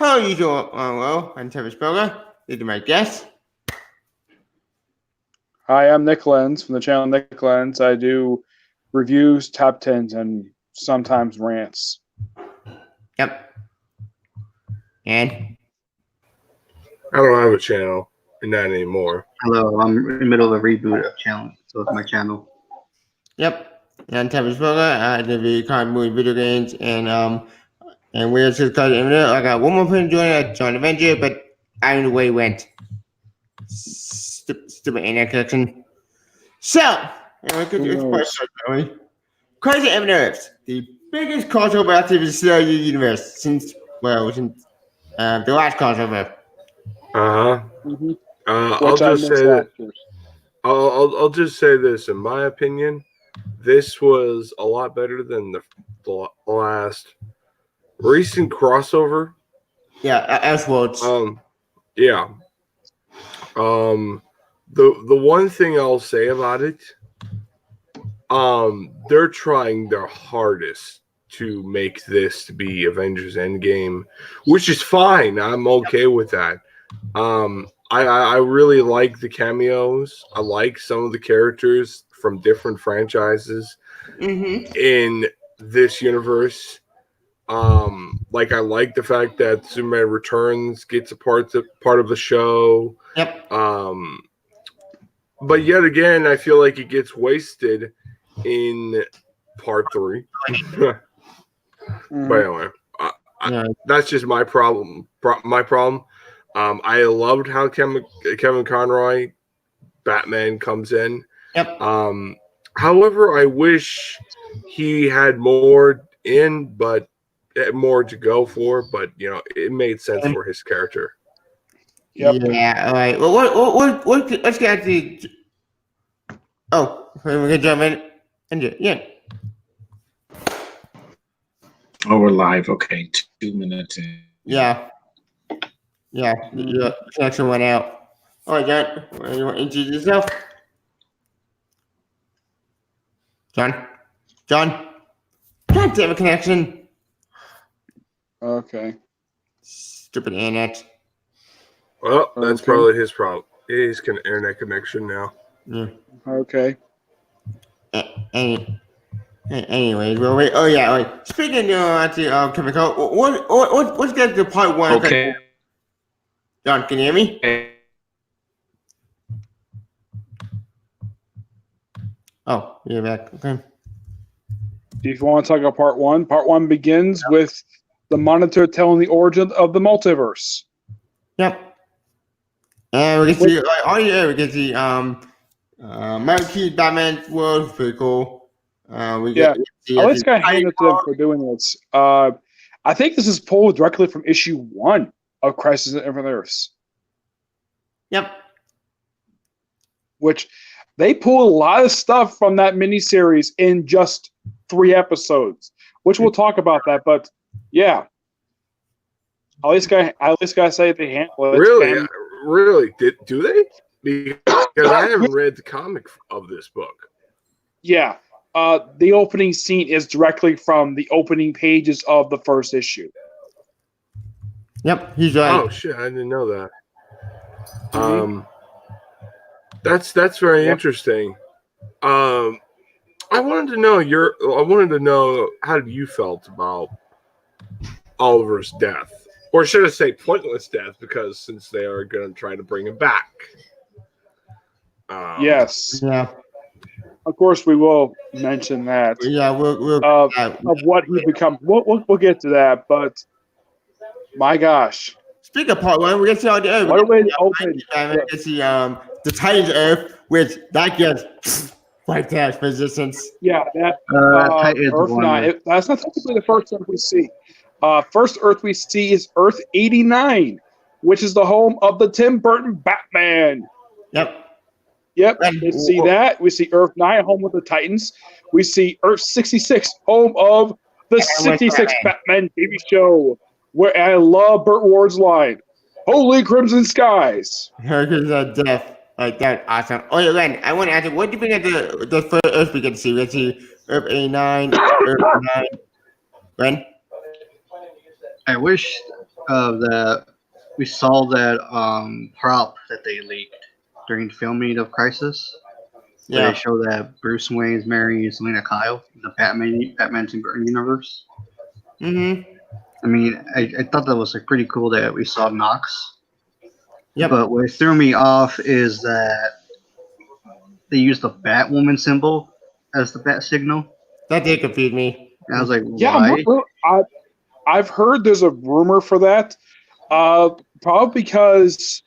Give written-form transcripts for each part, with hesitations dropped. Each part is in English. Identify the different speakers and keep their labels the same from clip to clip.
Speaker 1: How are you doing? Well, I'm Travis Berger. This is my guest.
Speaker 2: Hi, I'm Nick Lenz from the channel Nick Lenz. I do reviews, top tens, and sometimes rants.
Speaker 1: Yep. And
Speaker 3: I don't have a channel, not anymore.
Speaker 4: Hello, I'm in the middle of a reboot of channel, so it's my channel.
Speaker 1: yep. And I'm Travis Berger. I review comic movie video games and we're just called I got one more person joining us, John Avenger, but I don't know where he went. Stupid internet connection. So, Crazy Earth, the biggest crossover activity in the universe since the last crossover.
Speaker 2: Mm-hmm.
Speaker 3: I'll just say this. In my opinion, this was a lot better than the last recent crossover.
Speaker 1: Yeah, Elseworlds.
Speaker 3: Yeah. The one thing I'll say about it, they're trying their hardest to make this to be Avengers Endgame, which is fine. I'm okay with that. I really like the cameos. I like some of the characters from different franchises in this universe. Like I like the fact that Superman Returns gets a part of the show.
Speaker 1: Yep.
Speaker 3: But yet again, I feel like it gets wasted in part 3. But anyway, that's just my problem. I loved how Kevin Conroy, Batman, comes in.
Speaker 1: Yep.
Speaker 3: However, I wish he had more to go for, but it made sense for his character.
Speaker 2: Yep.
Speaker 1: Yeah. All right. Well, let's get to. Oh, we're gonna jump in. Yeah.
Speaker 5: Oh, we're live. Okay, 2 minutes in.
Speaker 1: Yeah. Your connection went out. All right, John. You want to introduce yourself? John. God damn it, connection.
Speaker 2: Okay.
Speaker 1: Stupid internet.
Speaker 3: Well, that's probably his problem. His internet connection now.
Speaker 1: Yeah.
Speaker 2: Okay.
Speaker 1: Anyways, well, wait. Oh yeah. Wait. Speaking of chemical, let's get to part 1.
Speaker 5: Okay.
Speaker 1: John, can you hear me? Oh, you're back. Okay.
Speaker 2: If you want to talk about part 1, part 1 begins with the Monitor telling the origin of the multiverse.
Speaker 1: Yep. And we can see we can see Marquis Batman's world, pretty cool.
Speaker 2: I just got handed to them for doing this. I think this is pulled directly from issue 1 of Crisis on Infinite Earths.
Speaker 1: Yep.
Speaker 2: Which they pull a lot of stuff from that miniseries in just 3 episodes, which we'll talk about that. But yeah, at least gotta say they handle it.
Speaker 3: Really? Do they? Because I haven't read the comic of this book.
Speaker 2: Yeah. The opening scene is directly from the opening pages of the first issue.
Speaker 1: Yep, he's right.
Speaker 3: Oh shit, I didn't know that. That's very interesting. I wanted to know how you felt about Oliver's death. Or should I say pointless death, because since they are going to try to bring him back.
Speaker 2: Yes.
Speaker 1: Yeah.
Speaker 2: Of course, we will mention that.
Speaker 1: Yeah, we'll
Speaker 2: of what he becomes. We'll get to that, but my gosh.
Speaker 1: Speaking of part 1, we get to see all the Earth.
Speaker 2: What a way to open.
Speaker 1: We get to see the Titans Earth, which that gets fantastic resistance.
Speaker 2: Yeah, that Earth 9. That's not technically the first Earth we see. First Earth we see is Earth 89, which is the home of the Tim Burton Batman. Yep. We see that. We see Earth 9, home of the Titans. We see Earth 66, home of the 66 Batman TV show, where I love Burt Ward's line, "Holy Crimson Skies."
Speaker 1: Hurricanes of Death. Like that, awesome. Oh yeah, Len, I want to ask you, what do you think of the first Earth we get to see? We get to see Earth 89, Earth 9. Len?
Speaker 4: I wish we saw that prop that they leaked during the filming of Crisis. Where they show that Bruce Wayne is marrying Selena Kyle in the Batman Tim Burton universe.
Speaker 1: Mm-hmm.
Speaker 4: I mean, I thought that was like pretty cool that we saw Knox.
Speaker 1: Yep.
Speaker 4: But what threw me off is that they used the Batwoman symbol as the bat signal.
Speaker 1: That did confuse me.
Speaker 4: And I was like,
Speaker 2: Yeah,
Speaker 4: why?
Speaker 2: I've heard there's a rumor for that. Probably because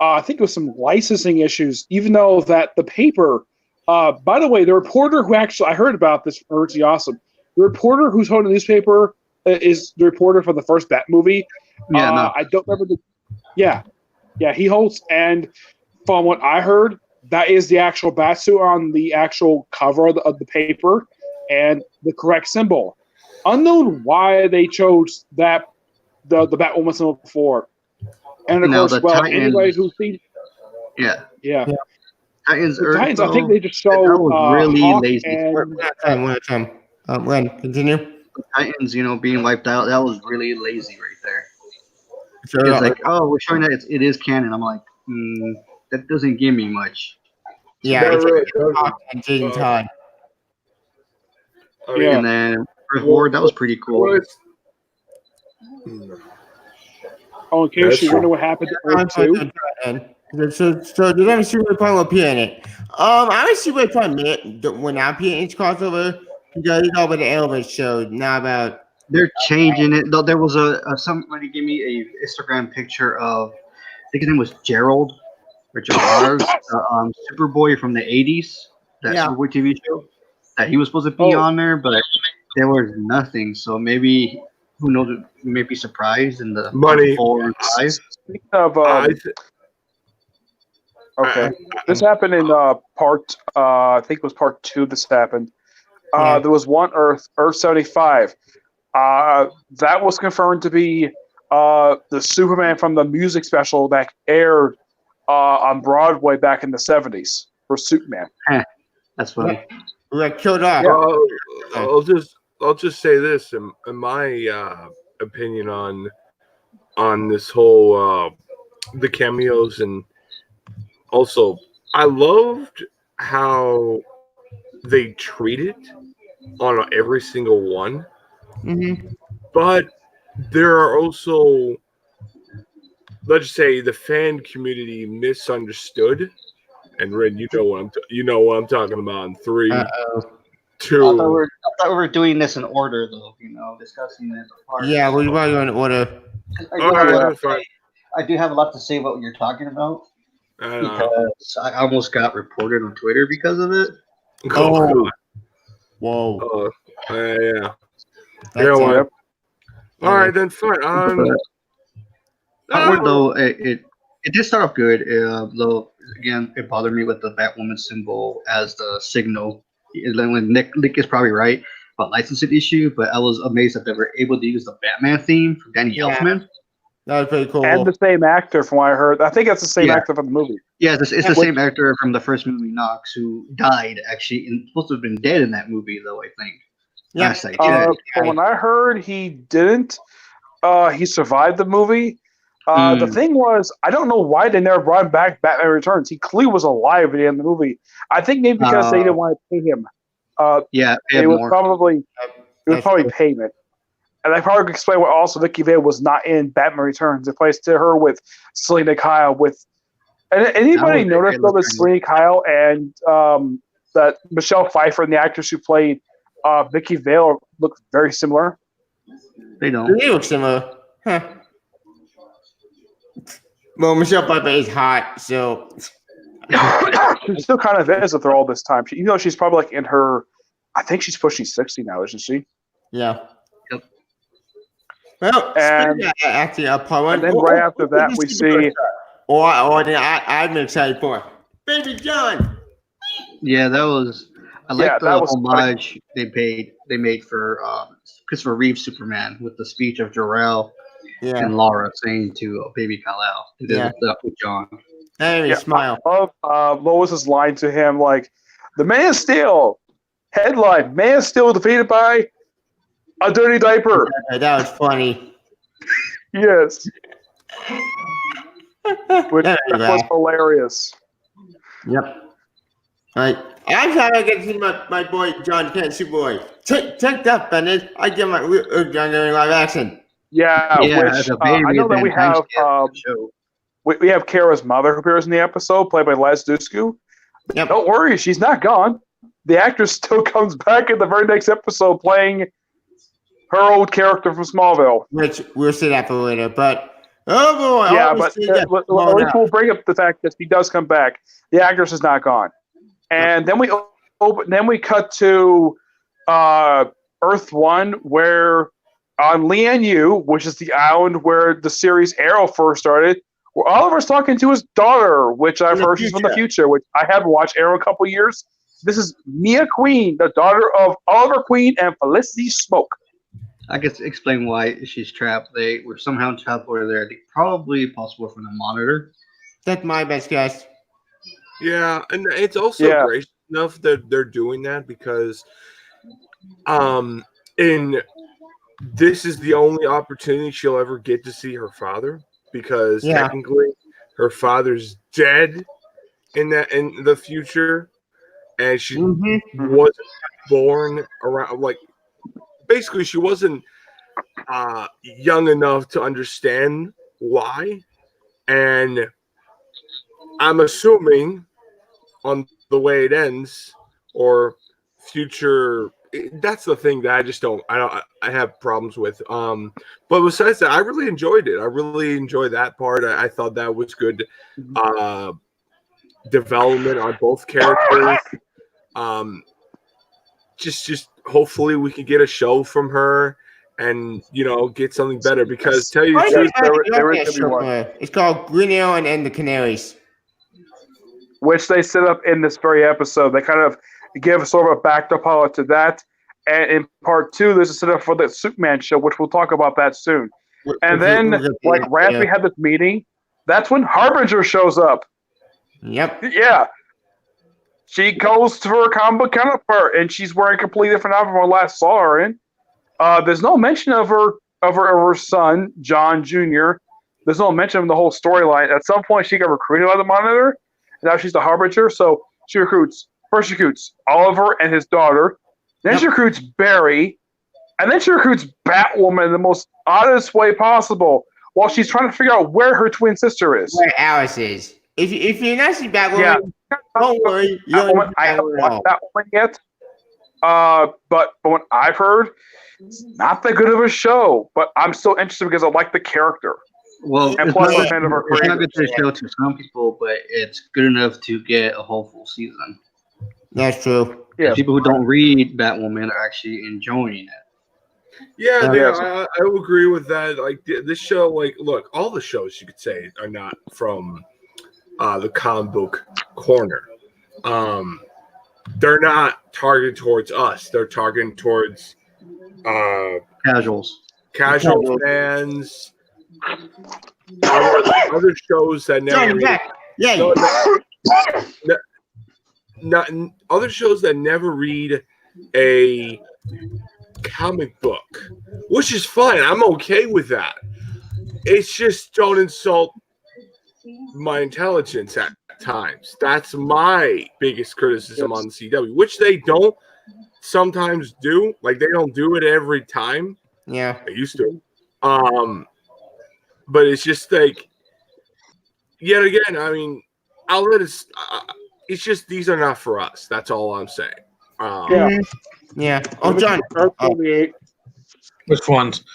Speaker 2: I think it was some licensing issues, even though that the paper, by the way, the reporter who actually, I heard about this from Richie Awesome. The reporter who's holding the newspaper is the reporter for the first Bat movie.
Speaker 4: Yeah, no.
Speaker 2: I don't remember yeah, he holds, and from what I heard, that is the actual bat suit on the actual cover of the paper and the correct symbol. Unknown why they chose that the Batwoman symbol before. And of course, well,
Speaker 4: Titans,
Speaker 2: anybody who's seen
Speaker 4: yeah. Titans,
Speaker 2: Titans, I think they just showed
Speaker 4: that was really
Speaker 2: Hawk
Speaker 4: lazy.
Speaker 2: and
Speaker 1: One time. Glenn, continue.
Speaker 4: Titans, being wiped out, that was really lazy right there.
Speaker 1: So,
Speaker 4: It's like, oh, we're showing that it is canon. I'm like, that doesn't give me much.
Speaker 1: yeah, it's
Speaker 3: really
Speaker 1: and Jaden Todd.
Speaker 3: I mean,
Speaker 2: Yeah.
Speaker 4: And then Earth Ward, that was pretty cool.
Speaker 2: oh, in case
Speaker 3: That's
Speaker 2: you
Speaker 3: true.
Speaker 2: wonder what happened to Earth 2.
Speaker 1: So does that see what point will appear in it? I don't see what point when I appear in each crossover because it's all about the Arrowverse show, not about.
Speaker 4: They're changing it. Though there was somebody gave me a Instagram picture of, I think his name was Gerald or Gerard, Superboy from the '80s, that Superboy TV show. That he was supposed to be on there, but there was nothing. So maybe, who knows? We may be surprised in the
Speaker 3: Money.
Speaker 4: 4 and 5.
Speaker 2: Speaking of, okay, this happened in part. I think it was part 2. This happened. There was one Earth 75. That was confirmed to be the Superman from the music special that aired on Broadway back in the 70s for Superman.
Speaker 4: That's funny.
Speaker 1: We got killed off.
Speaker 3: I'll just say this in my opinion on this whole the cameos, and also I loved how they treated on every single one.
Speaker 1: Mm-hmm.
Speaker 3: But there are also, let's say, the fan community misunderstood. And Red, you know what I'm talking about in 3, 2.
Speaker 4: I thought we were doing this in order, though. Discussing this apart.
Speaker 1: Yeah, we're going in order.
Speaker 4: I do have a lot to say about what you're talking about because I almost got reported on Twitter because of it.
Speaker 1: Oh, whoa!
Speaker 3: Yeah.
Speaker 1: That's
Speaker 3: All right, then fine.
Speaker 4: Though it did start off good. Though again, it bothered me with the Batwoman symbol as the signal. When Nick is probably right about licensing issue, but I was amazed that they were able to use the Batman theme from Danny Elfman.
Speaker 1: That was pretty cool.
Speaker 2: And the same actor, from what I heard. I think that's the same actor from the movie.
Speaker 4: Yeah, it's the same actor from the first movie, Knox, who died actually, and supposed to have been dead in that movie, though. I think.
Speaker 1: Yeah.
Speaker 2: From when I heard, he didn't. He survived the movie. The thing was, I don't know why they never brought him back Batman Returns. He clearly was alive at the end of the movie. I think maybe because they didn't want to pay him. It was probably payment. And I probably could explain why also Vicky Vale was not in Batman Returns. It placed her with Selena Kyle. And anybody notice though that Selena Kyle and that Michelle Pfeiffer and the actress who played Vicky Vale look very similar?
Speaker 4: They don't.
Speaker 1: They look similar. Huh. Well, Michelle Pfeiffer is hot, so
Speaker 2: She still kind of is after all this time. Even though she's probably like in her, I think she's pushing 60 now, isn't she?
Speaker 1: yeah.
Speaker 4: Yep.
Speaker 1: Well,
Speaker 2: And-
Speaker 1: actually, part
Speaker 2: And then right after that, we see.
Speaker 1: Or then I'm excited for Baby John.
Speaker 4: Yeah, that was. I like
Speaker 2: that
Speaker 4: the
Speaker 2: was
Speaker 4: homage they made for Christopher Reeve Superman with the speech of Jor-El and Laura saying to baby Kal-El. They did that with John.
Speaker 1: Hey, smile.
Speaker 2: I love Lois's line to him, like, "The Man of Steel." Headline: Man of Steel defeated by a dirty diaper.
Speaker 1: That was funny.
Speaker 2: Yes. Which was hilarious.
Speaker 1: Yep. Right. I'm trying to get to see my boy John Kent Superboy. Check that, Bennett. I get my John in live action.
Speaker 2: Yeah, which I know that we have. We have Kara's mother who appears in the episode, played by Les Dusku.
Speaker 1: Yep.
Speaker 2: Don't worry, she's not gone. The actress still comes back in the very next episode playing her old character from Smallville.
Speaker 1: Which we'll see that for later, but oh boy!
Speaker 2: Yeah, but at least we'll bring up the fact that she does come back. The actress is not gone, and then we cut to Earth 1, where on Lian-Yu, which is the island where the series Arrow first started, where Oliver's talking to his daughter, which I've heard she's from the future, which I haven't watched Arrow in a couple years. This is Mia Queen, the daughter of Oliver Queen and Felicity Smoke.
Speaker 4: I guess explain why she's trapped. They were somehow teleported there. Probably possible from the monitor.
Speaker 1: That's my best guess.
Speaker 3: Yeah, and it's also great enough that they're doing that because this is the only opportunity she'll ever get to see her father, because technically her father's dead in the future, and she wasn't born around, like, basically she wasn't young enough to understand why. And I'm assuming on the way it ends or future, that's the thing that I have problems with. But besides that, I really enjoyed it. I really enjoyed that part. I thought that was good development on both characters. Just hopefully we can get a show from her and get something better, because tell you the truth,
Speaker 1: it's called Green Arrow and the Canaries,
Speaker 2: which they set up in this very episode. They kind of give sort of a backdoor pilot to that, and in part 2 there's a setup for the Superman show, which we'll talk about that soon. And then right after we had this meeting, that's when Harbinger shows up.
Speaker 1: Yep.
Speaker 2: Yeah. She goes to her comic book counterpart, and she's wearing a completely different outfit from when I last saw her in. There's no mention of her son, John Jr. There's no mention of the whole storyline. At some point, she got recruited by the Monitor, and now she's the Harbinger. So she recruits Oliver and his daughter. Then she recruits Barry, and then she recruits Batwoman in the most oddest way possible, while she's trying to figure out where her twin sister is.
Speaker 1: Where Alice is. If you're not seeing Batwoman, don't worry.
Speaker 2: I haven't watched Batwoman yet. But what I've heard, it's not that good of a show. But I'm still interested because I like the character.
Speaker 4: Well,
Speaker 2: and plus I'm a fan of her
Speaker 4: it's not good to show to some people, but it's good enough to get a whole full season.
Speaker 1: That's true.
Speaker 2: Yeah,
Speaker 4: people who don't read Batwoman are actually enjoying it.
Speaker 3: Yeah, I will agree with that. Like this show, like, look, all the shows you could say are not from the comic book corner. They're not targeted towards us. They're targeted towards
Speaker 4: casual
Speaker 3: fans. Other shows that never read, other shows that never read a comic book, which is fine. I'm okay with that. It's just don't insult my intelligence at times. That's my biggest criticism on the CW, which they don't sometimes do. Like, they don't do it every time.
Speaker 1: Yeah,
Speaker 3: they used to. But it's just like, yet again, I mean, I'll let it. It's just these are not for us. That's all I'm saying.
Speaker 1: Yeah. Oh, John.
Speaker 5: Which ones?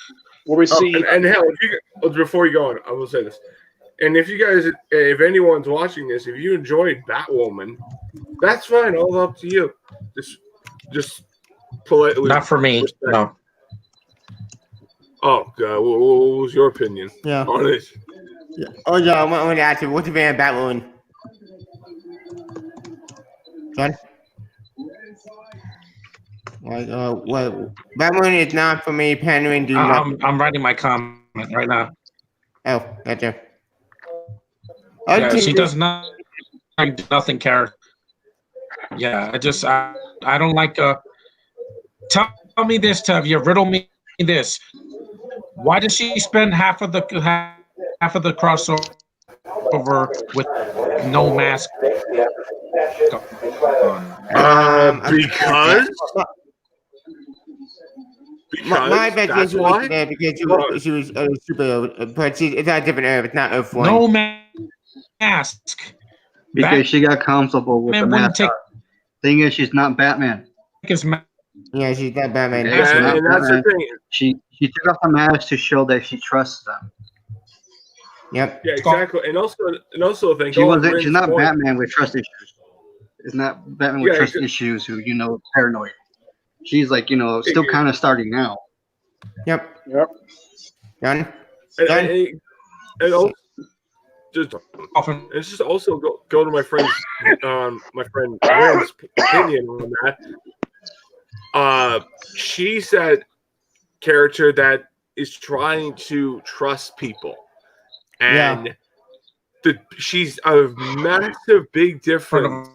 Speaker 2: What we see?
Speaker 3: And hell, before you go on, I will say this. And if you guys, if anyone's watching this, if you enjoyed Batwoman, that's fine. All up to you. Just politely.
Speaker 5: Not for me.
Speaker 3: Respect.
Speaker 5: No.
Speaker 3: Oh God, what was your opinion on it?
Speaker 1: Yeah. Oh, John, I want to ask you, what's your opinion of Batwoman? John? Like, well, Batwoman is not for me. Pandering.
Speaker 5: I'm writing my comment right now.
Speaker 1: Oh, gotcha.
Speaker 5: Yeah, she does nothing character. Yeah, I don't like. Tell me this, Tavia. Riddle me this. Why does she spend half of the crossover with no mask on?
Speaker 3: Because
Speaker 1: my bet is
Speaker 3: that's
Speaker 1: she
Speaker 3: why.
Speaker 1: was there because she was a superhero, but it's not a different Earth. It's not Earth 1.
Speaker 5: No mask.
Speaker 4: Because she got comfortable with the mask. Thing is, she's not Batman.
Speaker 1: Yeah, she's not Batman.
Speaker 4: Okay, she's not
Speaker 3: And that's the
Speaker 4: Batman.
Speaker 3: thing.
Speaker 4: She took off the mask to show that she trusts them.
Speaker 1: Yep.
Speaker 3: Yeah, exactly. And also, thank
Speaker 4: She's not Batman with trust issues. It's not Batman with trust issues who paranoid. She's like still kind of starting now.
Speaker 1: Yep. Done.
Speaker 3: And also, just also go to my friend Rand's opinion on that. She's that character that is trying to trust people, and she's a massive big difference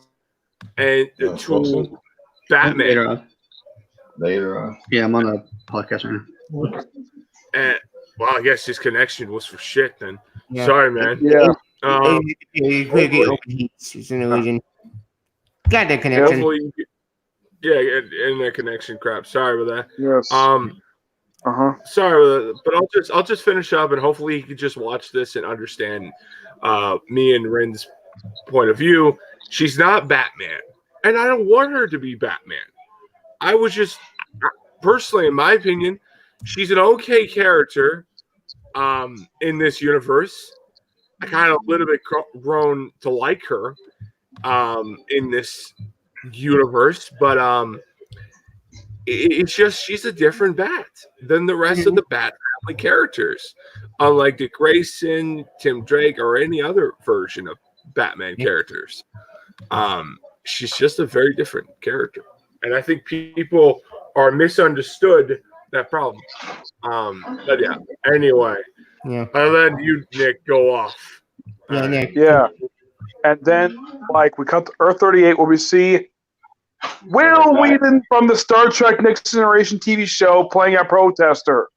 Speaker 3: and to Batman.
Speaker 6: Later on.
Speaker 4: Yeah, I'm on a podcast right now.
Speaker 3: And well, I guess his connection was for shit then.
Speaker 1: Yeah.
Speaker 3: Sorry, man.
Speaker 2: Yeah.
Speaker 1: He's quickly overheats. It's an illusion. Got that connection.
Speaker 3: Internet connection crap. Sorry about that.
Speaker 2: Yes.
Speaker 3: Sorry, but I'll just finish up, and hopefully he can just watch this and understand me and Ren's point of view. She's not Batman, and I don't want her to be Batman. I was just personally, in my opinion, she's an okay character in this universe. I kind of a little bit grown to like her in this universe, but it's just she's a different Bat than the rest of the Bat family characters. Unlike Dick Grayson, Tim Drake, or any other version of Batman characters. She's just a very different character. And I think people are misunderstood that problem. But yeah, anyway.
Speaker 1: Yeah.
Speaker 3: I'll let you, Nick, go off.
Speaker 1: Yeah, Nick.
Speaker 2: Yeah. And then, we cut to Earth 38 where we see Will Wheaton from the Star Trek Next Generation TV show playing a protester.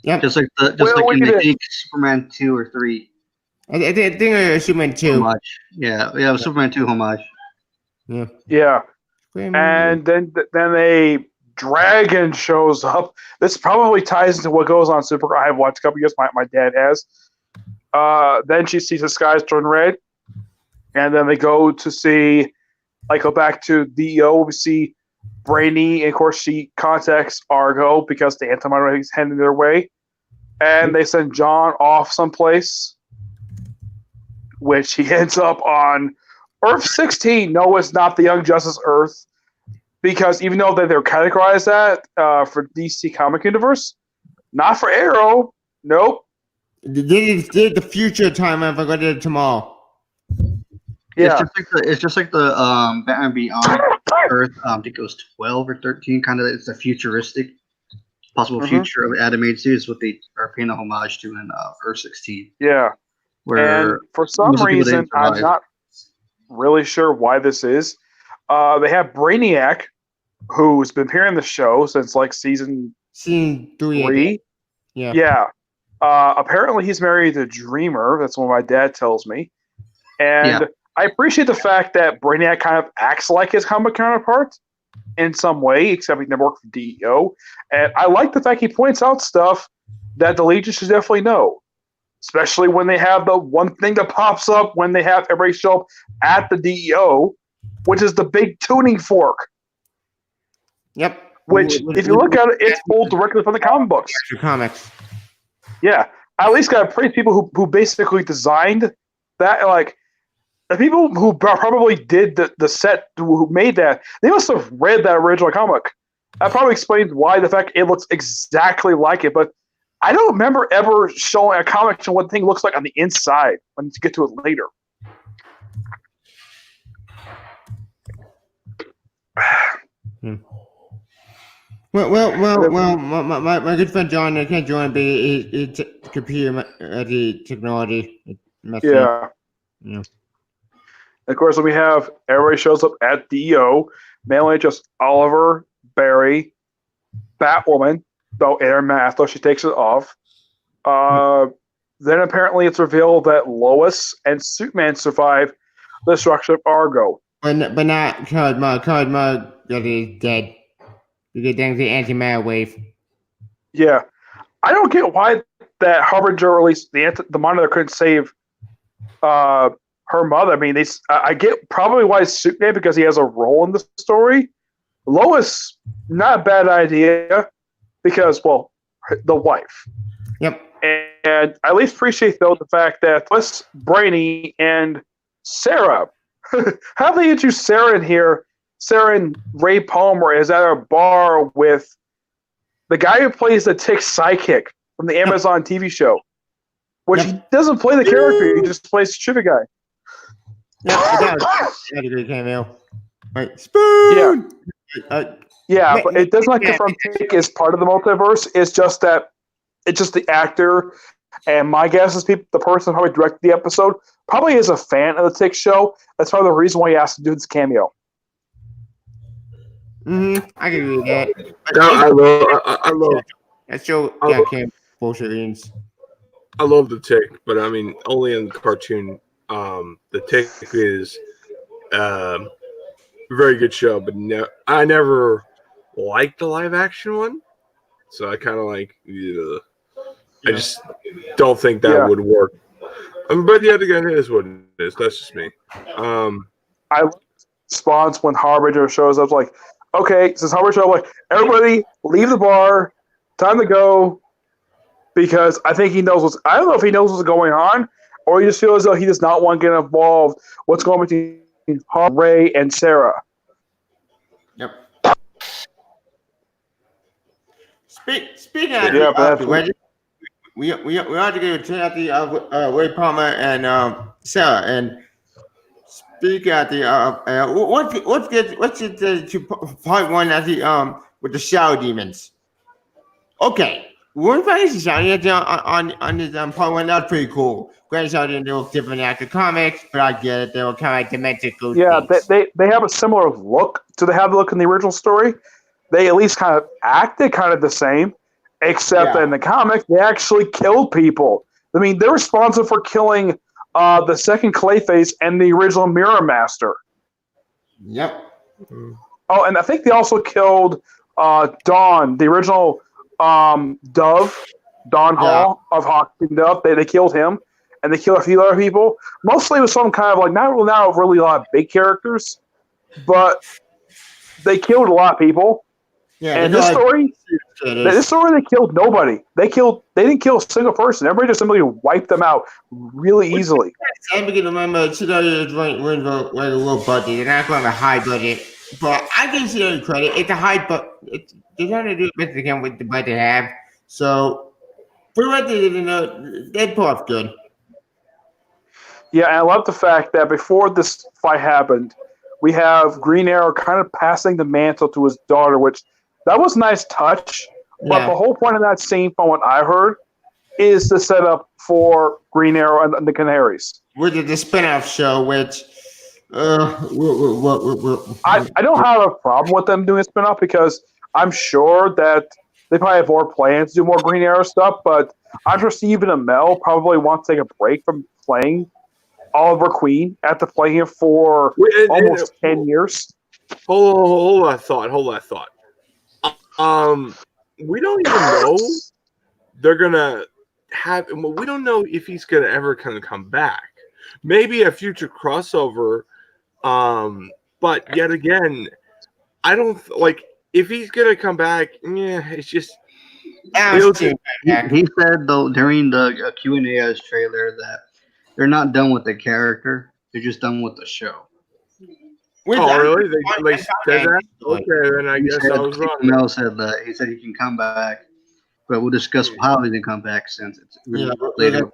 Speaker 1: Yep.
Speaker 4: Just like in the Superman 2 or 3.
Speaker 1: I think it was Superman 2.
Speaker 4: Homage. Yeah, Superman 2 homage.
Speaker 2: Yeah. And then a dragon shows up. This probably ties into what goes on Super. I have watched a couple years. My dad has. Then she sees the skies turn red, and then they go to see. Go back to DEO. We see Brainy, and of course she contacts Argo because the antimatter is heading their way, and they send John off someplace, which he ends up on Earth 16. No, it's not the Young Justice Earth. Because even though they're categorized that for DC Comic Universe, not for Arrow. Nope.
Speaker 1: They did the future timeline if I go to tomorrow.
Speaker 2: Yeah.
Speaker 4: It's just like the Batman Beyond Earth. I think it was 12 or 13. Kind of, it's a futuristic, possible future of animated series. What they are paying a homage to in Earth 16.
Speaker 2: Yeah.
Speaker 4: Where
Speaker 2: and for some reason, I'm not really sure why this is. They have Brainiac, who's been appearing in the show since season 3. Yeah. Apparently, he's married to Dreamer. That's what my dad tells me. And I appreciate the fact that Brainiac kind of acts like his comic counterpart in some way, except he never worked for DEO. And I like the fact he points out stuff that the Legion should definitely know. Especially when they have the one thing that pops up when they have everybody show up at the DEO, which is the big tuning fork.
Speaker 1: Yep.
Speaker 2: Which, if you look at it, it's pulled directly from the comic books.
Speaker 1: Comics.
Speaker 2: Yeah. I at least got to praise people who basically designed that. The people who probably did the set, who made that, they must have read that original comic. That probably explains why the fact it looks exactly like it, but I don't remember ever showing a comic showing what the thing looks like on the inside when you get to it later.
Speaker 1: Well, my good friend John can't join, but it's computer the technology.
Speaker 2: Yeah. Of course, we have everybody shows up at DEO, mainly just Oliver, Barry, Batwoman, though in her mask, though she takes it off, Then apparently it's revealed that Lois and Superman survive the destruction of Argo.
Speaker 1: But not Code Mug. Code Mug is dead. You get down to the antimatter wave.
Speaker 2: Yeah. I don't get why that Harbinger, or at least the Monitor, couldn't save her mother. I mean, I get probably why it's Superman, because he has a role in the story. Lois, not a bad idea, because, well, the wife.
Speaker 1: Yep.
Speaker 2: And I at least appreciate, though, the fact that Lois, Brainy, and Sarah, how do they introduce Sarah in here? Sarah and Ray Palmer is at a bar with the guy who plays the Tick's sidekick from the Amazon TV show, which he doesn't play the character, he just plays the trivia guy.
Speaker 1: Yeah, that's a good cameo. Right, Spoon!
Speaker 2: Yeah, but it does not confirm Tick is part of the multiverse. It's just that it's just the actor, and my guess is the person who probably directed the episode probably is a fan of the Tick show. That's probably the reason why he asked to do this cameo.
Speaker 1: I can agree with that.
Speaker 3: I love
Speaker 1: that show. Came bullshit.
Speaker 3: I love the Tick, but I mean only in the cartoon. The Tick is a very good show, but I never liked the live action one, so I kind of like. I just don't think that would work. But yet again, it is what it is. That's just me.
Speaker 2: I response when Harbinger shows up, like, okay, since Harbinger shows up, like, everybody leave the bar, time to go, because I think he knows I don't know if he knows what's going on, or he just feels as though he does not want to get involved. What's going on between Ray and Sarah?
Speaker 1: Yep. Speaking of the wedding, we have to go check out the Ray Palmer and Sarah. And speak at the what's the to part one at the with the shower demons? Okay, we're finding the shower on this part one. That's pretty cool. Granted, I didn't do different after comics, but I get it. They were kind of like dimensional.
Speaker 2: Yeah, they have a similar look to the look in the original story. They at least kind of acted kind of the same, except that in the comics, they actually killed people. I mean, they're responsible for killing the second Clayface and the original Mirror Master.
Speaker 1: Yep.
Speaker 2: Oh, and I think they also killed Dawn, the original Dove, Dawn Hall of Hawk and Dove. They killed him, and they killed a few other people. Mostly with some kind of like not really a lot of big characters, but they killed a lot of people. Yeah, and this story they killed nobody. They didn't kill a single person. Everybody just simply wiped them out really easily.
Speaker 1: I can remember CW was like a low budget. They're not going to high budget, but I can see the credit. It's a high budget. They're trying to do it best they can with the budget they have. So for what they didn't know, they pulled off good.
Speaker 2: Yeah, and I love the fact that before this fight happened, we have Green Arrow kind of passing the mantle to his daughter, which that was a nice touch. But the whole point of that scene, from what I heard, is to set up for Green Arrow and the Canaries.
Speaker 1: With the spin-off show, which
Speaker 2: I don't have a problem with them doing a spin-off because I'm sure that they probably have more plans to do more Green Arrow stuff, but I'm sure Stephen and Mel probably want to take a break from playing Oliver Queen after playing him for almost 10 years.
Speaker 3: Hold that thought. We don't even know they're gonna have. We don't know if he's gonna ever kind of come back. Maybe a future crossover. But yet again, I don't like if he's gonna come back. Yeah, it's just.
Speaker 4: He said though during the Q&A trailer that they're not done with the character; they're just done with the show.
Speaker 3: Really? They said that? Okay, then I guess I was wrong.
Speaker 4: Mel said that. He said he can come back, but we'll discuss how he can come back since it's later.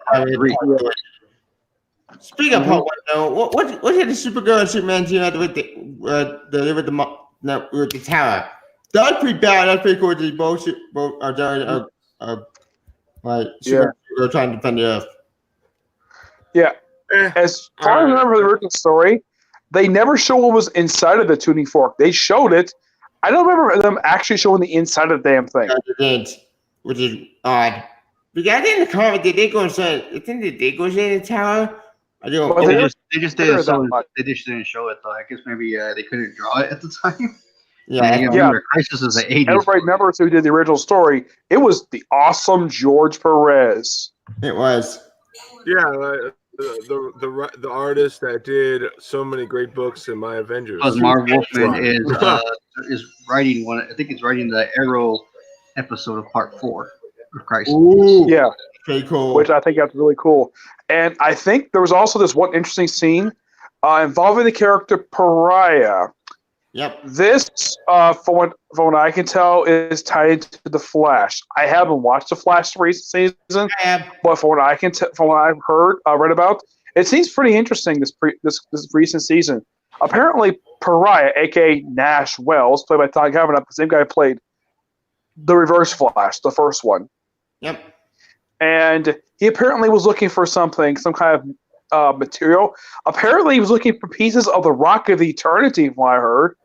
Speaker 1: Speaking of part one, though, what did the Supergirl and Superman team have with the tower? That was pretty bad. That's pretty cool. They both are Supergirl trying to defend the Earth.
Speaker 2: Yeah. As far as I remember the original story, they never show what was inside of the tuning fork. They showed it. I don't remember them actually showing the inside of the damn thing.
Speaker 1: Which is odd. Because I think in the comic, did they go inside? I think they go inside the tower. I don't.
Speaker 4: Well, they just did it, so they just didn't show it though. I guess maybe they couldn't draw it at the time.
Speaker 1: Yeah,
Speaker 4: remember, Crisis is the 80s.
Speaker 2: Everybody remembers who did the original story. It was the awesome George Perez.
Speaker 1: It was.
Speaker 3: Yeah, the artist that did so many great books in My Avengers.
Speaker 4: Because Marv Wolfman is writing one. I think he's writing the Arrow episode of Part 4 of Crisis.
Speaker 2: Ooh, yeah,
Speaker 1: pretty cool.
Speaker 2: Which I think that's really cool. And I think there was also this one interesting scene involving the character Pariah.
Speaker 1: Yep.
Speaker 2: This, from what I can tell, is tied into the Flash. I haven't watched the Flash recent season, but from what I can from what I've heard, read about, it seems pretty interesting. This recent season. Apparently, Pariah, aka Nash Wells, played by Todd Kavanaugh, the same guy who played the Reverse Flash, the first one.
Speaker 1: Yep.
Speaker 2: And he apparently was looking for something, some kind of material. Apparently, he was looking for pieces of the Rock of Eternity, from what I heard.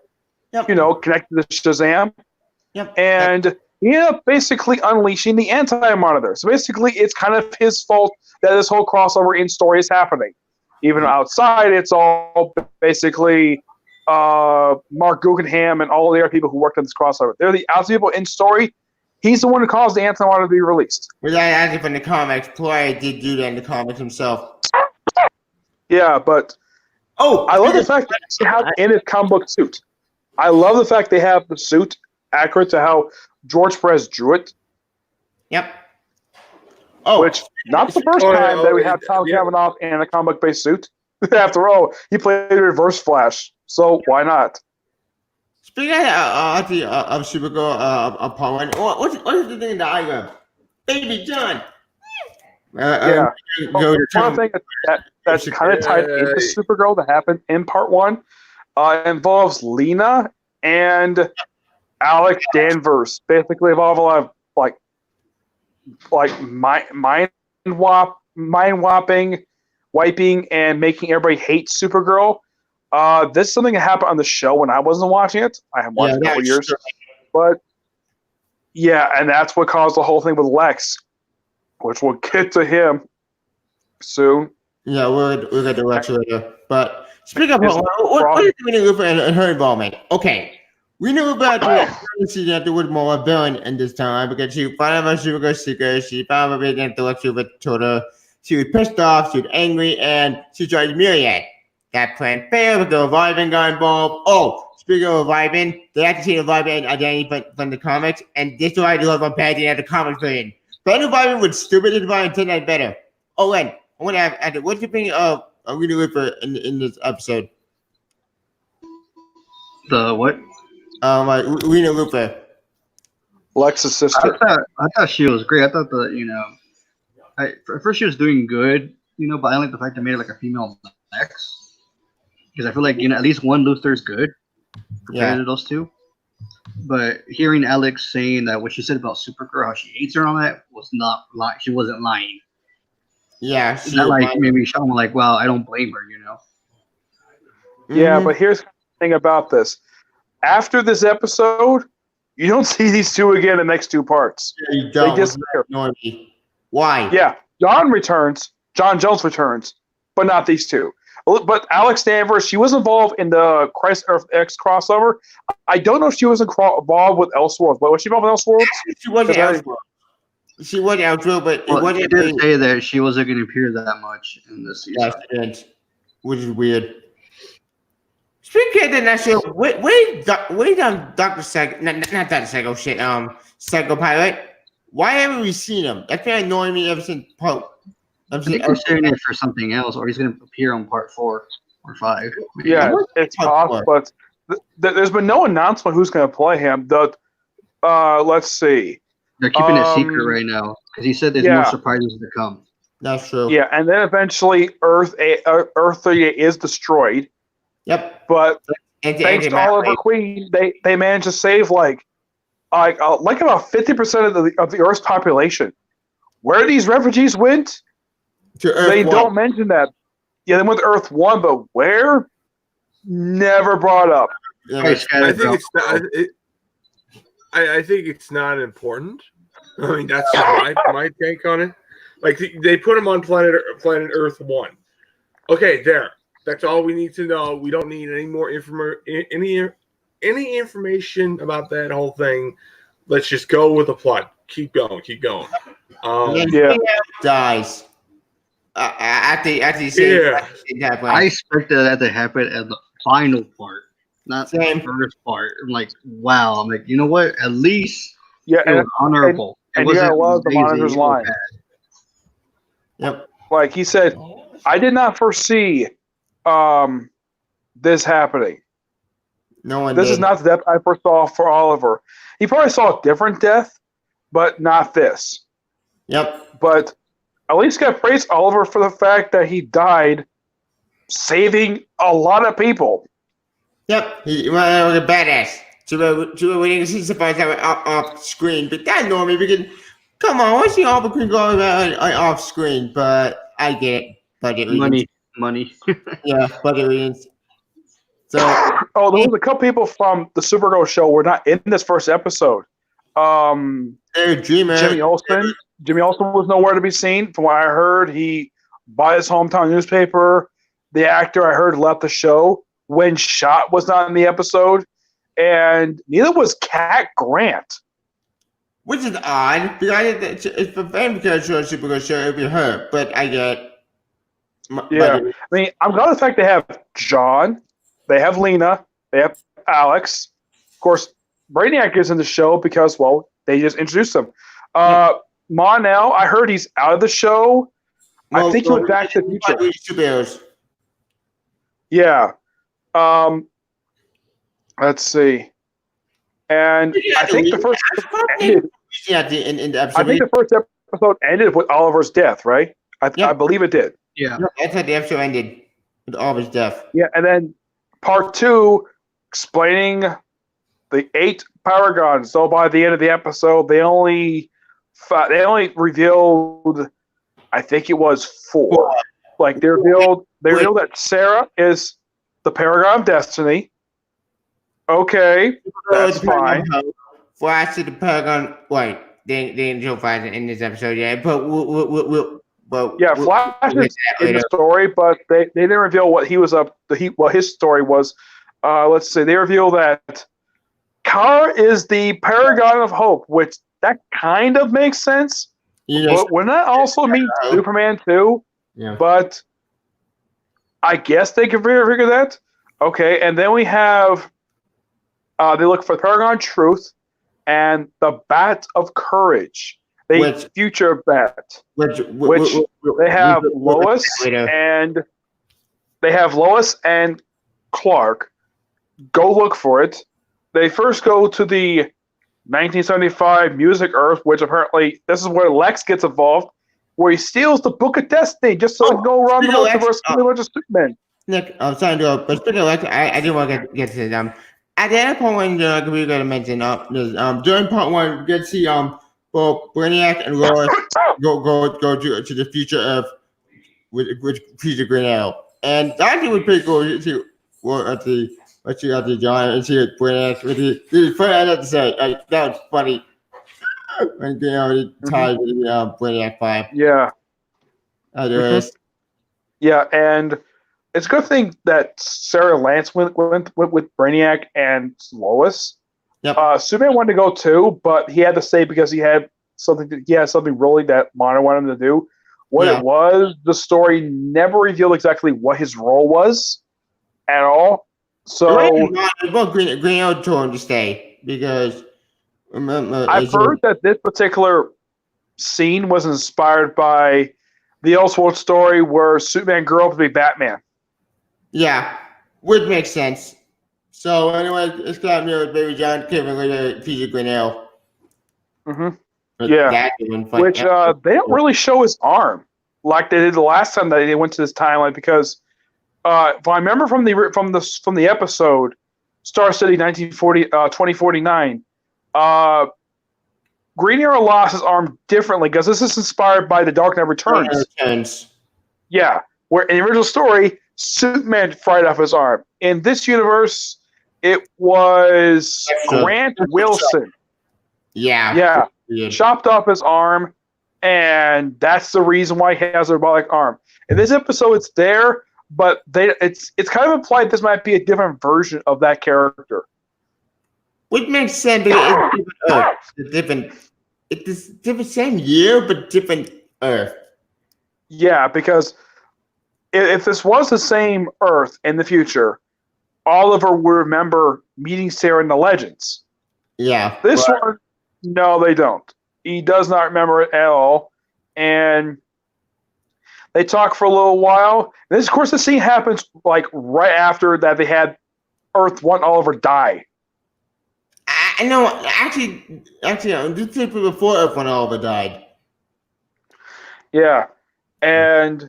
Speaker 1: Yep.
Speaker 2: Connected to Shazam.
Speaker 1: Yep.
Speaker 2: And basically unleashing the Anti-Monitor. So basically, it's kind of his fault that this whole crossover in story is happening. Even outside, it's all basically Mark Guggenheim and all the other people who worked on this crossover. They're the outside people in story. He's the one who caused the Anti-Monitor to be released.
Speaker 1: Without asking from the comics, Pariah did do that in the comics himself.
Speaker 2: Yeah, but I love the fact that he has in his comic book suit. I love the fact they have the suit accurate to how George Perez drew it.
Speaker 1: Yep.
Speaker 2: Which, not the first time that we have Tom Cavanaugh in a comic book-based suit. After all, he played Reverse Flash, so why not?
Speaker 1: Speaking of Supergirl, Part 1, what is the thing that I got? Baby John.
Speaker 2: One thing that's kind of tied into Supergirl that happened in Part 1 involves Lena and Alec Danvers. Basically, involve a lot of mind wiping, and making everybody hate Supergirl. This is something that happened on the show when I wasn't watching it. I haven't watched it in a couple years. But, yeah, and that's what caused the whole thing with Lex, which we'll get to him soon.
Speaker 1: Yeah, we'll get to Lex later. But speaking of what is the meaning of her involvement? Okay, we knew about the season after with more villain in this time because she found out about Supergirl's secret. She found out about the Lex told her she was pissed off, she was angry, and she tried Myriad. That plan failed because the Reviven got involved. Oh, speaking of Reviven, they have to see the Reviven identity from the comics, and this is why I love about Paddy at the comics version. But Reviven was stupid and Reviven turned out better. Oh, and I want to ask, what's your opinion of Rita Ripper in this episode?
Speaker 4: The what?
Speaker 1: Rita Ripper.
Speaker 2: Lex's sister.
Speaker 4: I thought she was great. I thought at first she was doing good, but I like the fact they made it like a female Lex. Because I feel like, at least one Luthor is good compared to those two. But hearing Alex saying that what she said about Supergirl, how she hates her on that, was not like she wasn't lying.
Speaker 1: Yeah,
Speaker 4: it's not like maybe Sean was like, "Well, I don't blame her,"
Speaker 2: Yeah, but here's the thing about this: after this episode, you don't see these two again in the next two parts.
Speaker 1: Yeah, you don't.
Speaker 2: They disappear.
Speaker 1: Why?
Speaker 2: Yeah, John Jones returns, but not these two. But Alex Danvers, she was involved in the Christ Earth X crossover. I don't know if she was involved with Elseworlds, but was she involved with Elseworlds?
Speaker 1: She was Elseworlds. She was Elseworlds, but
Speaker 4: she did say that she wasn't going to appear that much in this season.
Speaker 1: Yes, which is weird. Speaking of the national, wait down Dr. Psycho, not Dr. Psycho, Psycho Pilot. Why haven't we seen him? That's been annoying me ever since Pope.
Speaker 4: I think we're saving it for something else, or he's going to appear on Part 4 or 5. Maybe.
Speaker 2: Yeah, it's possible, but there's been no announcement who's going to play him. Let's see.
Speaker 4: They're keeping it secret right now because he said there's more surprises to come.
Speaker 1: That's true.
Speaker 2: Yeah, and then eventually Earth 38 is destroyed.
Speaker 1: Yep.
Speaker 2: But thanks to Oliver Queen, they managed to save like about 50% of the Earth's population. Where these refugees went, they don't mention that. Yeah, they went to Earth 1, but where? Never brought up.
Speaker 3: I think it's not important. I mean, that's just my take on it. Like they put him on planet Earth 1. Okay, there. That's all we need to know. We don't need any more any information about that whole thing. Let's just go with the plot. Keep going.
Speaker 1: Dies. After you
Speaker 3: say
Speaker 4: I expected that to happen at the final part, not
Speaker 1: Same.
Speaker 4: the first part. I'm like, wow. I'm like, you know what? At least it was honorable.
Speaker 2: And you gotta love the monitor's line.
Speaker 1: Yep.
Speaker 2: Like he said, I did not foresee this happening.
Speaker 1: No one.
Speaker 2: This is not the death I first saw for Oliver. He probably saw a different death, but not this.
Speaker 1: Yep.
Speaker 2: But at least got praise Oliver for the fact that he died saving a lot of people.
Speaker 1: Yep. He was a badass. So we didn't see somebody that off screen, but that normally because come on, what's the Oliver Queen going off screen? But I get it. Budget
Speaker 4: money.
Speaker 1: Yeah, budget reasons. So
Speaker 2: there was a couple people from the Supergirl show were not in this first episode. Jimmy Olsen. Jimmy Olsen was nowhere to be seen. From what I heard, he bought his hometown newspaper. The actor I heard left the show. When Shot was not in the episode, and neither was Cat Grant.
Speaker 1: Which is odd because if a fan show Supergirl show, it'd be her. But I get.
Speaker 2: I mean, I'm glad the fact they have John, they have Lena, they have Alex. Of course, Brainiac is in the show because, well, they just introduced him. Mon-El, I heard he's out of the show. I think he went back to the future. Yeah. Let's see. And I think the first episode ended with Oliver's death, right? I believe it did.
Speaker 4: Yeah.
Speaker 1: That's how the episode ended, with Oliver's death.
Speaker 2: Yeah, and then part 2 explaining the 8 Paragons. So by the end of the episode, they only revealed, I think it was 4. Like they revealed that Sarah is the Paragon of Destiny. Okay, that's fine.
Speaker 1: Flash to the Paragon. Wait, they didn't show Flash in this episode yet, but
Speaker 2: Flash is in the story, but they didn't reveal what he was up. What his story was. Let's see. They reveal that Kara is the Paragon of Hope, which that kind of makes sense. But wouldn't that also mean Superman too?
Speaker 1: Yeah.
Speaker 2: But I guess they could figure that. Okay, and then we have they look for the Paragon of Truth and the Bat of Courage. Future Bat. Which they have Lois and Clark. Go look for it. They first go to the 1975 Music Earth, which apparently this is where Lex gets involved, where he steals the Book of Destiny just so he can go around the multiverse and bunch of Superman.
Speaker 1: Nick, I'm sorry to go, but speaking of Lex, I didn't want to get to them. At the end of part 1, we got to mention during part 1, we get to see both Brainiac and Lois go to the future of with future Green Arrow, and that was pretty cool. At the John and see it Brainiac. The funny I have to say, that was funny. When he tied with the Brainiac 5.
Speaker 2: Yeah.
Speaker 1: Yeah,
Speaker 2: and it's a good thing that Sarah Lance went with Brainiac and Lois.
Speaker 1: Yep.
Speaker 2: Superman wanted to go too, but he had to stay because he had something really that Monitor wanted him to do. It was, the story never revealed exactly what his role was at all. So
Speaker 1: Green Arrow told him to stay because
Speaker 2: I've heard that this particular scene was inspired by the Elseworld story where Superman grew up to be Batman.
Speaker 1: Yeah, would make sense. So anyway, it's got me with Baby John Kevin with future Green Arrow.
Speaker 2: Yeah, which they don't really show his arm like they did the last time that they went to this timeline because if I remember from the episode Star City 2049, Green Arrow lost his arm differently because this is inspired by The Dark Knight Returns. Yeah, where in the original story, Superman fried off his arm. In this universe, it was Grant Wilson.
Speaker 1: Yeah.
Speaker 2: Yeah. chopped off his arm, and that's the reason why he has a robotic arm. In this episode, it's there, but it's kind of implied this might be a different version of that character.
Speaker 1: Which makes sense because it's different. It's different, same year, but different Earth.
Speaker 2: Yeah, because if this was the same Earth in the future, Oliver would remember meeting Sarah in the Legends.
Speaker 1: Yeah.
Speaker 2: This one, no, they don't. He does not remember it at all. And they talk for a little while. And this, of course, the scene happens like right after that they had Earth 1 Oliver die.
Speaker 1: I know. Actually, this is before Earth 1 Oliver died.
Speaker 2: Yeah. And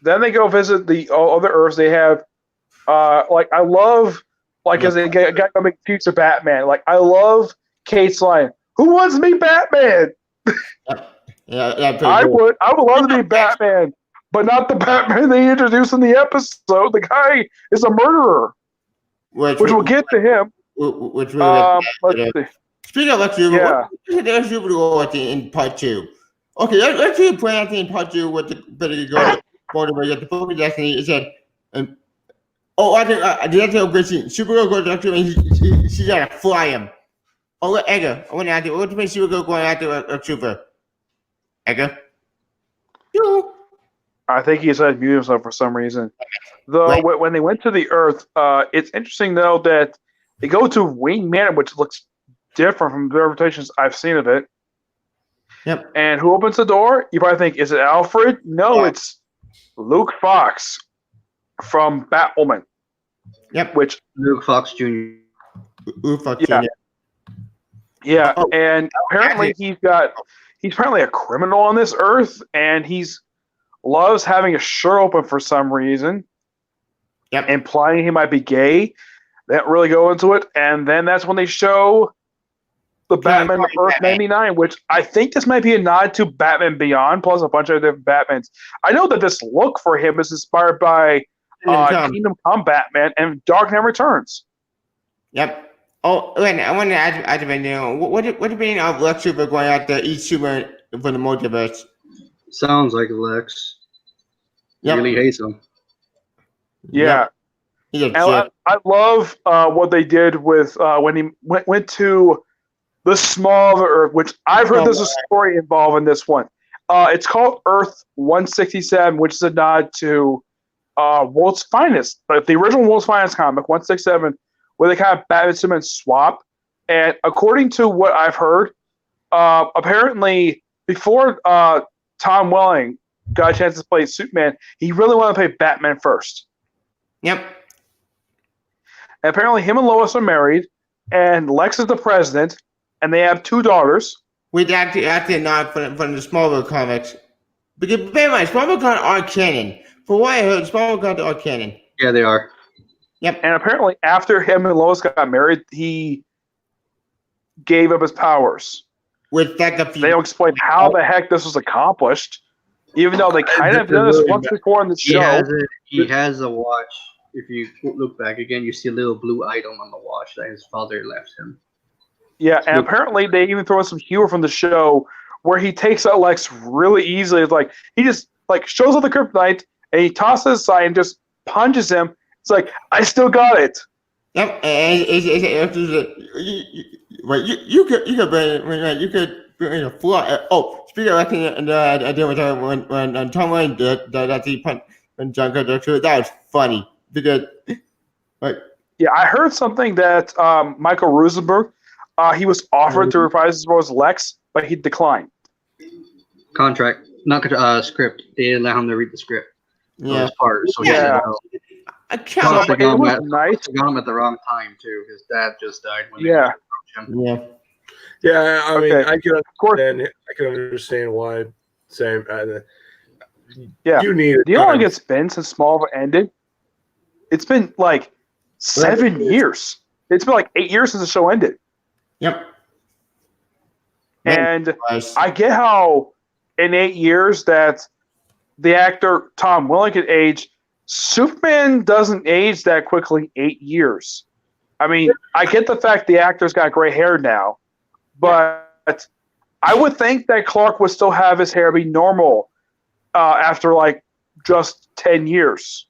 Speaker 2: then they go visit the other Earths. They have, I love, as a guy coming future Batman, I love Kate's line, "Who wants to be Batman?" I would love to be Batman, but not the Batman they introduced in the episode. The guy is a murderer, which we'll get to him.
Speaker 1: Speaking of Lex Luthor, what Lex Luthor in part 2? Okay, let's do a point in part 2 with the better go to the book of Destiny. It said, I did tell Gracie, Supergirl goes to Lex Luthor and she's gotta fly him. Edgar, I want to ask you, what do you mean Supergirl going after Lex Luthor? Edgar? No.
Speaker 2: I think he said mute himself for some reason. Though when they went to the Earth, it's interesting though that they go to Wayne Manor, which looks different from the representations I've seen of it.
Speaker 1: Yep.
Speaker 2: And who opens the door? You probably think, is it Alfred? No, it's Luke Fox from Batwoman.
Speaker 1: Yep.
Speaker 2: Which
Speaker 4: Luke Fox Jr.
Speaker 1: Luke Fox Jr.
Speaker 2: Yeah, and apparently he's apparently a criminal on this Earth, and loves having a shirt open for some reason.
Speaker 1: Yep.
Speaker 2: Implying he might be gay. They don't really go into it, and then that's when they show the Batman Earth 99, which I think this might be a nod to Batman Beyond, plus a bunch of different Batmans. I know that this look for him is inspired by Kingdom Come Batman and Dark Knight Returns.
Speaker 1: Yep. Oh, wait, I want to add what do you mean of Lex Luthor going out there each super for the multiverse?
Speaker 4: Sounds like Lex.
Speaker 1: Yep.
Speaker 4: Really hates him.
Speaker 2: Yeah.
Speaker 1: Yep.
Speaker 2: I love what they did with when he went to the small Earth, which I've heard there's a story involved in this one. It's called Earth 167, which is a nod to World's Finest, but the original World's Finest comic 167, where they kind of Batman Superman swap. And according to what I've heard, apparently before Tom Welling got a chance to play Superman, he really wanted to play Batman first.
Speaker 1: Yep.
Speaker 2: And apparently him and Lois are married, and Lex is the president, and they have 2 daughters.
Speaker 1: We'd actually not from the Smallville comics. Because bear in mind, Smallville comics are canon. For what I heard, Smallville comics are canon.
Speaker 4: Yeah, they are.
Speaker 1: Yep.
Speaker 2: And apparently after him and Lois got married, he gave up his powers.
Speaker 1: With that,
Speaker 2: they don't explain how the heck this was accomplished, even though they kind of done this once before in the show.
Speaker 4: He has a watch. If you look back again, you see a little blue item on the watch that his father left him.
Speaker 2: Yeah, and apparently they even throw some humor from the show where he takes out Lex really easily. It's like he just shows up the kryptonite and he tosses it aside and just punches him. It's like, I still got it.
Speaker 1: Yep, and you could bring a flaw. Speaking of acting, I did when Tom Wayne did that he punched when John got that was funny because
Speaker 2: yeah, I heard something that Michael Rosenberg, he was offered to reprise his role as Lex, but he declined.
Speaker 4: Contract, not script. They didn't allow him to read the script.
Speaker 1: Yeah.
Speaker 4: Part, so
Speaker 2: yeah.
Speaker 4: It was nice. Got him at the wrong time too. His dad just died when they approached him.
Speaker 3: Yeah. I mean, I can understand why. Same. You need it.
Speaker 2: Do you know how long it's been since Smallville ended? It's been 7 years. It's been 8 years since the show ended.
Speaker 1: Yep.
Speaker 2: And I get how in 8 years that the actor Tom Welling could age. Superman doesn't age that quickly. 8 years. I mean, I get the fact the actor's got gray hair now, but I would think that Clark would still have his hair be normal after like just 10 years.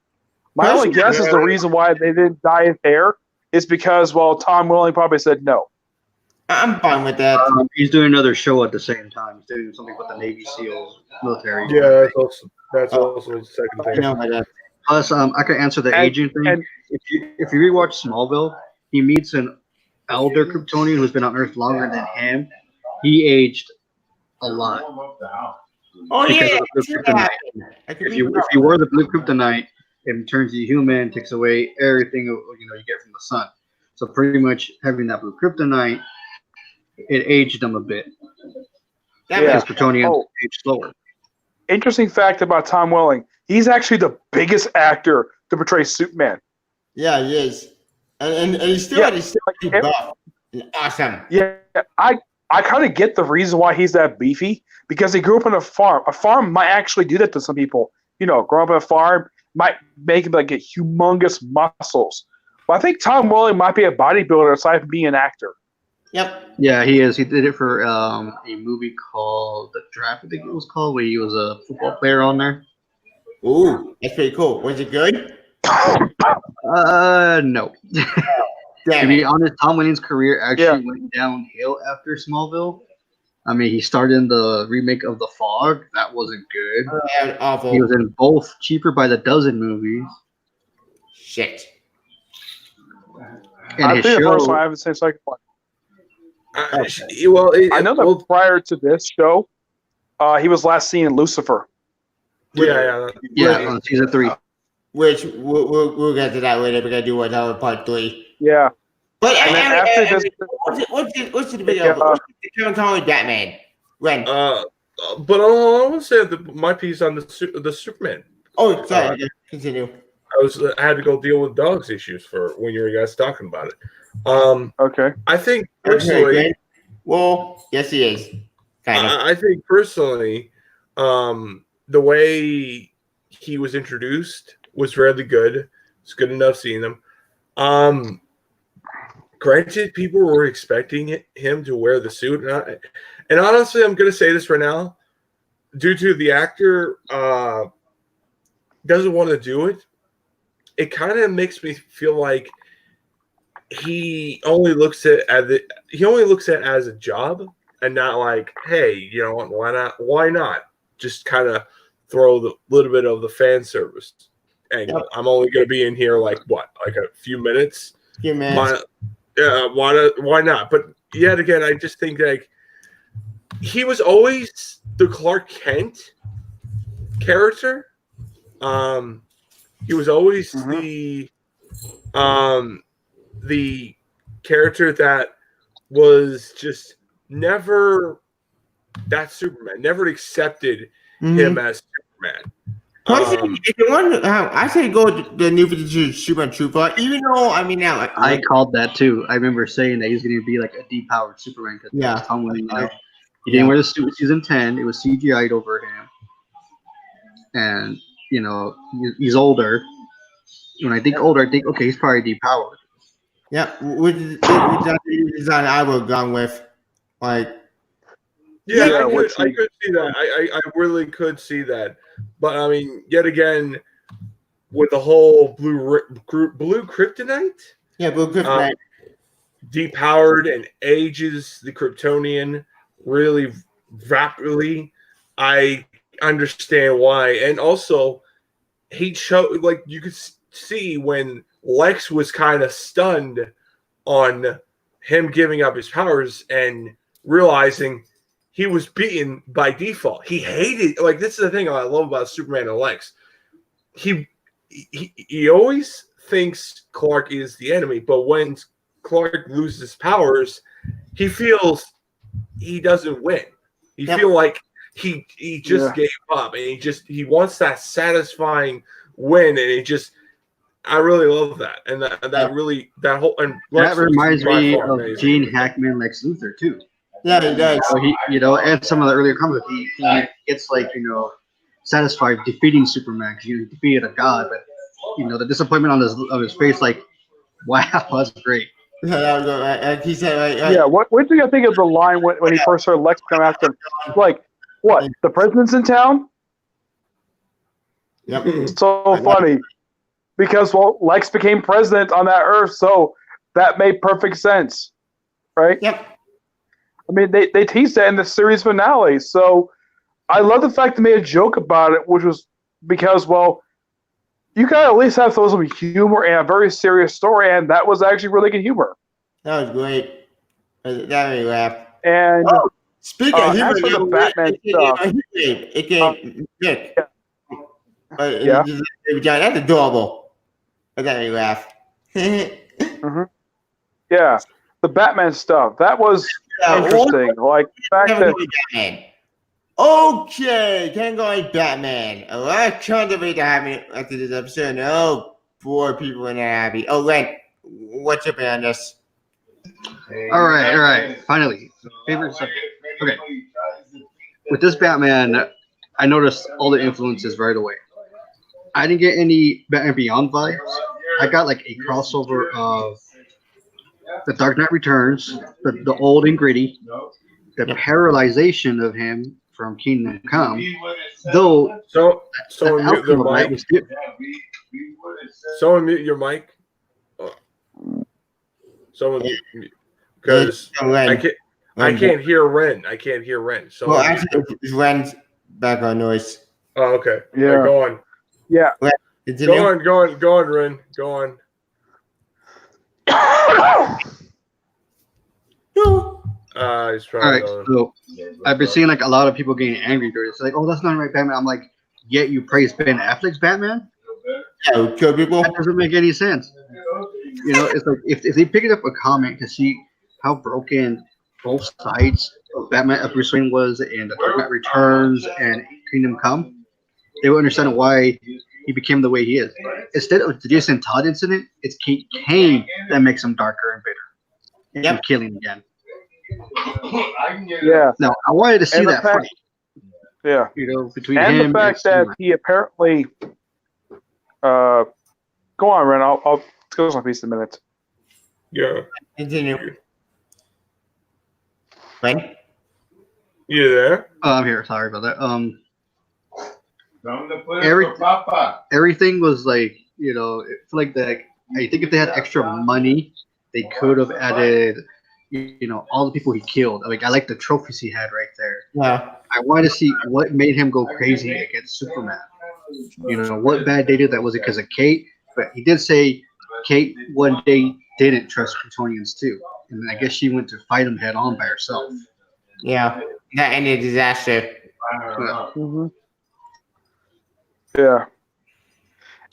Speaker 2: My only guess is the reason why they didn't dye his hair is because, well, Tom Welling probably said no.
Speaker 1: I'm fine with that.
Speaker 4: He's doing another show at the same time. He's doing something with the Navy SEALs military.
Speaker 3: Yeah, that's also the second thing.
Speaker 1: I know that.
Speaker 4: Plus, I can answer the aging thing. If you rewatch Smallville, he meets an elder Kryptonian who's been on Earth longer than him. He aged a lot.
Speaker 1: Oh yeah.
Speaker 4: If you wear the blue kryptonite, it turns you human, takes away everything you get from the sun. So pretty much having that blue kryptonite, it aged them a bit. Because Kryptonians age slower.
Speaker 2: Interesting fact about Tom Welling: he's actually the biggest actor to portray Superman.
Speaker 1: Yeah, he is, and he's still buff. Awesome.
Speaker 2: Yeah, I kind of get the reason why he's that beefy, because he grew up on a farm. A farm might actually do that to some people. Growing up on a farm might make him get humongous muscles. But I think Tom Welling might be a bodybuilder aside from being an actor.
Speaker 1: Yep.
Speaker 4: Yeah, he is. He did it for a movie called The Draft, I think it was called, where he was a football player on there.
Speaker 1: Ooh, that's pretty cool. Was it good?
Speaker 4: No. To be honest, Tom Welling's career actually went downhill after Smallville. I mean, he started in the remake of The Fog. That wasn't good.
Speaker 1: Awful.
Speaker 4: He was in both Cheaper by the Dozen movies.
Speaker 1: Shit.
Speaker 4: And
Speaker 2: I think the first one I haven't seen the second one. I know that prior to this show, he was last seen in Lucifer.
Speaker 4: Yeah, on season 3.
Speaker 1: Which we'll get to that later. We're gonna do whatever part 3.
Speaker 2: Yeah.
Speaker 1: But
Speaker 2: after this,
Speaker 1: what's the video? What's the Kevin Conroy Batman? When?
Speaker 3: But I want to say my piece on the Superman.
Speaker 1: Oh, sorry. Continue.
Speaker 3: I had to go deal with dogs issues for when you were guys talking about it.
Speaker 2: Okay.
Speaker 3: I think personally.
Speaker 1: Well, yes, he is. Kind of.
Speaker 3: I think personally, the way he was introduced was really good. It's good enough seeing him. Granted, people were expecting him to wear the suit, and honestly, I'm going to say this right now, due to the actor doesn't want to do it. It kind of makes me feel like he only looks at it as a job and not like, hey, why not? Why not? Just kind of throw the little bit of the fan service angle. Yep. I'm only going to be in here like a few minutes.
Speaker 1: Few minutes.
Speaker 3: Why not? But yet again, I just think like he was always the Clark Kent character. He was always the character that was just never that Superman. Never accepted him as Superman.
Speaker 1: If you want, I say go to the New 52 Superman Trooper. Even though
Speaker 4: I called that too. I remember saying that he's going to be like a depowered Superman because Tom Welling. He didn't wear the suit in season 10. It was CGI'd over him, and he's older. When I think older, I think okay, he's probably depowered.
Speaker 1: Yeah, with that design, I would have gone with I
Speaker 3: could see that. I really could see that. But I mean, yet again, with the whole blue kryptonite.
Speaker 1: Yeah, blue kryptonite.
Speaker 3: Depowered and ages the Kryptonian really rapidly. I understand why, and also he showed you could see when Lex was kind of stunned on him giving up his powers and realizing he was beaten by default. He hated this is the thing I love about Superman and Lex. He always thinks Clark is the enemy, but when Clark loses powers, he feels he doesn't win. He feel like he just gave up, and he wants that satisfying win, and I really love that, and that whole and
Speaker 4: that reminds me of Gene Hackman Lex Luthor too.
Speaker 1: Yeah, he does.
Speaker 4: So he, and some of the earlier comics, he gets satisfied defeating Superman because he defeated a god, but the disappointment on his face, wow, that's great.
Speaker 1: He said,
Speaker 2: Yeah, what do you think of the line when he first heard Lex come after him? Like, what? The president's in town?
Speaker 1: Yep.
Speaker 2: It's so funny. Because, well, Lex became president on that Earth, so that made perfect sense. Right?
Speaker 1: Yep.
Speaker 2: I mean, they teased that in the series finale, so I love the fact they made a joke about it, which was because, well, you gotta at least have some humor and a very serious story, and that was actually really good humor.
Speaker 1: That was great. That made me laugh.
Speaker 2: And
Speaker 1: speaking of humor,
Speaker 2: as for the Batman stuff,
Speaker 1: it came Nick.
Speaker 2: Yeah.
Speaker 1: That's adorable. That made me laugh.
Speaker 2: Mm-hmm. Yeah, the Batman stuff that was interesting. Like the fact that
Speaker 1: Batman. Okay, can't go like Batman. A lot of controversy happening after this episode. Oh, boy, people are not happy. Oh, Len, what's up on this?
Speaker 4: All right. Finally, favorite subject. Okay. With this Batman, I noticed all the influences right away. I didn't get any Batman Beyond vibes. I got like a crossover of the Dark Knight Returns, the old and gritty, the paralyzation of him from Kingdom Come. Though,
Speaker 3: someone mute their mic. Someone mute your mic. Someone because I can't hear Ren. I can't hear Ren. So
Speaker 1: well, actually, it's Ren's background noise.
Speaker 3: Oh, okay.
Speaker 2: Yeah.
Speaker 3: Right, go on.
Speaker 2: Yeah.
Speaker 3: Go on, Ren. Go on. He's
Speaker 4: all right, so I've been seeing like a lot of people getting angry during it. It's like, oh, that's not right, Batman. I'm like, yet you praise Ben Affleck's Batman?
Speaker 1: Yeah, kill people.
Speaker 4: That doesn't make any sense. You know, it's like if they pick it up a comic to see how broken both sides of Batman of Bruce Wayne was in The Dark Knight Returns and Kingdom Come, they would understand why he became the way he is. Instead of the Jason Todd incident, it's Kane that makes him darker and bitter and killing again.
Speaker 2: Yeah.
Speaker 4: Now I wanted to see that fight.
Speaker 2: Yeah.
Speaker 4: You know, between
Speaker 2: and
Speaker 4: him
Speaker 2: the fact that he apparently. Go on, Ren. I'll go on a piece in a minute.
Speaker 3: Yeah.
Speaker 1: Continue. Ren?
Speaker 3: You there?
Speaker 4: I'm here. Sorry about that. Everything was like, you know, it's like that. I think if they had extra money, they could have added, you know, all the people he killed. Like I like the trophies he had right there.
Speaker 1: Yeah.
Speaker 4: I wanted to see what made him go crazy against Superman. You know, what bad they did that was it because of Kate? But he did say Kate one day didn't trust Kryptonians too, and I guess she went to fight him head on by herself.
Speaker 1: Yeah, that ended a disaster.
Speaker 2: Mm-hmm. Yeah.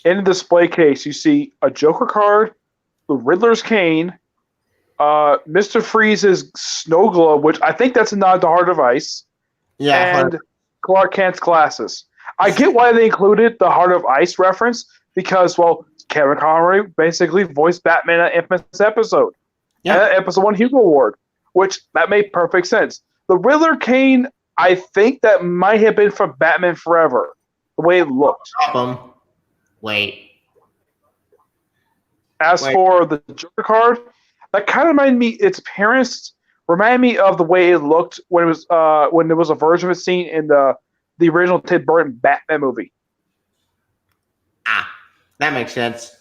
Speaker 2: In the display case, you see a Joker card, the Riddler's cane, Mr. Freeze's snow globe, which I think that's a nod to Heart of Ice, and Clark Kent's glasses. I get why they included the Heart of Ice reference because, well, Kevin Conroy basically voiced Batman in an infamous episode. Yeah. And episode 1 Hugo Award, which that made perfect sense. The Riddler cane, I think that might have been from Batman Forever, the way it looked.
Speaker 1: Wait.
Speaker 2: As for the Joker card, that kind of its appearance reminded me of the way it looked when there was a version of it seen in the original Tim Burton Batman movie.
Speaker 1: That makes sense.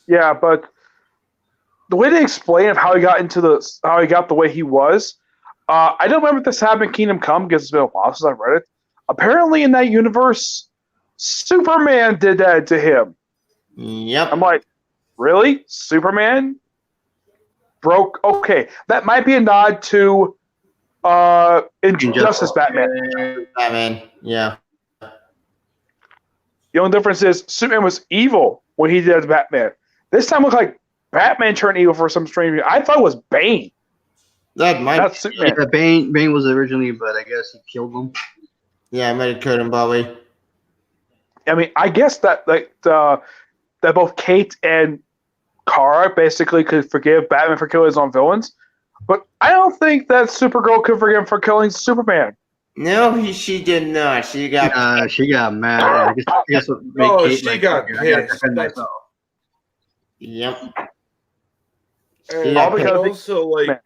Speaker 2: Yeah, but the way they explain of how he got the way he was, I don't remember if this happened in Kingdom Come because it's been a while since I've read it. Apparently, in that universe, Superman did that to him.
Speaker 1: Yep.
Speaker 2: I'm like, really? Superman broke? Okay, that might be a nod to Injustice Batman.
Speaker 1: Batman, yeah.
Speaker 2: The only difference is Superman was evil when he did Batman. This time it looked like Batman turned evil for some strange reason. I thought it was Bane.
Speaker 1: That's
Speaker 2: Superman.
Speaker 4: Yeah, Bane was originally, but I guess he killed him.
Speaker 1: Yeah, I might have killed him, probably.
Speaker 2: I mean, I guess that that both Kate and Kara basically could forgive Batman for killing his own villains, but I don't think that Supergirl could forgive him for killing Superman.
Speaker 1: No, she did not. She got
Speaker 4: mad. I guess what made Kate
Speaker 3: she got pissed.
Speaker 1: Yep.
Speaker 3: And also, like,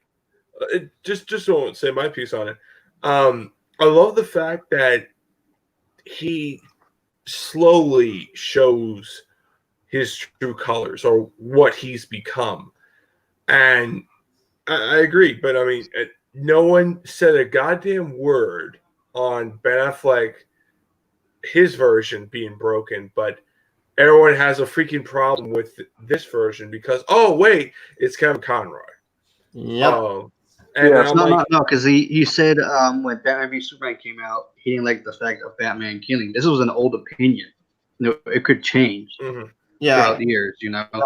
Speaker 3: just don't say my piece on it. I love the fact that he slowly shows his true colors or what he's become. And I agree, but I mean, no one said a goddamn word on Ben Affleck, his version being broken, but everyone has a freaking problem with this version because, oh, wait, it's Kevin Conroy.
Speaker 1: Yep.
Speaker 4: No, because he said when Batman v Superman came out, he didn't like the fact of Batman killing. This was an old opinion. It could change throughout the years,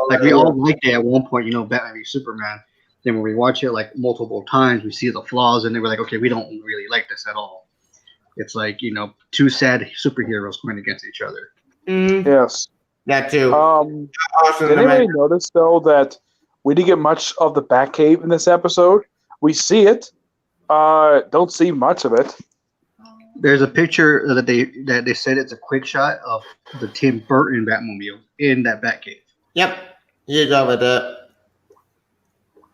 Speaker 4: Like we all liked it at one point, Batman v Superman. Then when we watch it like multiple times, we see the flaws, and then we're like, okay, we don't really like this at all. It's like two sad superheroes going against each other.
Speaker 2: Yes,
Speaker 1: that too.
Speaker 2: Did anybody notice though that we didn't get much of the Batcave in this episode? We see it, don't see much of it.
Speaker 4: There's a picture that they said it's a quick shot of the Tim Burton Batmobile in that Batcave.
Speaker 1: Yep, you go with it.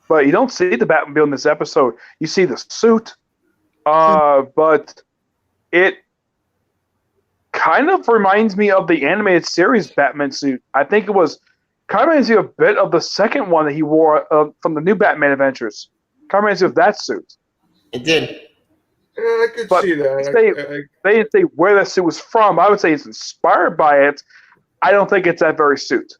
Speaker 2: But you don't see the Batmobile in this episode. You see the suit, but it kind of reminds me of the animated series Batman suit. I think it was kind of reminds me a bit of the second one that he wore from the new Batman Adventures. Kind of reminds me of that suit.
Speaker 1: It did.
Speaker 3: I could see that.
Speaker 2: They didn't say where that suit was from. I would say it's inspired by it. I don't think it's that very suit.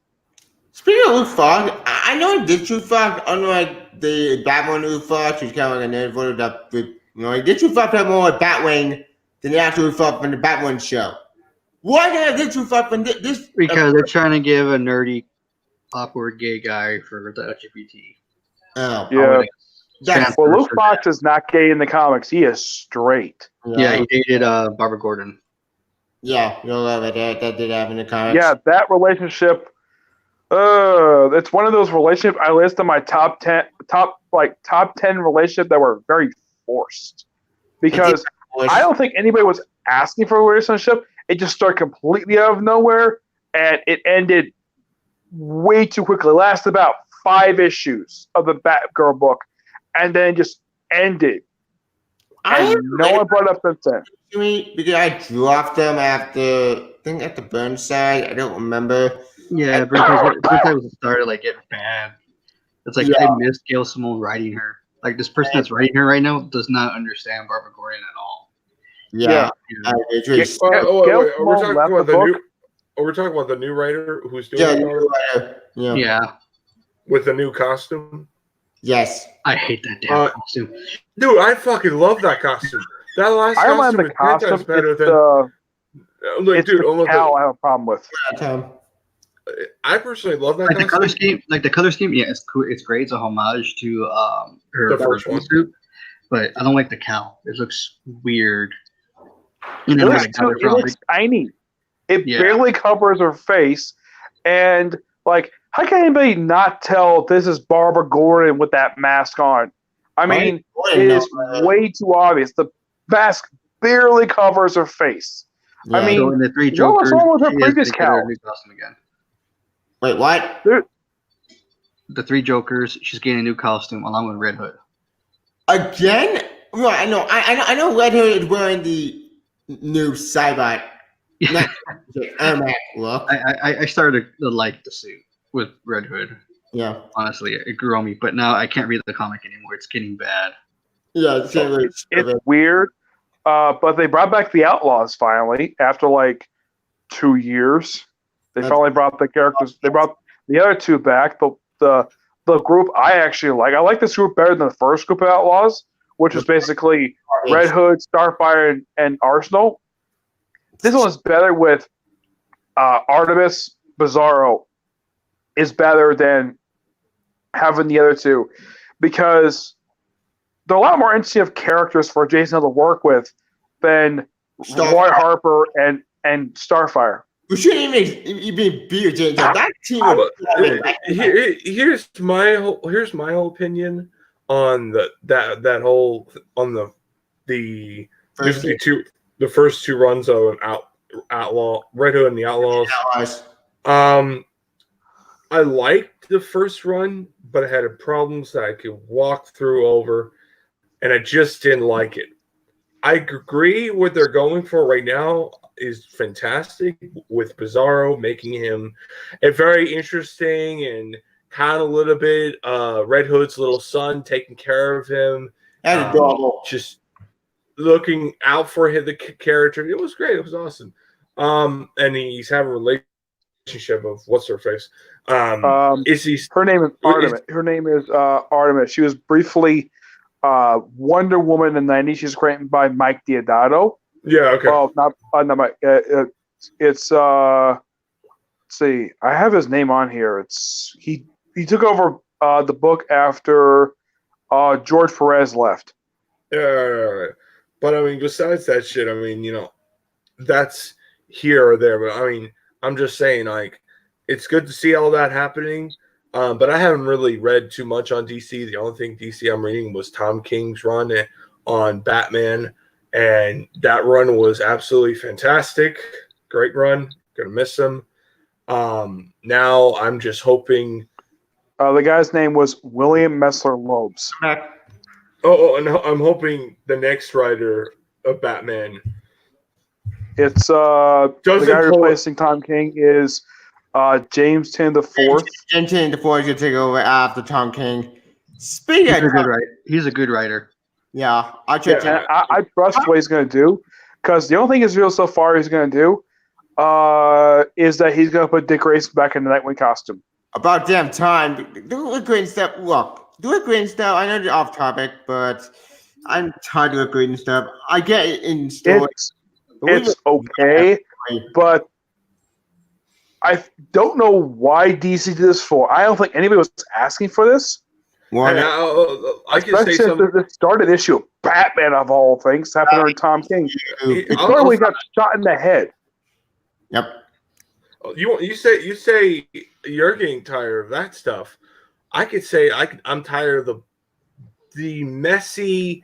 Speaker 1: Speaking of Luke Fox, I know this Luke Fox, unlike the Batman Luke Fox, who's kind of like a nerd voted up with, this Luke Fox had more like Batwing than the actual Luke Fox from the Batman show. Why did I have this Luke Fox from this?
Speaker 4: Because they're trying to give a nerdy, awkward gay guy for the LGBT.
Speaker 1: Oh.
Speaker 2: Yeah. Well, Luke Fox is not gay in the comics. He is straight.
Speaker 4: Yeah, he dated Barbara Gordon.
Speaker 1: Yeah, you'll love it. That did happen in the comics.
Speaker 2: Yeah, that relationship. It's one of those relationships I list on my top 10 relationships that were very forced. Because I don't think anybody was asking for a relationship. It just started completely out of nowhere, and it ended way too quickly. It lasted about 5 issues of the Batgirl book, and then just ended. And no one brought it up since then.
Speaker 1: Because I dropped them after Burnside. I don't remember.
Speaker 4: Yeah, Burnside was started like getting bad. It's like I miss Gail Simone writing her. Like this person that's writing her right now does not understand Barbara Gordon at all.
Speaker 1: Yeah.
Speaker 3: We're talking about the new writer who's doing it.
Speaker 4: Yeah.
Speaker 3: With the new costume.
Speaker 1: Yes.
Speaker 4: I hate that damn costume.
Speaker 3: Dude, I fucking love that costume. That last costume is 10 times better than. Look, dude,
Speaker 2: Cal I have a problem with.
Speaker 3: I personally love that
Speaker 4: costume. The color scheme, yeah, it's cool. It's great. It's a homage to her
Speaker 3: first one
Speaker 4: suit, but I don't like the cowl. It looks weird.
Speaker 2: It looks tiny. It barely covers her face, and like, how can anybody not tell this is Barbara Gordon with that mask on? I mean, it is way too obvious. The mask barely covers her face. Yeah, I mean,
Speaker 4: the three Jokers,
Speaker 2: what was her previous cowl?
Speaker 1: Wait, what?
Speaker 4: The 3 Jokers. She's getting a new costume along with Red Hood.
Speaker 1: Again? Well, I know. I know. Red Hood is wearing the new Cybot. Look.
Speaker 4: I started to like the suit with Red Hood.
Speaker 1: Yeah.
Speaker 4: Honestly, it grew on me, but now I can't read the comic anymore. It's getting bad.
Speaker 1: Yeah,
Speaker 2: it's weird. But they brought back the Outlaws finally after like 2 years. They finally brought the characters. They brought the other 2 back. The group I actually like. I like this group better than the first group of Outlaws, which was basically Red Hood, Starfire, and Arsenal. This one is better with Artemis. Bizarro is better than having the other 2 because they're a lot more interesting of characters for Jason to work with than Roy Harper and Starfire.
Speaker 1: We shouldn't even be Jason. That team.
Speaker 3: Here's my whole opinion on that whole on the first two runs of Outlaw Red Hood and the Outlaws. I liked the first run, but I had problems that I could walk through over, and I just didn't like it. I agree what they're going for right now is fantastic with Bizarro making him a very interesting and kind of a little bit Red Hood's little son taking care of him.
Speaker 1: That's adorable.
Speaker 3: Just looking out for the character. It was great. It was awesome. And he's having a relationship of what's her face.
Speaker 2: Her name is Artemis. Her name is Artemis. She was briefly Wonder Woman in the 90s. She's created by Mike Deodato.
Speaker 3: Yeah, okay.
Speaker 2: Well, not Mike. It's let's see. I have his name on here. It's he took over the book after George Perez left.
Speaker 3: Yeah, but I mean, besides that shit, I mean, you know, that's here or there. But I mean, I'm just saying, like, it's good to see all that happening. But I haven't really read too much on DC. The only thing DC I'm reading was Tom King's run on Batman, and that run was absolutely fantastic. Great run. Gonna miss him. Now I'm just hoping.
Speaker 2: The guy's name was William Messler Lobes.
Speaker 3: And I'm hoping the next writer of Batman.
Speaker 2: It's the guy replacing Tom King is James Tynion IV.
Speaker 1: James Tynion IV is going to take over after Tom King. Speaking of
Speaker 4: he's a good writer.
Speaker 1: Yeah, I
Speaker 2: trust what he's going to do, because the only thing is real so far he's going to do is that he's going to put Dick Grayson back in the Nightwing costume.
Speaker 1: About damn time. Do a great step. Look, do a great step. I know you're off topic, but I'm tired of a great step. I get it in stories.
Speaker 2: It's okay, but I don't know why DC did this for. I don't think anybody was asking for this.
Speaker 3: I can say something.
Speaker 2: It started issue of Batman of all things happened to Tom King. It started when he got shot in the head.
Speaker 1: Yep.
Speaker 3: You say you're getting tired of that stuff. I could say I'm tired of the messy,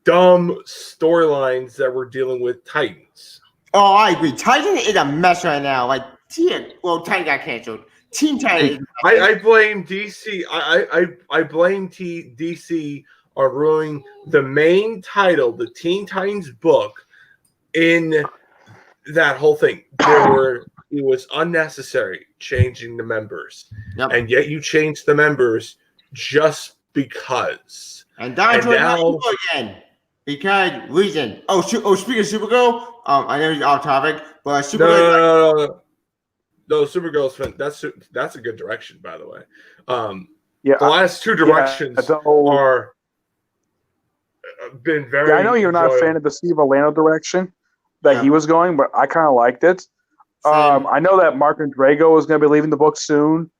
Speaker 3: dumb storylines that we're dealing with Titans.
Speaker 1: Oh, I agree. Titan is a mess right now. Like Titan got canceled. Teen Titans.
Speaker 3: I blame DC. I blame DC on ruining the main title, the Teen Titans book, in that whole thing. It was unnecessary changing the members, and yet you changed the members just because.
Speaker 1: And now again. Because reason. Oh, speaking of Supergirl, I know you're off topic, but Supergirl.
Speaker 3: No, Supergirl's that's a good direction, by the way.
Speaker 2: The
Speaker 3: last two directions are been very.
Speaker 2: Yeah, I know you're not a fan of the Steve Orlando direction that he was going, but I kind of liked it. I know that Mark Drago is going to be leaving the book soon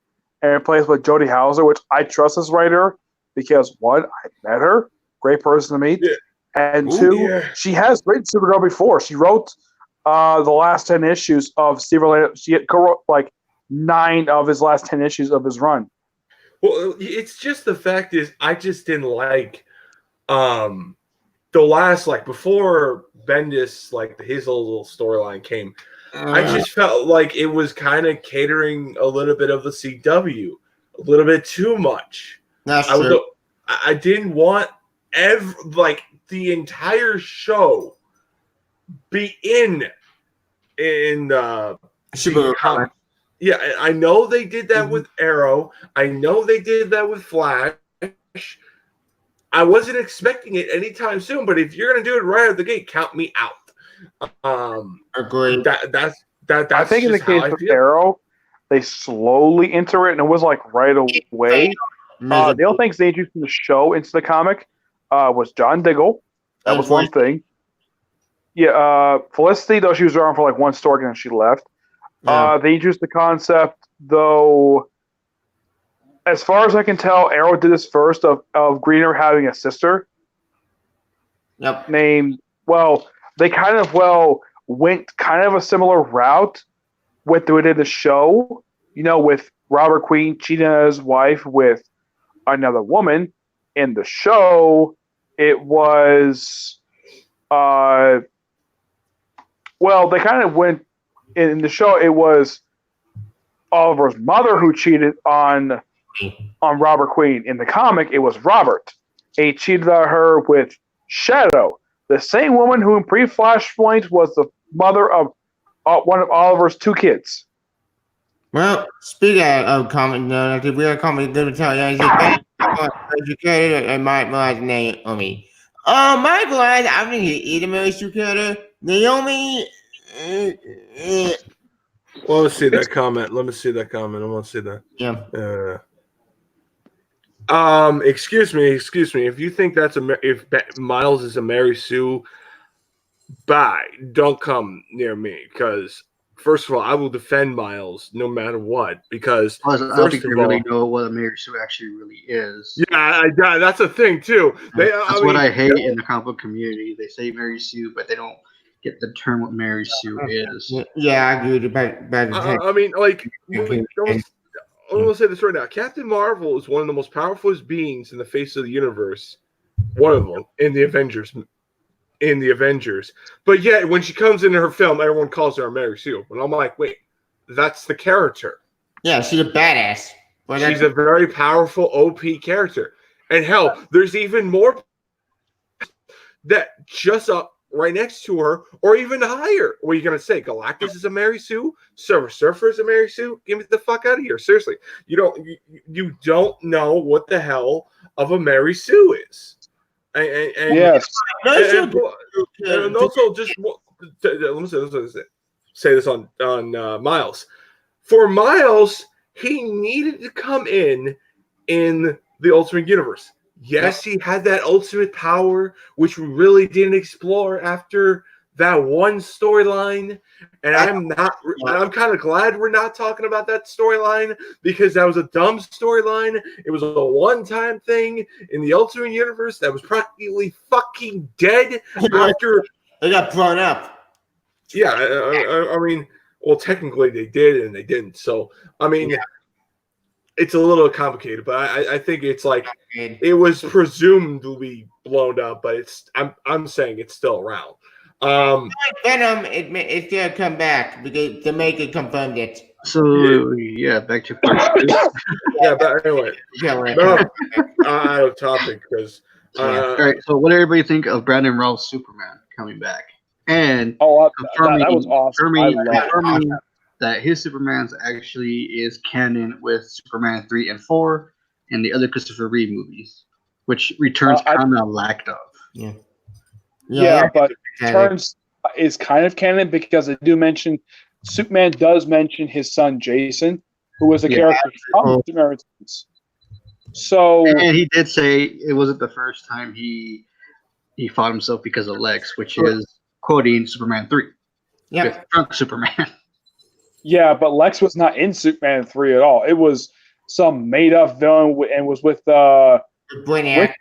Speaker 2: and replaced with Jodie Hauser, which I trust as writer because one, I met her, great person to meet. Yeah. And two, she has written Supergirl before. She wrote the last 10 issues of Steve Orlando. She co-wrote like 9 of his last 10 issues of his run.
Speaker 3: Well, it's just the fact is I just didn't like the last, like, before Bendis, like his little storyline came. I just felt like it was kind of catering a little bit of the CW, a little bit too much.
Speaker 1: That's true.
Speaker 3: I didn't want the entire show be in
Speaker 1: Supergirl.
Speaker 3: Yeah, I know they did that with Arrow. I know they did that with Flash. I wasn't expecting it anytime soon, but if you're gonna do it right out of the gate, count me out.
Speaker 1: Agreed.
Speaker 3: That's
Speaker 2: I think in the case of Arrow, they slowly enter it, and it was like right away. The only things they introduced from the show into the comic was John Diggle. That was one thing. Yeah, Felicity, though she was around for like one story and then she left. Yeah. They introduced the concept, though, as far as I can tell, Arrow did this first of Greener having a sister.
Speaker 1: Yep.
Speaker 2: Named, they kind of, went kind of a similar route with what they did the show, with Robert Queen cheating on his wife with another woman. In the show, it was, they kind of went, in the show, it was Oliver's mother who cheated on Robert Queen. In the comic, it was Robert. He cheated on her with Shadow, the same woman who in pre-Flashpoint was the mother of one of Oliver's 2 kids.
Speaker 1: Well, speaking of comic, we are comic. Let me tell you, educated and my Naomi. Michael, I think he's a Mary Sue character. Naomi.
Speaker 3: Well, let's see that comment. Let me see that comment. I want to see that.
Speaker 1: Yeah.
Speaker 3: Excuse me. If you think if Miles is a Mary Sue, bye. Don't come near me, because first of all, I will defend Miles no matter what. Because
Speaker 4: I don't think they really know what a Mary Sue actually really is.
Speaker 3: Yeah, that's a thing too.
Speaker 4: That's what I hate in the comic book community. They say Mary Sue, but they don't get the term what Mary Sue is.
Speaker 1: Yeah, I agree with
Speaker 3: I mean, like, I will say this right now. Captain Marvel is one of the most powerful beings in the face of the universe. One of them in the Avengers. But yet, when she comes into her film, everyone calls her a Mary Sue. And I'm like, wait, that's the character.
Speaker 1: Yeah, she's a badass.
Speaker 3: She's a very powerful OP character. And hell, there's even more that just up right next to her, or even higher. What are you gonna say? Galactus is a Mary Sue? Silver Surfer is a Mary Sue? Get me the fuck out of here! Seriously, you don't know what the hell of a Mary Sue is. And
Speaker 2: yes,
Speaker 3: and also just let me say this on Miles. For Miles, he needed to come in the Ultimate Universe. Yes, he had that ultimate power, which we really didn't explore after that one storyline. And I'm kind of glad we're not talking about that storyline, because that was a dumb storyline. It was a one-time thing in the Ultimate Universe that was practically fucking dead after
Speaker 1: they got blown up.
Speaker 3: Yeah, I mean, well, technically they did and they didn't. So, I mean. Yeah. It's a little complicated, but I think it's like it was presumed to be blown up, but I'm saying it's still around.
Speaker 1: Venom, it's gonna come back because to make it confirmed it.
Speaker 4: So yeah, back to part 2.
Speaker 3: Yeah, but anyway, out of topic because.
Speaker 4: All right. So, what do everybody think of Brandon Routh's Superman coming back? And
Speaker 2: that was awesome.
Speaker 4: Confirming that his Superman's actually is canon with Superman 3 and 4 and the other Christopher Reeve movies, which Returns kind of lacked of.
Speaker 2: Yeah, but Returns is kind of canon because they do mention Superman does mention his son Jason, who was a character from Superman Returns. So,
Speaker 4: and he did say it wasn't the first time he fought himself because of Lex, which is quoting Superman 3.
Speaker 1: Yeah,
Speaker 4: with drunk Superman.
Speaker 2: Yeah, but Lex was not in Superman 3 at all. It was some made-up villain and was with
Speaker 1: Brainiac.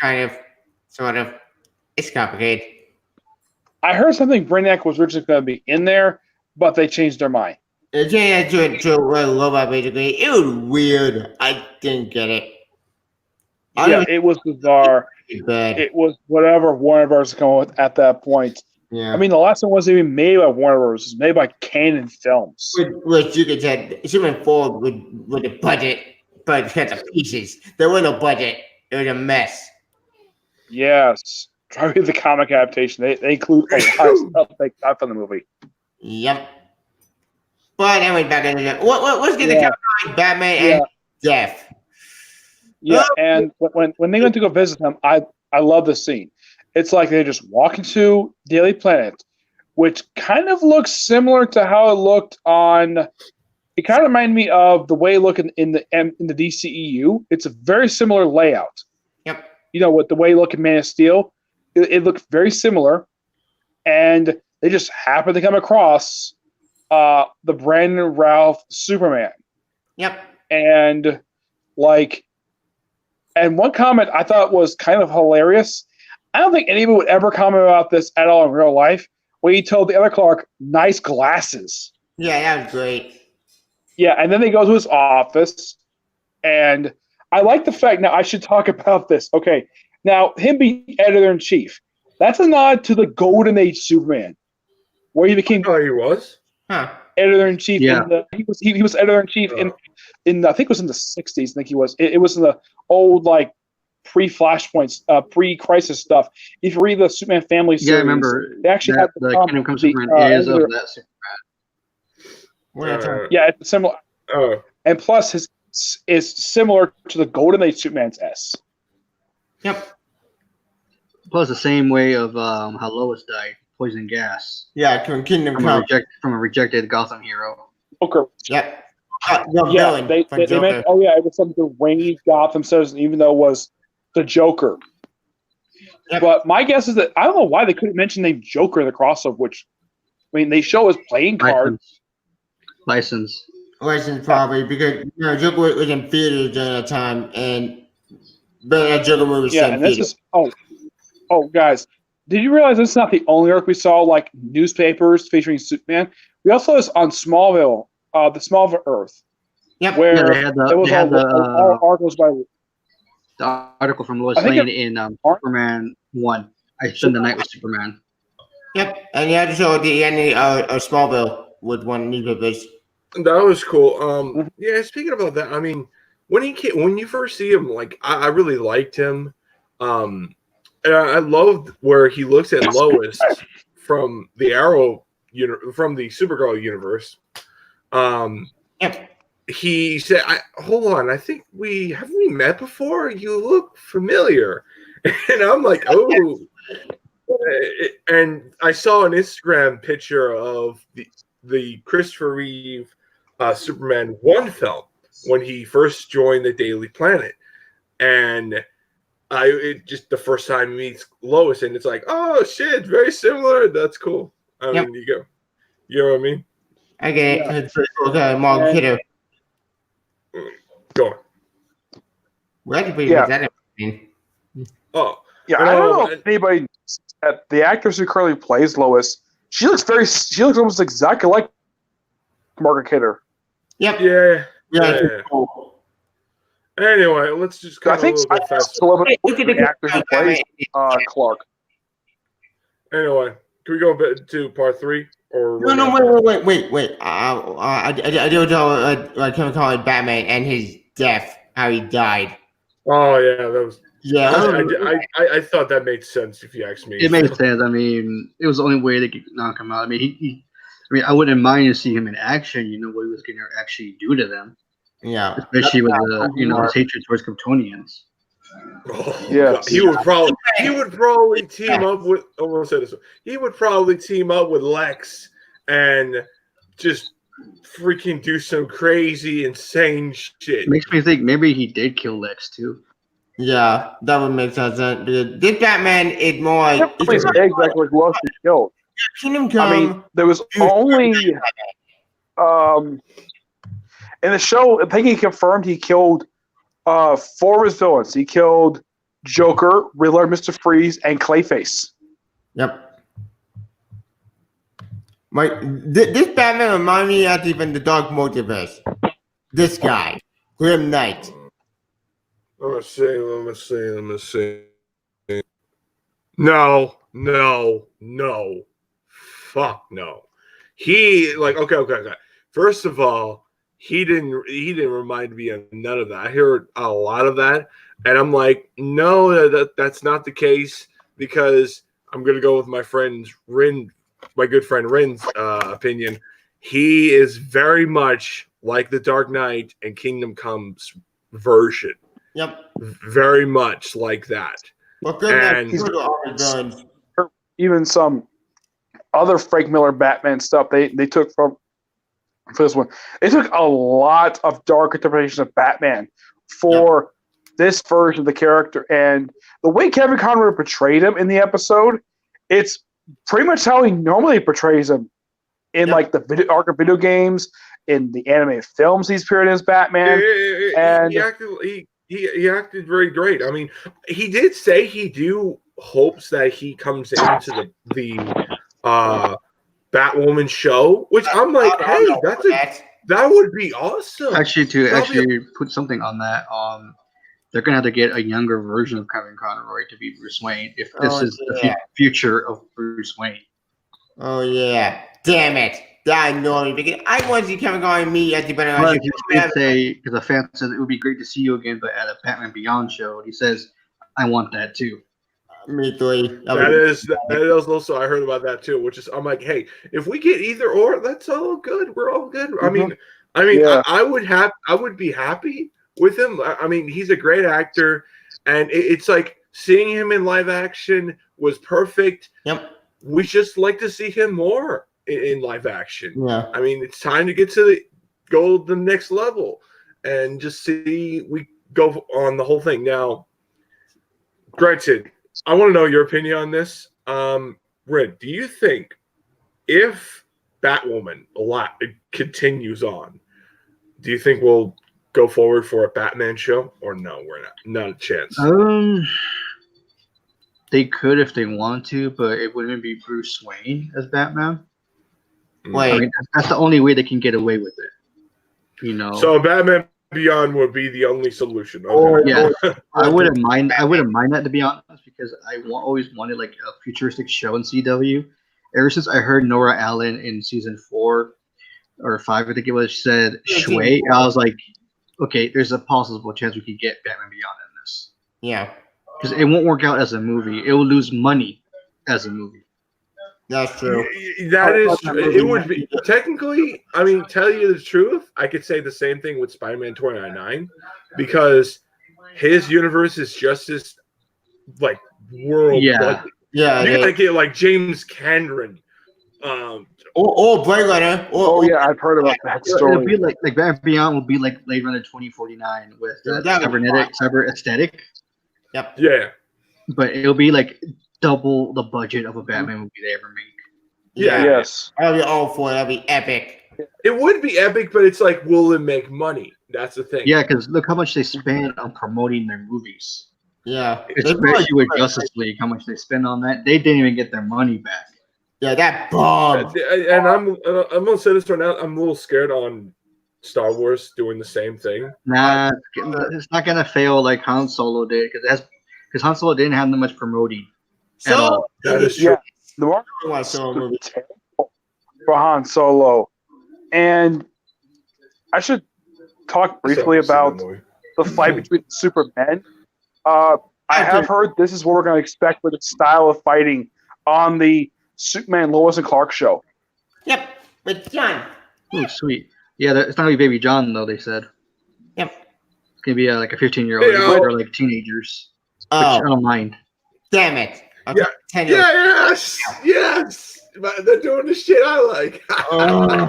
Speaker 1: Kind of, sort of. It's complicated.
Speaker 2: I heard something Brainiac was originally going to be in there, but they changed their mind.
Speaker 1: Yeah, to robot basically. It was weird. I didn't get it.
Speaker 2: It was bizarre. It was whatever Warner Bros. Come with at that point.
Speaker 1: Yeah.
Speaker 2: I mean, the last one wasn't even made by Warner Bros. It was made by Canon Films.
Speaker 1: Which you could say, Superman 4 with a budget, but it had the pieces. There was no budget. It was a mess.
Speaker 2: Yes. Try to the comic adaptation. They include a lot of stuff they got from the movie.
Speaker 1: Yep. But anyway, back into that. Let's get the Batman and Death.
Speaker 2: Yeah, and when they went to go visit him, I love the scene. It's like they just walk into Daily Planet, which kind of looks similar to how it looked on. It kind of reminded me of the way it looked in the DCEU. It's a very similar layout.
Speaker 1: Yep.
Speaker 2: You know, with the way it looked in Man of Steel, it looked very similar, and they just happened to come across the Brandon Routh Superman.
Speaker 1: Yep.
Speaker 2: And one comment I thought was kind of hilarious. I don't think anybody would ever comment about this at all in real life. When he told the other Clark, "Nice glasses."
Speaker 1: Yeah, that was great.
Speaker 2: Yeah, and then they go to his office, and I like the fact. Now I should talk about this. Okay, now him being editor-in-chief, that's a nod to the Golden Age Superman, where he became.
Speaker 3: Oh, he was.
Speaker 1: Huh.
Speaker 2: editor in chief. Yeah. He was editor in chief in I think it was in the 60s. I think he was. It was in the old like pre-Flashpoints, pre-Crisis stuff. If you read the Superman family series,
Speaker 4: I remember
Speaker 2: they actually had
Speaker 4: the Kingdom Come Superman is of that
Speaker 2: Superman. It's similar. And plus, his is similar to the Golden Age Superman's S.
Speaker 1: Yep.
Speaker 4: Plus, the same way of how Lois died, poison gas.
Speaker 1: Yeah, from Kingdom Come.
Speaker 4: From a rejected Gotham hero.
Speaker 2: Joker.
Speaker 1: Yep.
Speaker 2: They meant, it was some deranged Gotham citizen, even though it was the Joker. Yep. But my guess is that I don't know why they couldn't mention the name Joker in the crossover, which, I mean, they show his playing card.
Speaker 4: License
Speaker 1: probably, because Joker was in theaters during that time, and that Joker movie was in theaters.
Speaker 2: Guys, did you realize this is not the only arc we saw, like, newspapers featuring Superman? We also saw this on Smallville, the Smallville Earth.
Speaker 1: Yep.
Speaker 2: Where
Speaker 4: they had
Speaker 2: all articles by
Speaker 4: the article from Lois Lane in Superman 1. I spent the night with Superman.
Speaker 1: Yep, and you had to show the ending of Smallville with one newspapers.
Speaker 3: That was cool. Yeah, speaking about that, I mean, when you first see him, like, I really liked him. And I loved where he looks at Lois from the from the Supergirl universe. He said, "Hold on, I think have we met before? You look familiar." And I'm like, "Oh." And I saw an Instagram picture of the Christopher Reeve Superman 1 film when he first joined the Daily Planet, and it just the first time he meets Lois, and it's like, oh shit, very similar. That's cool. I mean, you know what I mean?
Speaker 1: I get it. It's pretty cool. Mark Kidder.
Speaker 3: Go on.
Speaker 1: Well, that's pretty that.
Speaker 3: Oh,
Speaker 2: yeah. I don't know if anybody knows that the actress who currently plays Lois, she looks almost exactly like Margaret Kidder.
Speaker 1: Yep.
Speaker 3: Yeah. Cool. Anyway, let's just kind of a little bit faster.
Speaker 2: The actor who plays Clark.
Speaker 3: Anyway, can we go to part 3? Or
Speaker 1: no, wait. I don't know. I can't call it Batman and his death, how he died.
Speaker 3: Oh yeah, that was.
Speaker 1: Yeah,
Speaker 3: I thought that made sense if you ask me.
Speaker 4: It made sense. I mean, it was the only way they could knock him out. I mean, I wouldn't mind to see him in action. You know what he was going to actually do to them.
Speaker 1: Yeah,
Speaker 4: especially with his hatred towards Kryptonians.
Speaker 3: Oh, yeah, he would probably team up with. I won't say this. He would probably team up with Lex and just freaking do some crazy, insane shit.
Speaker 4: Makes me think maybe he did kill Lex too.
Speaker 1: Yeah, that would make sense. This Batman is more
Speaker 2: exactly like Lois was killed.
Speaker 1: Kingdom Come.
Speaker 2: I mean, there was only in the show. I think he confirmed he killed 4 of his villains. He killed Joker, Riddler, Mr. Freeze, and Clayface.
Speaker 1: Yep. This Batman reminds me of even the Dark Multiverse. This guy, Grim Knight.
Speaker 3: Let me see. No. Fuck no. He okay. First of all, he didn't remind me of none of that. I heard a lot of that, and I'm like, no, that's not the case, because I'm gonna go with my good friend Rin's opinion. He is very much like the Dark Knight and Kingdom Come's version.
Speaker 1: Yep.
Speaker 3: Very much like that.
Speaker 2: And even some other Frank Miller Batman stuff they took from for this one. They took a lot of dark interpretations of Batman for this version of the character, and the way Kevin Conroy portrayed him in the episode, it's pretty much how he normally portrays him in like the arc of video games, in the animated films he's appeared in as Batman.
Speaker 3: He acted very great. I mean, he did say he hopes that he comes into the Batwoman show, which I'm like, hey, that would be awesome.
Speaker 4: Actually, to put something on that, they're gonna have to get a younger version of Kevin Conroy to be Bruce Wayne if this is the future of Bruce Wayne.
Speaker 1: Oh yeah, damn it! that annoying because I want to see Kevin Conroy and me at the Batman.
Speaker 4: But he did say, because a fan said it would be great to see you again, but at a Batman Beyond show, he says, "I want that too."
Speaker 1: Me too.
Speaker 3: That is also, I heard about that too, which is, I'm like, hey, if we get either or, that's all good. We're all good.
Speaker 2: Mm-hmm.
Speaker 3: I would be happy with him. I mean, he's a great actor, and it's like seeing him in live action was perfect.
Speaker 1: Yep.
Speaker 3: We just like to see him more in live action.
Speaker 1: Yeah.
Speaker 3: I mean, it's time to go to the next level and just see we go on the whole thing. Now, granted, I want to know your opinion on this. Red, do you think if Batwoman continues on, do you think we'll go forward for a Batman show, or no? We're not a chance.
Speaker 4: They could if they want to, but it wouldn't be Bruce Wayne as Batman.
Speaker 1: Wait.
Speaker 4: I mean, that's the only way they can get away with it. You know.
Speaker 3: So Batman Beyond would be the only solution. Okay.
Speaker 4: Yeah, I wouldn't mind. I wouldn't mind that, to be honest, because I always wanted like a futuristic show in CW. Ever since I heard Nora Allen in season 4 or 5, I think it was, said Shui, I was like, okay, there's a possible chance we could get Batman Beyond in this.
Speaker 1: Yeah.
Speaker 4: Because it won't work out as a movie. It will lose money as a movie.
Speaker 1: That's true.
Speaker 3: That is, it would be technically. I mean, tell you the truth, I could say the same thing with Spider-Man 2099, because his universe is just as like world.
Speaker 4: Yeah.
Speaker 1: Yeah.
Speaker 3: You gotta get like James Cameron.
Speaker 1: Or Blade Runner.
Speaker 2: Yeah, I've heard about that story.
Speaker 4: It'll be like Batman Beyond will be like Blade Runner 2049 with cyber aesthetic.
Speaker 1: Yep.
Speaker 3: Yeah.
Speaker 4: But it'll be like double the budget of a Batman movie they ever make.
Speaker 3: Yeah.
Speaker 2: Yes.
Speaker 1: I'll be all for it. That'll be epic.
Speaker 3: It would be epic, but it's like, will it make money? That's the thing.
Speaker 4: Yeah, because look how much they spend on promoting their movies.
Speaker 1: Yeah.
Speaker 4: Especially with Justice League, how much they spend on that. They didn't even get their money back.
Speaker 1: Yeah, that bomb.
Speaker 3: And I'm gonna say this right now. I'm a little scared on Star Wars doing the same thing.
Speaker 4: Nah, it's not gonna fail like Han Solo did, because Han Solo didn't have that much promoting at all.
Speaker 3: That is true.
Speaker 2: Yeah, the market
Speaker 1: Solo
Speaker 2: for Han Solo, and I should talk briefly about the fight between Supermen. I have heard this is what we're going to expect with the style of fighting on the Superman Lois and Clark show.
Speaker 1: Yep, with John.
Speaker 4: Oh, sweet. Yeah, it's not gonna be Baby John though. They said.
Speaker 1: Yep.
Speaker 4: It's gonna be like a 15-year-old or like teenagers.
Speaker 1: Oh,
Speaker 4: which I don't mind.
Speaker 1: Damn it.
Speaker 3: Yeah. Yes. They're doing the shit I like.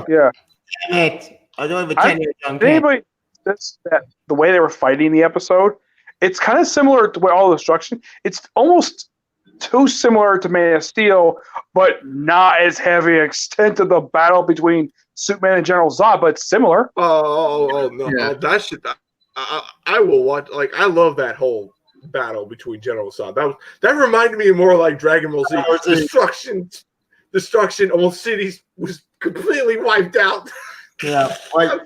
Speaker 2: Yeah.
Speaker 1: Damn it. I don't have a 10-year young kid.
Speaker 2: Anybody, that's that the way they were fighting the episode. It's kind of similar to all the destruction. It's almost too similar to Man of Steel, but not as heavy extent of the battle between Superman and General Zod, but similar.
Speaker 3: No, yeah. That shit. I will watch. Like, I love that whole battle between General Zod. That reminded me more like Dragon Ball Z. Destruction. Almost cities was completely wiped out.
Speaker 1: Yeah, like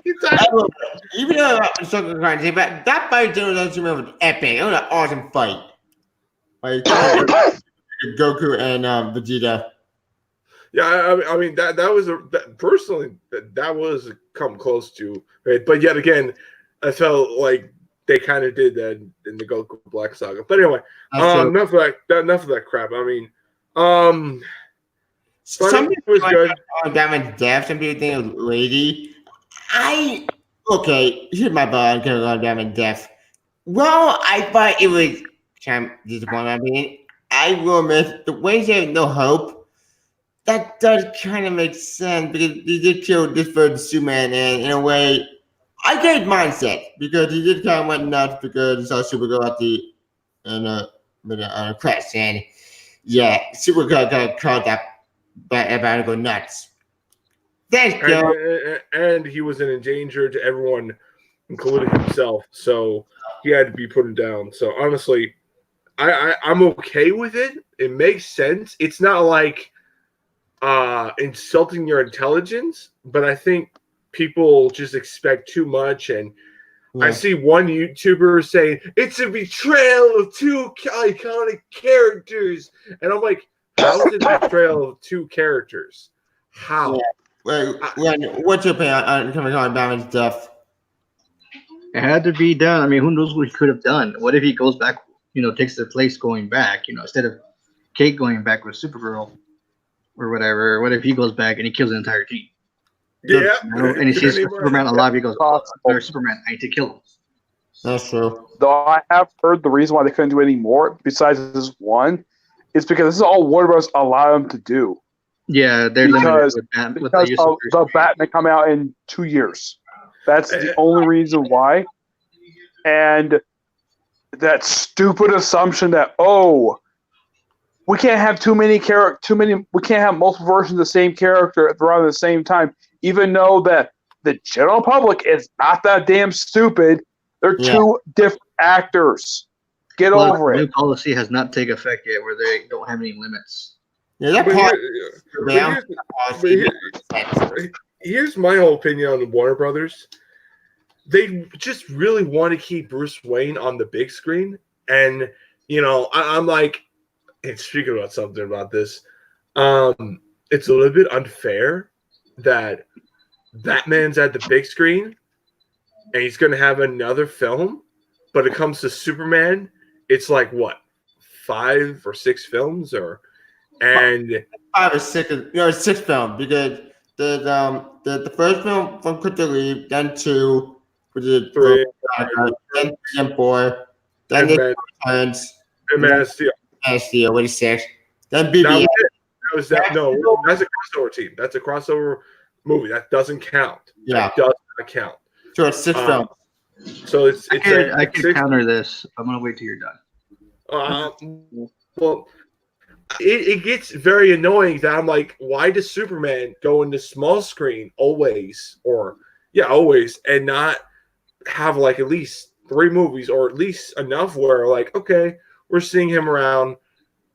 Speaker 1: even though that fight General Zod was epic. It was an awesome fight. Like Goku and Vegeta.
Speaker 3: Yeah, I mean that was personally that was come close to, right? But yet again, I felt like they kind of did that in the Goku Black Saga. But anyway, enough of that crap. I mean,
Speaker 1: some people was good. Batman's death. Some people think it was Lady. Here's my ball. I'm gonna go on Batman's death. Well, I thought it was kind of disappointing. I will admit the way they have no hope. That does kind of make sense because he did kill this version Superman, and in a way, I get his mindset because he did kind of went nuts because he saw Supergirl on a quest, and yeah, Supergirl got caught up about to go nuts. Thanks, Joe.
Speaker 3: And he was in danger to everyone, including himself, so he had to be put down. So honestly, I'm okay with it. It makes sense. It's not like insulting your intelligence, but I think people just expect too much. And I see one YouTuber saying it's a betrayal of two iconic characters, and I'm like, how is it a betrayal of two characters? How?
Speaker 1: what's your opinion on Batman's death?
Speaker 4: It had to be done. I mean, who knows what he could have done? What if he goes back? Takes the place going back. Instead of Kate going back with Supergirl or whatever. What if he goes back and he kills the entire team?
Speaker 3: Yeah.
Speaker 4: And he sees Superman alive. He goes, "Or Superman, I need to kill him."
Speaker 1: That's true.
Speaker 2: Though I have heard the reason why they couldn't do any more besides this one is because this is all Warner Bros. Allow them to do.
Speaker 4: Yeah, they're
Speaker 2: because
Speaker 4: limited with
Speaker 2: because of the Batman coming out in 2 years. That's the only reason why. And that stupid assumption that we can't have we can't have multiple versions of the same character around the same time, even though that the general public is not that damn stupid. They're two different actors. Get over it.
Speaker 4: The new policy has not taken effect yet, where they don't have any limits.
Speaker 1: Yeah,
Speaker 3: here's my whole opinion on the Warner Brothers. They just really want to keep Bruce Wayne on the big screen, and I'm like, and speaking about something about this, it's a little bit unfair that Batman's at the big screen, and he's going to have another film, but it comes to Superman, it's like what, 5 or 6 films, and
Speaker 1: 5 or 6, 6 films, because the first film from Crypto League, then 2, which is 3, then 3 and 4, then the Returns,
Speaker 3: and Man of Steel.
Speaker 1: Man of Steel, what is 6? Then BB.
Speaker 3: That's a crossover team. That's a crossover movie. That doesn't count.
Speaker 1: Yeah,
Speaker 3: that does not count.
Speaker 1: So it's 6 films.
Speaker 3: So I
Speaker 4: can counter this. I'm gonna wait till you're done.
Speaker 3: Well, it gets very annoying that I'm like, why does Superman go into small screen always, and not have like at least 3 movies, or at least enough where like, okay, we're seeing him around,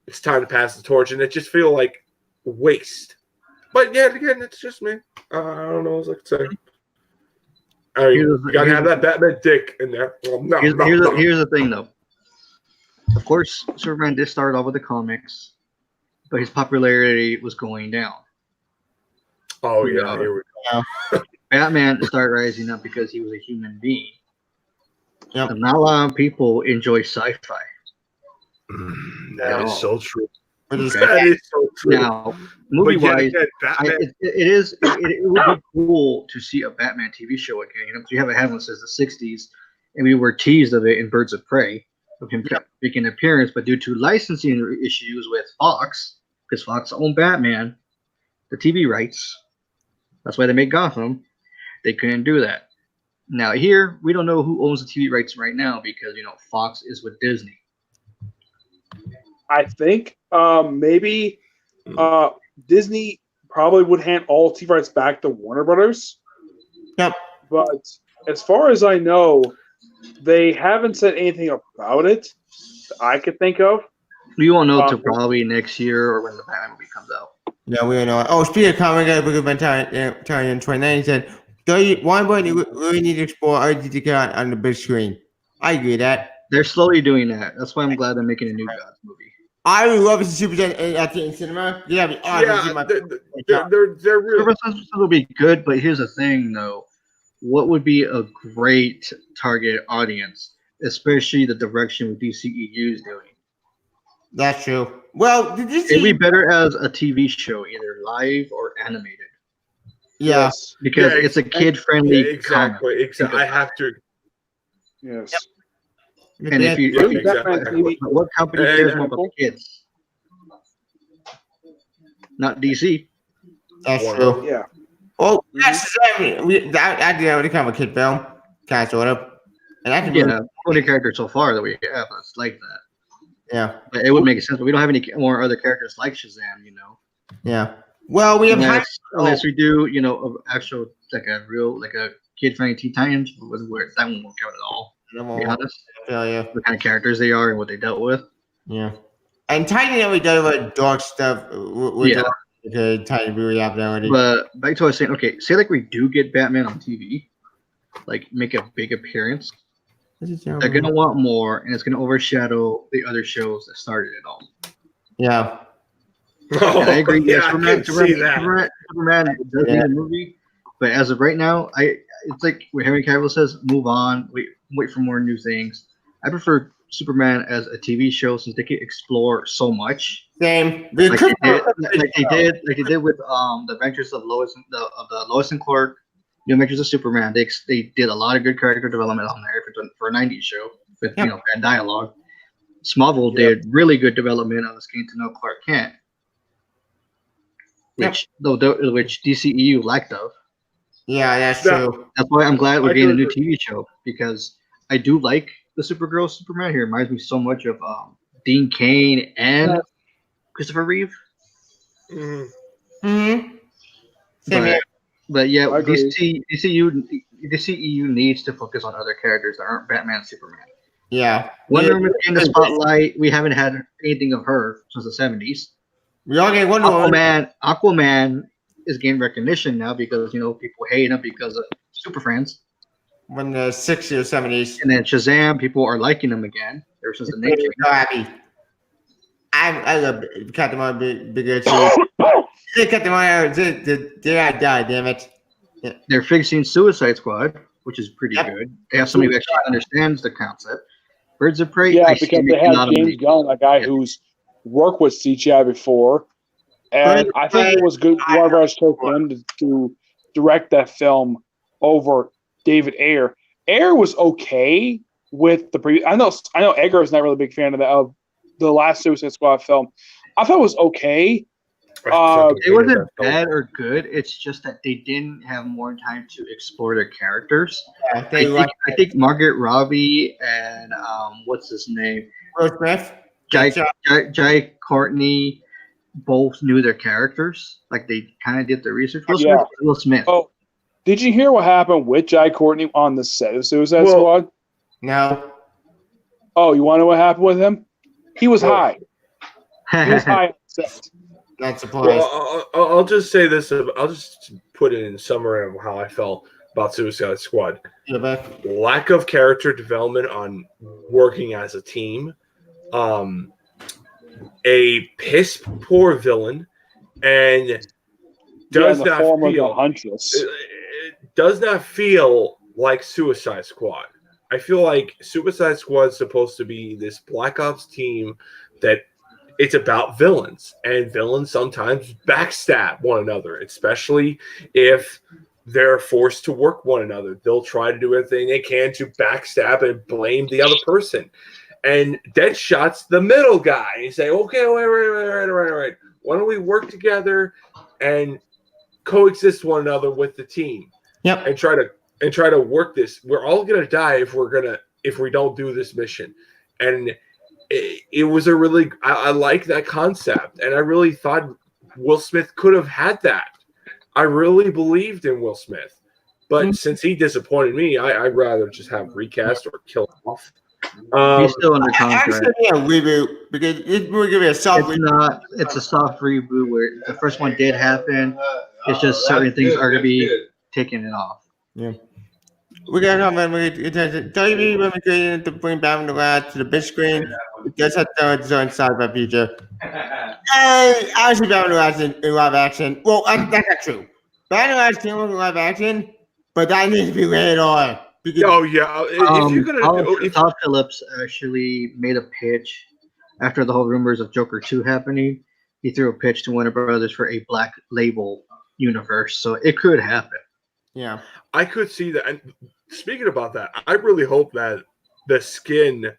Speaker 3: it's time to pass the torch, and it just feel like waste. But yeah, again, it's just me. I don't know what I was say. I mean, you gotta have that Batman dick in there. Well,
Speaker 4: here's the thing, though. Of course, Superman did start off with the comics, but his popularity was going down.
Speaker 3: Oh yeah, here we go.
Speaker 4: Batman started rising up because he was a human being.
Speaker 1: Yep.
Speaker 4: And not a lot of people enjoy sfi.
Speaker 3: That is so true.
Speaker 1: That
Speaker 3: is so true.
Speaker 4: Now, movie-wise, it would be cool to see a Batman TV show again. Because we haven't had one since the 60s, and we were teased of it in Birds of Prey, of him making an appearance. But due to licensing issues with Fox, because Fox owned Batman, the TV rights, that's why they made Gotham, they couldn't do that. Now here, we don't know who owns the TV rights right now because, Fox is with Disney.
Speaker 2: I think maybe Disney probably would hand all TV rights back to Warner Brothers.
Speaker 1: Yep.
Speaker 2: But as far as I know, they haven't said anything about it that I could think of.
Speaker 4: We won't know until probably next year or when the Batman movie comes out.
Speaker 1: Yeah, we don't know. Oh, speaking of comic book event in 2029, said, why would you really need to explore RGTK on the big screen? I agree with that.
Speaker 4: They're slowly doing that. That's why I'm glad they're making a New Gods movie.
Speaker 1: I would love to see Super at the cinema. Yeah,
Speaker 3: they're really.
Speaker 4: Will be good, but here's the thing, though. What would be a great target audience, especially the direction DCEU is doing?
Speaker 1: That's true. Well,
Speaker 4: it'd be better as a TV show, either live or animated.
Speaker 1: Yeah,
Speaker 4: because it's a kid-friendly.
Speaker 3: Yeah, exactly. I have to.
Speaker 2: Yes.
Speaker 4: Yep. And if you what company cares more about the kids? Not DC.
Speaker 1: That's true.
Speaker 2: Yeah.
Speaker 1: Oh, that's I would become a kid film, kind of sort of. And I can
Speaker 4: only character so far that we have that's like that.
Speaker 1: Yeah,
Speaker 4: but it would make sense, but we don't have any more other characters like Shazam,
Speaker 1: Yeah. Well, we have
Speaker 4: unless we do, actual like a kid-friendly Teen Titans, where that one won't count at all. To be honest, what kind of characters they are and what they dealt with.
Speaker 1: Yeah, and Titan we done with dark stuff. With Titan reality.
Speaker 4: But back to what I was saying. Okay, say like we do get Batman on TV, like make a big appearance. They're gonna want more, and it's gonna overshadow the other shows that started it all.
Speaker 1: Yeah.
Speaker 4: And I agree.
Speaker 3: Yeah,
Speaker 4: Superman does need
Speaker 1: Yeah.
Speaker 4: a movie, but as of right now, it's like what Henry Cavill says: move on, wait for more new things. I prefer Superman as a TV show since they can explore so much.
Speaker 1: Same.
Speaker 4: Like they did with the Adventures of Lois and Clark, New Adventures of Superman. They did a lot of good character development on there for a '90s show with bad dialogue. Smallville did really good development on us getting to know Clark Kent, which DCEU lacked of.
Speaker 1: Yeah, that's true.
Speaker 4: That's why I'm glad we're getting a new TV show because I do like the Supergirl Superman. He reminds me so much of Dean Cain and Christopher Reeve.
Speaker 1: Mm-hmm.
Speaker 4: But yeah, DCEU needs to focus on other characters that aren't Batman and Superman.
Speaker 1: Yeah.
Speaker 4: Wonder Woman in the spotlight. We haven't had anything of her since the 70s.
Speaker 1: We all get Wonder Woman.
Speaker 4: Aquaman is getting recognition now because people hate him because of Super Friends.
Speaker 1: When the 60s or 70s.
Speaker 4: And then Shazam, people are liking him again ever since the name change.
Speaker 1: So happy. I love Captain Marvel bigger too. Captain Marvel, they died, damn it. Yeah.
Speaker 4: They're fixing Suicide Squad, which is pretty good. They have somebody who actually understands the concept. Birds of Prey.
Speaker 2: Yeah, because they have James Gunn, a guy who's worked with CGI before, and I think it was good. Warner took him to direct that film over David Ayer. Ayer was okay with the previous. I know Edgar was not really a big fan of the last Suicide Squad film. I thought it was okay.
Speaker 4: It wasn't bad or good. It's just that they didn't have more time to explore their characters.
Speaker 1: Yeah,
Speaker 4: I think Margaret Robbie and what's his name?
Speaker 1: Will Smith.
Speaker 4: Jai Courtney both knew their characters. Like they kind of did their research. Will Smith.
Speaker 2: Oh, did you hear what happened with Jai Courtney on the set of Suicide Squad?
Speaker 1: No.
Speaker 2: Oh, you want to know what happened with him? He was high. He was high on set.
Speaker 1: Not surprised.
Speaker 3: Well, I'll just say this. I'll just put it in summary of how I felt about Suicide Squad.
Speaker 1: Yeah,
Speaker 3: lack of character development on working as a team. A piss poor villain, and does not feel like Suicide Squad. I feel like Suicide Squad is supposed to be this Black Ops team that it's about villains, and villains sometimes backstab one another, especially if they're forced to work one another. They'll try to do everything they can to backstab and blame the other person. And Deadshot's the middle guy. You say, okay, wait. Why don't we work together and coexist one another with the team?
Speaker 1: Yep.
Speaker 3: And try to work this. We're all gonna die if we don't do this mission. And it was a really I like that concept, and I really thought Will Smith could have had that. I really believed in Will Smith, but since he disappointed me, I'd rather just have recast or kill him off.
Speaker 4: He's still under contract.
Speaker 1: Actually, a reboot because we're giving a soft reboot.
Speaker 4: It's a soft reboot where the first one did happen. It's just certain things are gonna be taking it off.
Speaker 1: Yeah. We got to WB when we get to bring Batman the Lad to the big screen. It does have to its own sci-fi feature. And obviously, Batman the Lad's in live action. Well, that's not true. Batman the Lad's still in live action, but that needs to be rated R.
Speaker 3: If you're gonna
Speaker 4: Todd Phillips actually made a pitch after the whole rumors of Joker 2 happening. He threw a pitch to Warner Brothers for a Black Label universe, so it could happen.
Speaker 1: Yeah,
Speaker 3: I could see that. And speaking about that, I really hope that the skin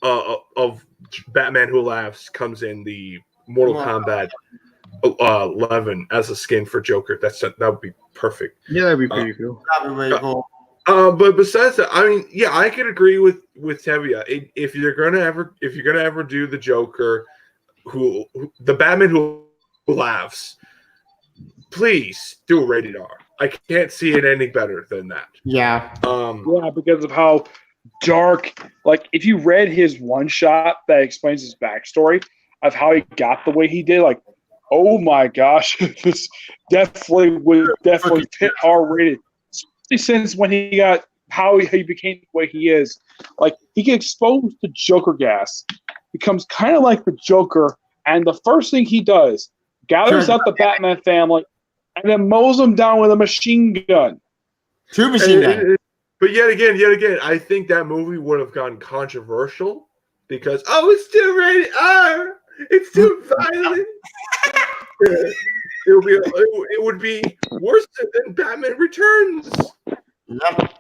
Speaker 3: of Batman Who Laughs comes in the Mortal Kombat 11 as a skin for Joker. That would be perfect.
Speaker 4: Yeah, that'd be pretty cool.
Speaker 1: That'd be really cool.
Speaker 3: But besides that, I mean, yeah, I could agree with Tevia. If you're gonna ever do the Joker, the Batman Who Laughs, please do a rated R. I can't see it any better than that.
Speaker 1: Yeah.
Speaker 2: Because of how dark. Like, if you read his one shot that explains his backstory of how he got the way he did, like, oh my gosh, this definitely would fit R-rated. Especially since when he got how he became the way he is. Like, he gets exposed to Joker gas, becomes kind of like the Joker, and the first thing he does gathers up the Batman family, and then mows them down with a machine gun.
Speaker 1: Two machine guns.
Speaker 3: But yet again, I think that movie would have gone controversial because it's too rated R. It's too violent. It would be worse than Batman Returns.
Speaker 1: Yep.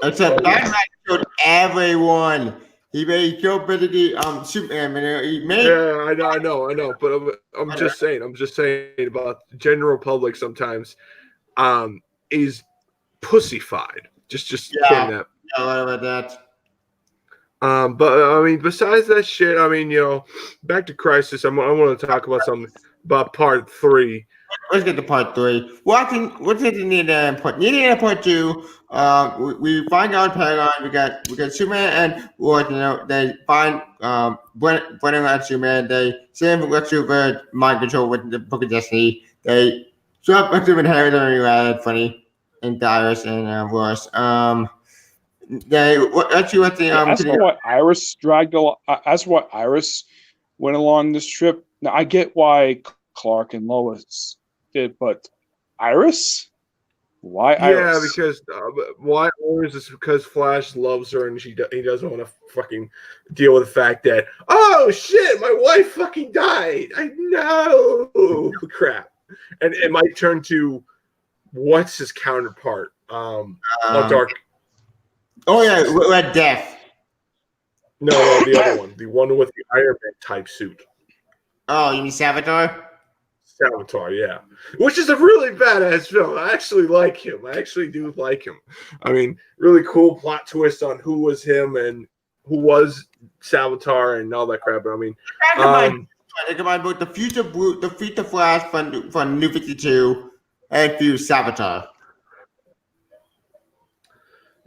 Speaker 1: Except Batman killed everyone. He killed basically Superman. He made.
Speaker 3: Yeah, I know. But I'm just saying about the general public sometimes is pussified. Just putting that.
Speaker 1: Yeah, what about that?
Speaker 3: But I mean, besides that shit, I mean, back to Crisis. I want to talk about something about Part 3.
Speaker 1: Let's get to Part 3. What's it need Part? Needing in Part 2. We find out Paragon. We got Superman and Lord. They find Brennan and Superman. They send Lex Luthor mind control with the Book of Destiny. They swap Lex Luthor and Harry. They're really funny. And Darius and Ross. That's
Speaker 2: why Iris dragged a lot. That's why Iris went along this trip. Now I get why Clark and Lois did, but Iris? Why Iris?
Speaker 3: Yeah, because why Iris is because Flash loves her and he doesn't want to fucking deal with the fact that shit, my wife fucking died. I know, crap, and it might turn to what's his counterpart? Dark.
Speaker 1: Oh yeah, Red Death.
Speaker 3: No, the other one, the one with the Iron Man type suit.
Speaker 1: Oh, you mean Savitar?
Speaker 3: Savitar, yeah. Which is a really badass film. I actually like him. I actually do like him. I mean, really cool plot twist on who was him and who was Savitar and all that crap. But I mean,
Speaker 1: think about both the future Flash from New 52 and future Savitar.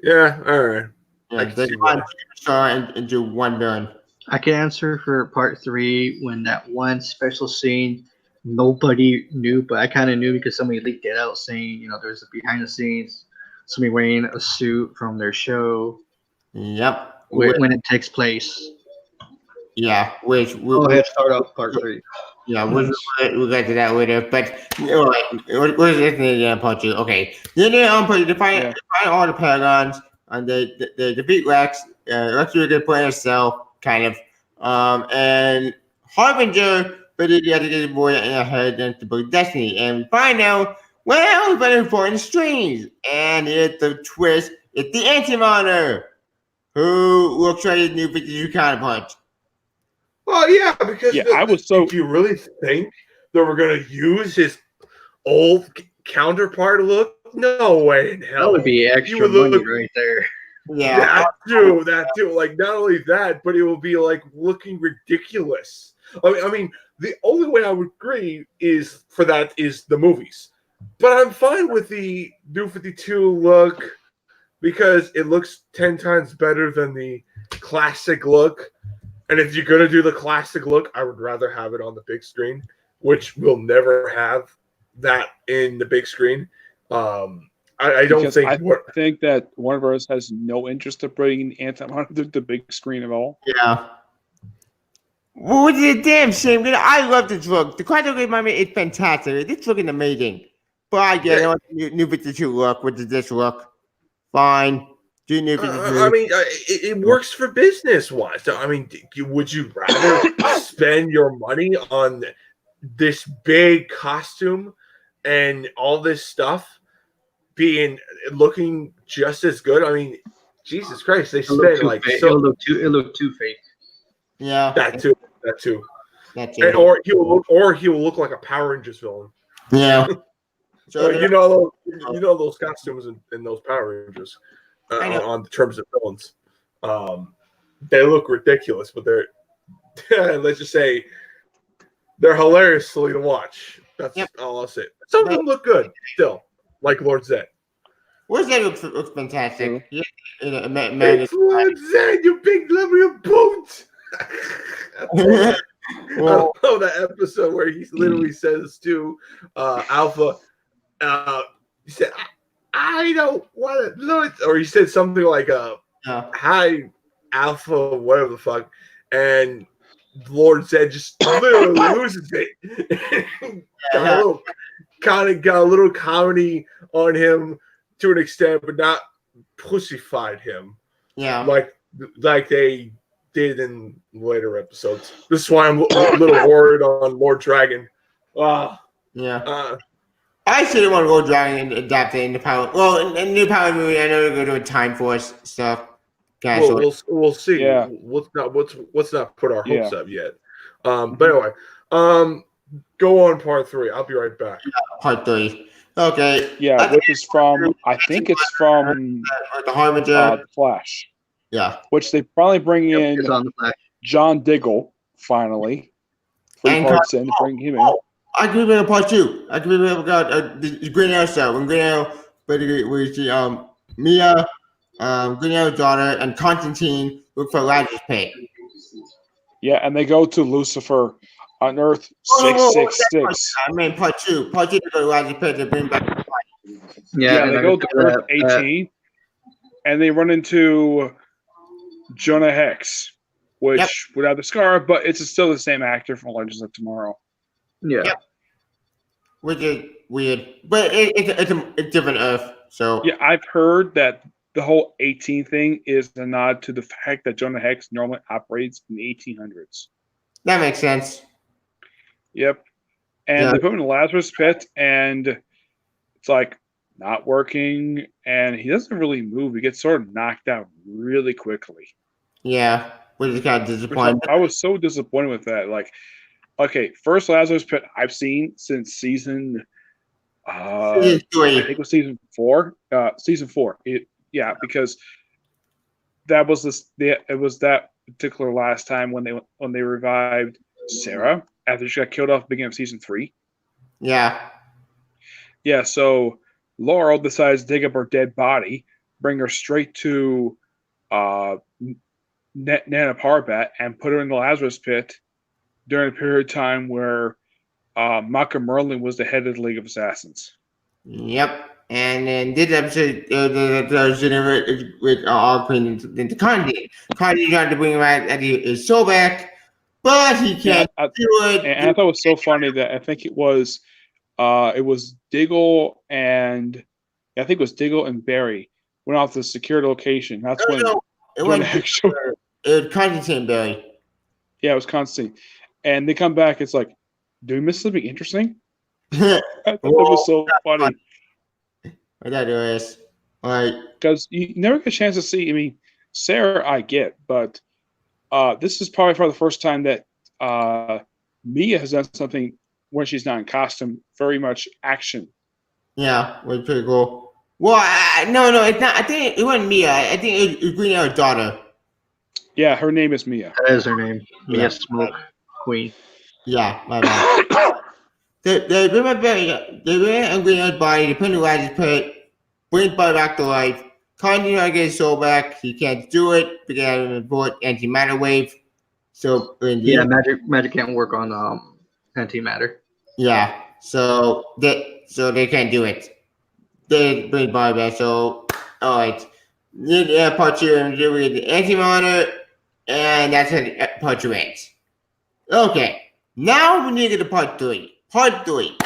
Speaker 3: Yeah, all right.
Speaker 1: Yeah, they combine into one villain.
Speaker 4: I can answer for Part 3 when that one special scene nobody knew, but I kind of knew because somebody leaked it out saying, there's a behind the scenes, somebody wearing a suit from their show.
Speaker 1: Yep.
Speaker 4: When it takes place.
Speaker 1: Yeah, which
Speaker 4: we'll start off Part 3.
Speaker 1: Yeah, we'll get to that later. But all right, what's this Part 2? Okay, then they find all the Paragons and they defeat Lex. Lex Luthor gets put in a cell, kind of. And Harbinger, but he had to get the boy in the head and the Book of Destiny. And we find out, very important strings. And it's the twist. It's the Anti-Monitor, who looks like his New 52 counterpart.
Speaker 3: Well, yeah, because
Speaker 2: I was so.
Speaker 3: Do you really think that we're gonna use his old counterpart look? No way in hell.
Speaker 4: That would be extra money right there.
Speaker 1: Yeah,
Speaker 3: that too. Like not only that, but it will be like looking ridiculous. I mean, the only way I would agree is the movies. But I'm fine with the New 52 look because it looks 10 times better than the classic look. And if you're going to do the classic look, I would rather have it on the big screen, which we'll never have that in the big screen. I think
Speaker 2: that Warner Bros. Has no interest in bringing Anti-Monitor to the big screen at all.
Speaker 1: Yeah. Well, it's a damn shame. I love this look. The Quantum Reminder is fantastic. It's looking amazing. But I get it. New 52 look with this look. Fine. Do New 52.
Speaker 3: I mean, it works for business-wise. I mean, would you rather spend your money on this big costume and all this stuff looking just as good? I mean, Jesus Christ, they spent like
Speaker 4: so. It looked too fake.
Speaker 1: Yeah,
Speaker 3: that too. And, or he will look like a Power Rangers villain.
Speaker 1: Yeah.
Speaker 3: So you know those costumes in those Power Rangers on the terms of villains, they look ridiculous, but they're let's just say they're hilariously to watch. That's all I'll say. Some of them look good still, like Lord Zed.
Speaker 1: Lord Zed looks fantastic.
Speaker 3: It's Lord Zed, you big lovely boot. I love that episode where he literally says to Alpha, he said, I don't want to know it. Or he said something like, hi, Alpha, whatever the fuck. And Lord Zed just literally loses it. Got a little comedy on him to an extent, but not pussyfied him.
Speaker 1: Yeah.
Speaker 3: Like they did in later episodes. This is why I'm a little worried on Lord Dragon.
Speaker 1: Yeah. I still want to go Dragon and adapt it into Power. Well, in new Power movie, I know they're going to do a Time Force stuff.
Speaker 3: We'll see.
Speaker 2: Yeah.
Speaker 3: Let's not put our hopes up yet. But anyway, go on part 3. I'll be right back.
Speaker 1: Part 3. Okay.
Speaker 2: Yeah, which is from I think it's from
Speaker 1: the Harbinger.
Speaker 2: The Flash.
Speaker 1: Yeah.
Speaker 2: Which they probably bring in John Diggle finally. 3 parts in to bring him in.
Speaker 1: I agree with part 2. I agree with the Green Arrow stuff. When Green Arrow, but we see Mia, Green Arrow's daughter, and Constantine look for Lazarus Pit.
Speaker 2: Yeah, and they go to Lucifer on Earth 666.
Speaker 1: I mean part 2. Part 2 to go to Lazarus Pit to bring back the fight.
Speaker 2: Yeah, they go to Earth 18, and they run into Jonah Hex, which without the scar, but it's still the same actor from Legends of Tomorrow.
Speaker 4: Yeah.
Speaker 1: Yep. Which is weird, but it's a different Earth. So
Speaker 2: yeah, I've heard that the whole 18 thing is a nod to the fact that Jonah Hex normally operates in the 1800s.
Speaker 1: That makes sense.
Speaker 2: Yep. And they put him in the Lazarus Pit, and it's like not working, and he doesn't really move. He gets sort of knocked out really quickly.
Speaker 1: Yeah, which is kind of disappointing.
Speaker 2: I was so disappointed with that. Like, okay, first Lazarus Pit I've seen since season 3. I think it was season 4. Season 4. Because that was it was that particular last time when they revived Sarah after she got killed off at the beginning of season 3.
Speaker 1: Yeah.
Speaker 2: Yeah, so Laurel decides to dig up her dead body, bring her straight to Nana Parbat, and put her in the Lazarus Pit during a period of time where Maka Merlin was the head of the League of Assassins.
Speaker 1: Yep. And then this episode, with all putting into Conde. Conde tried to bring him back at his soul back, but he can't do it.
Speaker 2: And I thought it was so funny that I think it was Diggle and Barry went off to the secured location. That's when
Speaker 1: it was Constantine Barry.
Speaker 2: Yeah, it was Constantine. And they come back, it's like, do we miss something interesting? I thought that was so funny.
Speaker 1: That is
Speaker 2: because you never get a chance to see. I mean, Sarah, I get, but this is probably for the first time that Mia has done something when she's not in costume. Very much action.
Speaker 1: Yeah, it was pretty cool. Well, no, it's not. I think it wasn't Mia. I think it was Green Arrow's daughter.
Speaker 2: Yeah, her name is Mia.
Speaker 4: That is her name. Mia Smoke Queen.
Speaker 1: Yeah, my bad. They bring Green Arrow's body, they put in the Lazarus Pit, bring his body back to life. Constantine trying to get his soul back. He can't do it because of the antimatter wave. So
Speaker 4: magic can't work on antimatter.
Speaker 1: Yeah, so they can't do it. They bring his body back. So all right, part 2 and do with the antimatter, and that's how part 2 ends. Okay, now we need to get to part 3. Part 3,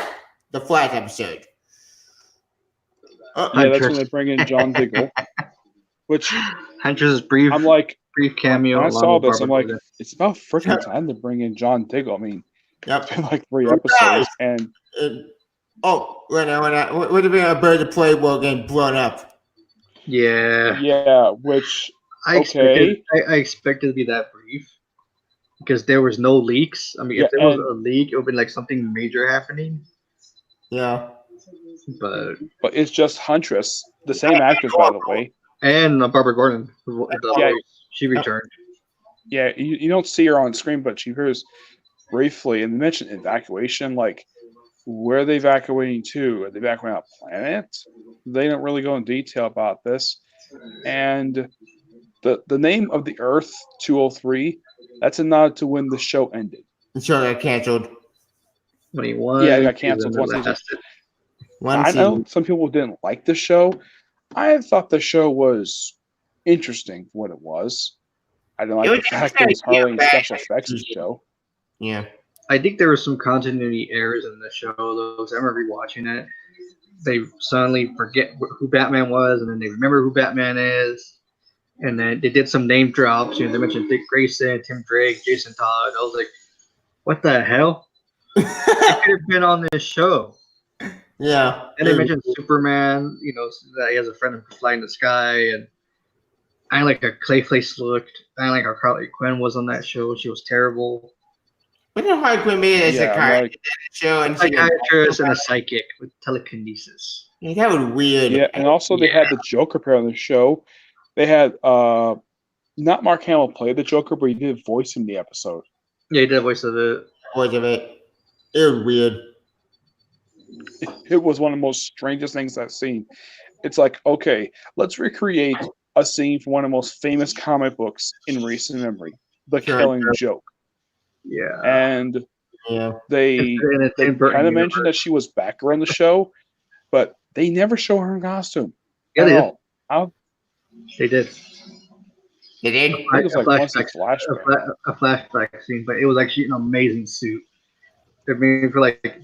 Speaker 1: the Flash episode.
Speaker 2: Yeah, that's when they bring in John Diggle. Which
Speaker 4: Huntress's brief cameo.
Speaker 2: When I saw this, I'm like, it's about freaking time to bring in John Diggle. I mean, it's been like 3 episodes, and
Speaker 1: would have been a bird of play while getting blown up.
Speaker 2: Yeah. Which
Speaker 4: I expected it to be that brief. Because there was no leaks. I mean, if there was a leak, it would be like something major happening.
Speaker 1: Yeah.
Speaker 4: But
Speaker 2: it's just Huntress, the same actress, by the way.
Speaker 4: And Barbara Gordon. She returned.
Speaker 2: Yeah, you don't see her on screen, but she appears briefly. And they mentioned evacuation. Like, where are they evacuating to? Are they evacuating a planet? They don't really go in detail about this. And the name of the Earth 203. That's a nod to when the show ended.
Speaker 1: The show got canceled.
Speaker 4: 21.
Speaker 2: Yeah, it got canceled. I know some people didn't like the show. I thought the show was interesting for what it was. I didn't like the fact it was hardly special effects show.
Speaker 1: Yeah.
Speaker 4: I think there were some continuity errors in the show, though. I remember rewatching it. They suddenly forget who Batman was, and then they remember who Batman is. And then they did some name drops. They mentioned Dick Grayson, Tim Drake, Jason Todd. I was like, what the hell? They could have been on this show.
Speaker 1: Yeah.
Speaker 4: And they mentioned Superman, that he has a friend who can fly in the sky. And I like how Clayface looked. I like how Harley Quinn was on that show. She was terrible.
Speaker 1: What did Harley Quinn made as a
Speaker 4: psychiatrist and a psychic with telekinesis?
Speaker 1: Yeah, that was weird.
Speaker 2: Yeah, and also they had the Joker pair on the show. They had not Mark Hamill played the Joker, but he did voice in the episode.
Speaker 4: Yeah, he did voice of it.
Speaker 1: It was weird.
Speaker 2: It was one of the most strangest things I've seen. It's like, okay, let's recreate a scene from one of the most famous comic books in recent memory, The Killing Joke.
Speaker 4: Yeah.
Speaker 2: And they kind of mentioned that she was back around the show, but they never show her in costume.
Speaker 4: Yeah, they did. They did.
Speaker 1: They did?
Speaker 2: I think it was like
Speaker 4: a flashback scene, but it was actually an amazing suit. I mean, for like,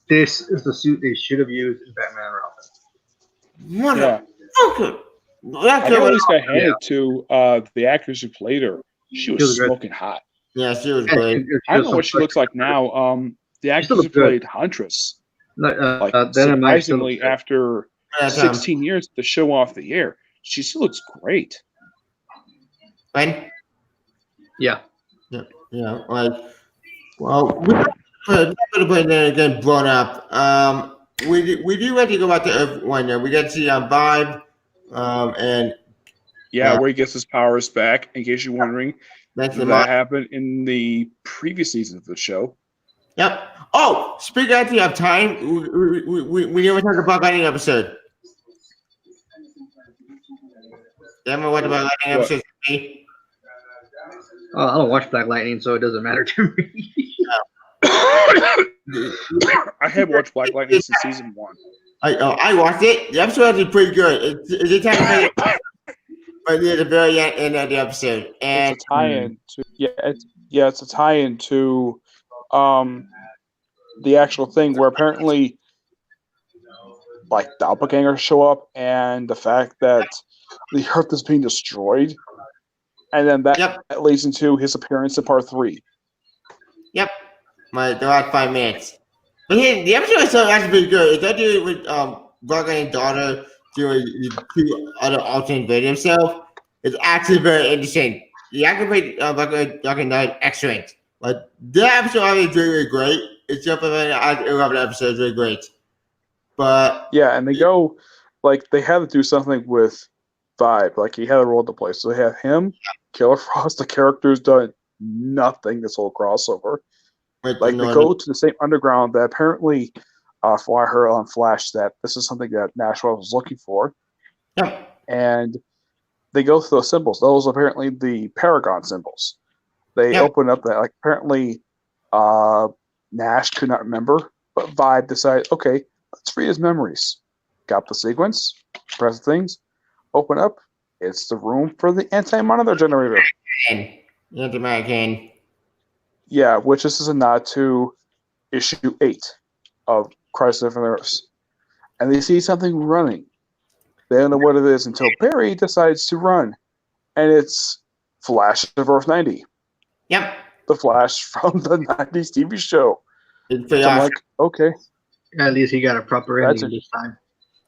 Speaker 4: this is the suit they should have used in Batman and Robin.
Speaker 2: I know this got handed to the actress who played her. She was smoking hot.
Speaker 1: Yeah, she was great.
Speaker 2: I don't know what she looks like now. The actress who played Huntress, surprisingly, after 16 years to show off the air, she still looks great.
Speaker 1: When?
Speaker 4: Yeah.
Speaker 1: Like, well, we again blown up. We do have to go back to Earth 1. We got to see Vibe, and
Speaker 2: where he gets his powers back. In case you're wondering, that happened in the previous season of the show.
Speaker 1: Yep. Oh, speaking of time, we never talked about Lightning episode. Emma, what about Lightning episode 3?
Speaker 4: Oh, I don't watch Black Lightning, so it doesn't matter to me.
Speaker 2: I have watched Black Lightning since season 1.
Speaker 1: I watched it. The episode is pretty good. It's but near the very end of the episode, and
Speaker 2: it's a tie-in to it's a tie-in to the actual thing where apparently like doppelgangers show up, and the fact that the Earth is being destroyed, and then that leads into his appearance in part 3.
Speaker 1: Yep, the last 5 minutes. But the episode itself is actually pretty good. It's actually with brother and daughter doing 2 other alternate versions himself. It's actually very interesting. The actor played Dark Knight excellent. But that episode is really great. It's just 11 episodes, really great. But
Speaker 2: and they go like they had to do something with Vibe. Like he had a role to play. So they have him, Killer Frost. The character's done nothing this whole crossover. Like they go to the same underground that apparently I heard on Flash that this is something that Nashville was looking for.
Speaker 1: Yeah.
Speaker 2: And they go through those symbols. Those are apparently the Paragon symbols. They open up that like apparently Nash could not remember, but Vibe decided, okay, let's read his memories. Got the sequence, press things, open up. It's the room for the anti-monitor generator. Yeah, which this is a nod to issue 8 of Crisis on Infinite Earths. And they see something running. They don't know what it is until Barry decides to run. And it's Flash of Earth 90.
Speaker 1: Yep.
Speaker 2: The Flash from the 90s TV show.
Speaker 1: So I'm
Speaker 2: like, okay.
Speaker 4: At least he got a proper ending this time.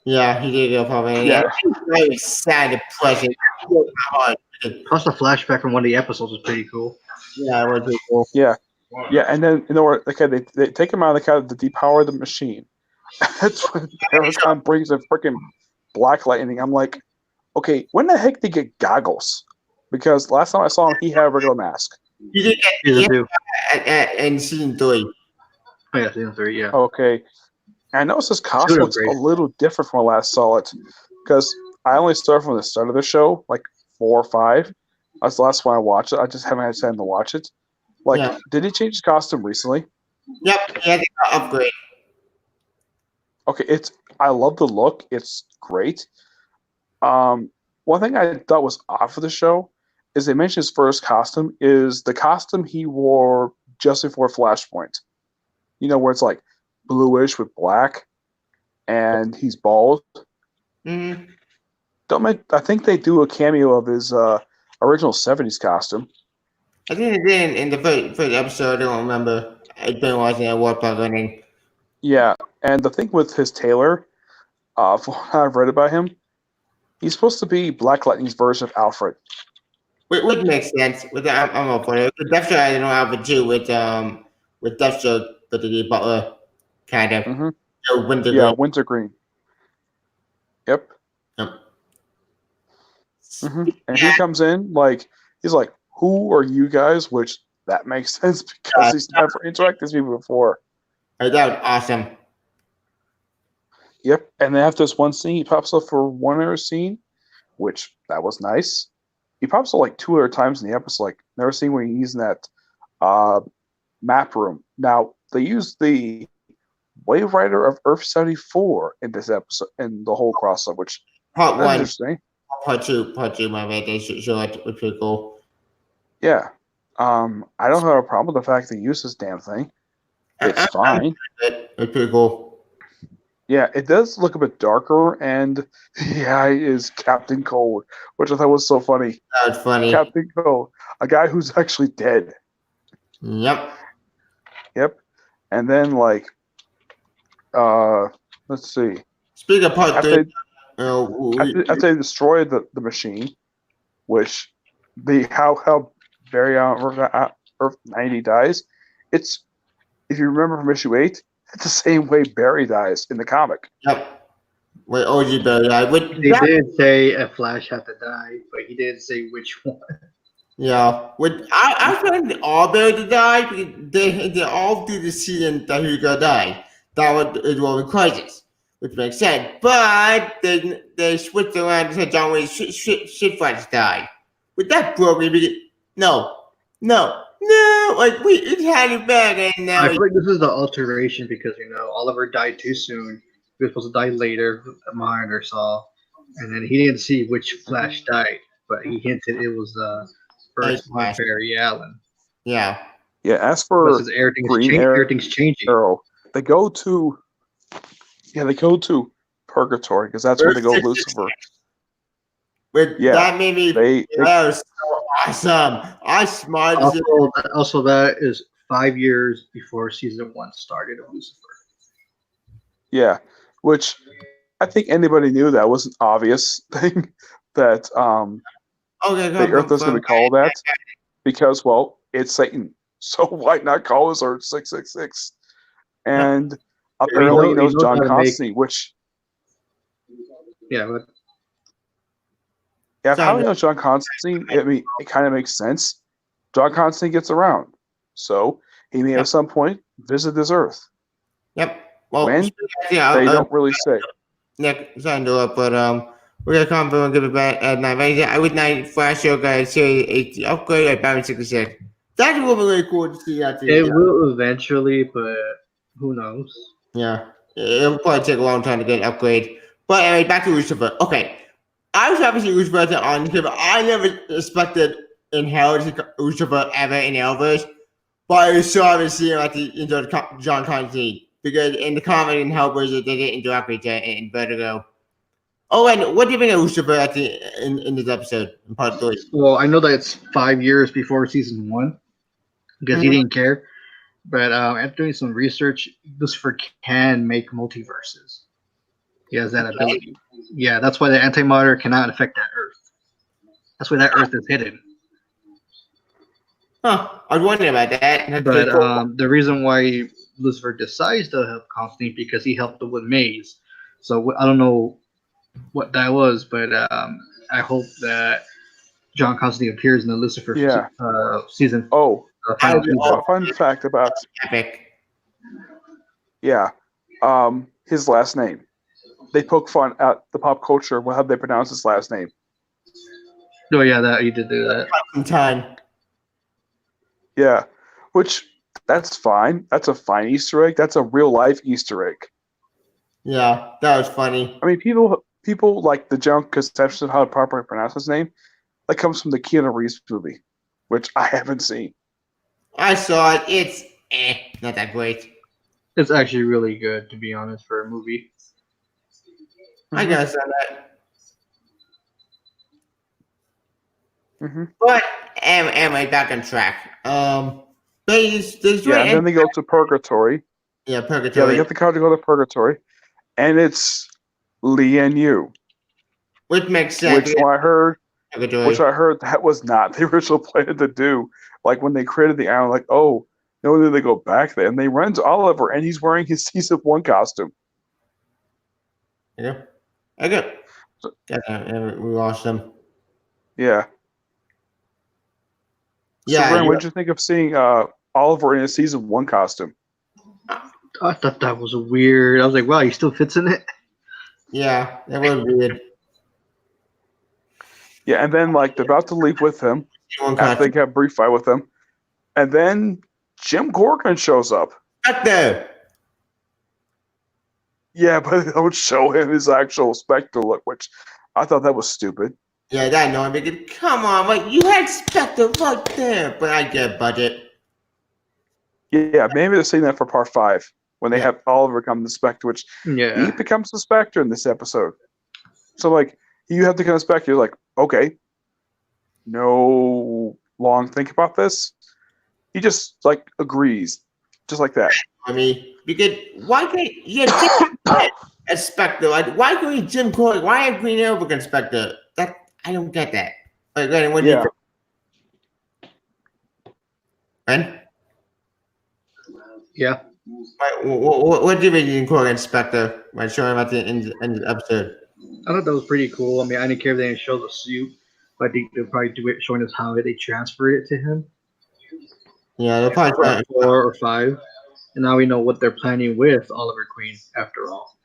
Speaker 1: Yeah, he did get a proper ending.
Speaker 2: Yeah.
Speaker 1: It's very sad and pleasant.
Speaker 4: Plus the flashback from one of the episodes was pretty cool.
Speaker 1: Yeah, it was pretty cool.
Speaker 2: Yeah. Yeah, and then they take him out of the car to depower the machine. That's when Paragon brings a freaking Black Lightning. I'm like, okay, when the heck did he get goggles? Because last time I saw him, he had a regular mask.
Speaker 1: He did get in season 3.
Speaker 4: Oh, yeah, season 3, yeah.
Speaker 2: Okay. And I noticed his costume looks a little different from when I last saw it. Because I only started from the start of the show, like 4 or 5. That's the last one I watched it. I just haven't had time to watch it. Like, did he change his costume recently?
Speaker 1: Yep, he had to upgrade.
Speaker 2: Okay, I love the look. It's great. One thing I thought was off of the show is they mentioned his first costume is the costume he wore just before Flashpoint. You know, where it's like bluish with black, and he's bald.
Speaker 1: Mm-hmm.
Speaker 2: I think they do a cameo of his original '70s costume.
Speaker 1: I think they did in the first episode. I don't remember. I've been watching that Warpath running.
Speaker 2: Yeah, and the thing with his tailor, from what I've read about him, he's supposed to be Black Lightning's version of Alfred.
Speaker 1: Which makes sense. With I'm all for it. With Deathstroke, I don't know Alfred too. With Deathstroke, but the Butler kind of.
Speaker 2: Mm-hmm.
Speaker 1: So
Speaker 2: Wintergreen. Yep. Mm-hmm. And he comes in he's like, "Who are you guys?" Which that makes sense because he's never interacted with me before.
Speaker 1: That was awesome.
Speaker 2: Yep. And they have this one scene. He pops up for one other scene, which that was nice. He pops up like 2 other times in the episode. Like never seen when he's in that map room. Now they use the Wave Rider of Earth 74 in this episode in the whole crossover, which
Speaker 1: Part one.
Speaker 2: Interesting.
Speaker 1: Part two, my bad. They show it was pretty cool.
Speaker 2: Yeah. I don't have a problem with the fact they use this damn thing. It's fine.
Speaker 1: It's pretty cool.
Speaker 2: Yeah, it does look a bit darker, and the eye is Captain Cold, which I thought was so funny.
Speaker 1: That was funny.
Speaker 2: Captain Cold, a guy who's actually dead.
Speaker 1: Yep.
Speaker 2: And then let's see.
Speaker 1: Speaking of part three,
Speaker 2: after they destroy the machine, which how Barry on Earth 90 dies, it's, if you remember from issue 8, it's the same way Barry dies in the comic.
Speaker 1: Yep. Wait, OG Barry died.
Speaker 4: They did say a Flash had to die, but he didn't say which one.
Speaker 1: Yeah. I was trying all Barry to die because they all did the season that he gonna die. That was Roman Crisis, which makes sense. But they switched around and said John Wayne's shit Flash died. With that broke me, no. Like it had it back, and now
Speaker 4: I feel like this is the alteration because Oliver died too soon. He was supposed to die later. Monitor saw, and then he didn't see which Flash died, but he hinted it was first Barry Allen.
Speaker 1: Yeah.
Speaker 2: Yeah. As for
Speaker 4: everything's changing.
Speaker 2: Arrow, they go to Purgatory because that's where they go Lucifer.
Speaker 1: That made me. That was so awesome. I smiled.
Speaker 4: Also, that is 5 years before season 1 started of Lucifer.
Speaker 2: Yeah, which I think anybody knew that was an obvious thing that the Earth is going to call that because, well, it's Satan. So why not call his Earth 666? And apparently he knows John Constantine, which.
Speaker 4: Yeah, but.
Speaker 2: Yeah, how do you know John Constantine? I mean, it kind of makes sense. John Constantine gets around, so he may at some point visit this Earth.
Speaker 1: Yep. Well,
Speaker 2: when? They don't really say.
Speaker 1: Nick, sorry to interrupt, but we're gonna come and give it back at 9. I would not Flash Show guys Series 80 upgrade at Batman 66. That's really cool to see that.
Speaker 4: It will eventually, but who knows?
Speaker 1: Yeah, it'll probably take a long time to get an upgrade. But anyway, back to Lucifer. Okay. I was happy to see Lucifer on here, but I never expected inherited Lucifer ever in Arrowverse. But I was so happy to see him at the intro of John Constantine because in the comic in Hellblazer they didn't interact with each other in Vertigo. Oh, and what do you think of Lucifer at in this episode in part 3?
Speaker 4: Well, I know that it's 5 years before season 1 because he didn't care. But after doing some research, Lucifer can make multiverses. He has that ability. Yeah, that's why the antimatter cannot affect that Earth. That's why that Earth is hidden.
Speaker 1: Huh. I was wondering about that.
Speaker 4: But the reason why Lucifer decides to help Constantine because he helped him with Maze. So I don't know what that was, but I hope that John Constantine appears in the Lucifer season.
Speaker 2: Oh, fun fact about
Speaker 1: Epic.
Speaker 2: Yeah, his last name. They poke fun at the pop culture. How they pronounce his last name?
Speaker 4: Oh yeah, that you did do that.
Speaker 1: Time.
Speaker 2: Yeah, which that's fine. That's a fine Easter egg. That's a real life Easter egg.
Speaker 1: Yeah, that was funny.
Speaker 2: I mean, people like the junk conception of how to properly pronounce his name. that comes from the Keanu Reeves movie, which I haven't seen.
Speaker 1: I saw it. It's not that great.
Speaker 4: It's actually really good, to be honest, for a movie.
Speaker 1: I gotta say that. But anyway, back on track. There's
Speaker 2: and then they go to Purgatory.
Speaker 1: Yeah, Purgatory.
Speaker 2: Yeah, they get the car to go to Purgatory, and it's Lee and you.
Speaker 1: Which makes sense.
Speaker 2: Which I heard that was not the original plan to do. Like when they created the island, like, oh, no, then they go back there and they run to Oliver, and he's wearing his Season 1 costume.
Speaker 1: Yeah, okay. We lost him.
Speaker 2: Yeah.
Speaker 1: Yeah.
Speaker 2: So, Ren, what did you think of seeing Oliver in his Season 1 costume?
Speaker 4: I thought that was weird. I was like, wow, he still fits in it?
Speaker 1: Yeah, that was weird.
Speaker 2: Yeah, and then, like, they're about to leave with him after they have a brief fight with him. And then Jim Corcoran shows up.
Speaker 1: What the?
Speaker 2: Yeah, but they don't show him his actual Spectre look, which I thought that was stupid.
Speaker 1: Yeah, that annoyed me. Come on, like, you had Spectre right there. But I get budget.
Speaker 2: Yeah, maybe they're saying that for part 5 when they have Oliver become the Spectre, which he becomes the Spectre in this episode. So, like, you have to become the Spectre. You're like, okay, no long think about this. He just, like, agrees. Just like that.
Speaker 1: I mean, why can't you a Spectre? Like, why can't you Jim Corcoran? Why have Green Arrow become Spectre? I don't get that. Like, what do you think? Ben?
Speaker 4: Yeah.
Speaker 1: What do you mean Jim Corcoran Spectre? When showing him at the end of the episode.
Speaker 4: I thought that was pretty cool. I mean, I didn't care if they didn't show the suit, but I think they'll probably do it showing us how they transferred it to him.
Speaker 1: Yeah, they'll probably
Speaker 4: 4 or 5. And now we know what they're planning with Oliver Queen, after all.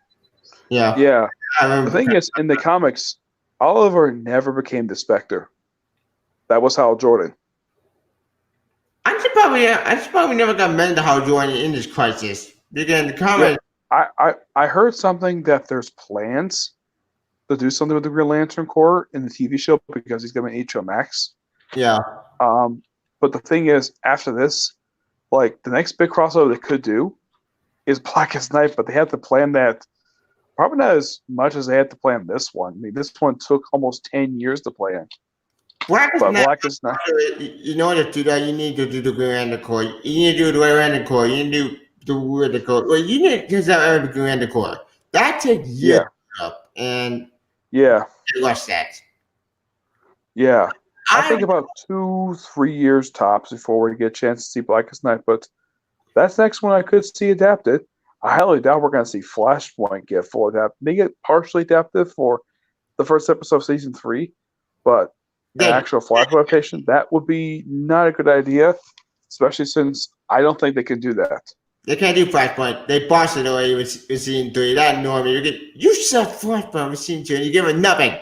Speaker 1: Yeah.
Speaker 2: Yeah. The thing is, in the comics, Oliver never became the Spectre. That was Hal Jordan.
Speaker 1: I should probably never got mentioned to Hal Jordan in this crisis. Because in the comics...
Speaker 2: Yeah, I heard something that there's plans to do something with the Green Lantern Corps in the TV show because he's going to HBO Max.
Speaker 1: Yeah.
Speaker 2: But the thing is, after this, like, the next big crossover they could do is Blackest Night, but they have to plan that probably not as much as they had to plan this one. I mean, this one took almost 10 years to plan. Blackest Night.
Speaker 1: In order to do that, you need to do the Green Lantern Corps. You need to do the Red Lantern Corps. You need to do the Red Corps. Well, you need to have the Green Lantern Corps. That takes years up, and
Speaker 2: I
Speaker 1: lost that.
Speaker 2: Yeah. I think about 2-3 years tops before we get a chance to see Blackest Night, but that's the next one I could see adapted. I highly doubt we're going to see Flashpoint get full adapted. They get partially adapted for the first episode of season 3, but an actual Flash adaptation, that would be not a good idea, especially since I don't think they can do that.
Speaker 1: They can't do Flashpoint. They bossed it away with season 3. That annoyed me. You said Flashpoint with season 2, and you give it nothing.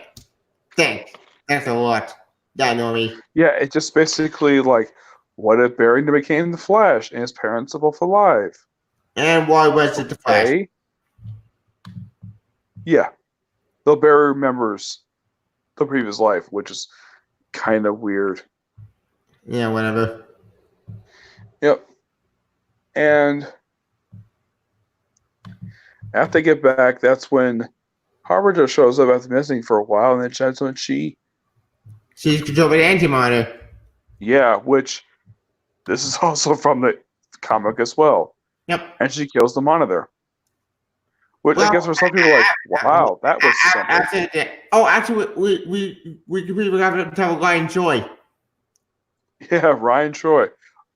Speaker 1: Thanks a lot. That annoyed me.
Speaker 2: Yeah, it's just basically like, what if Barrington became the Flash and his parents are both alive?
Speaker 1: And why was it the Flash?
Speaker 2: Yeah. Though Barry remembers the previous life, which is kind of weird.
Speaker 1: Yeah, whatever.
Speaker 2: Yep. And after they get back, that's when Harbinger shows up after missing for a while, and then that's when she's
Speaker 1: controlled by the Anti-Monitor.
Speaker 2: Yeah, which this is also from the comic as well.
Speaker 1: Yep.
Speaker 2: And she kills the Monitor. Which I guess for some people are like, wow, that was something.
Speaker 1: Actually, we completely forgot to tell Ryan Choi.
Speaker 2: Yeah, Ryan Choi.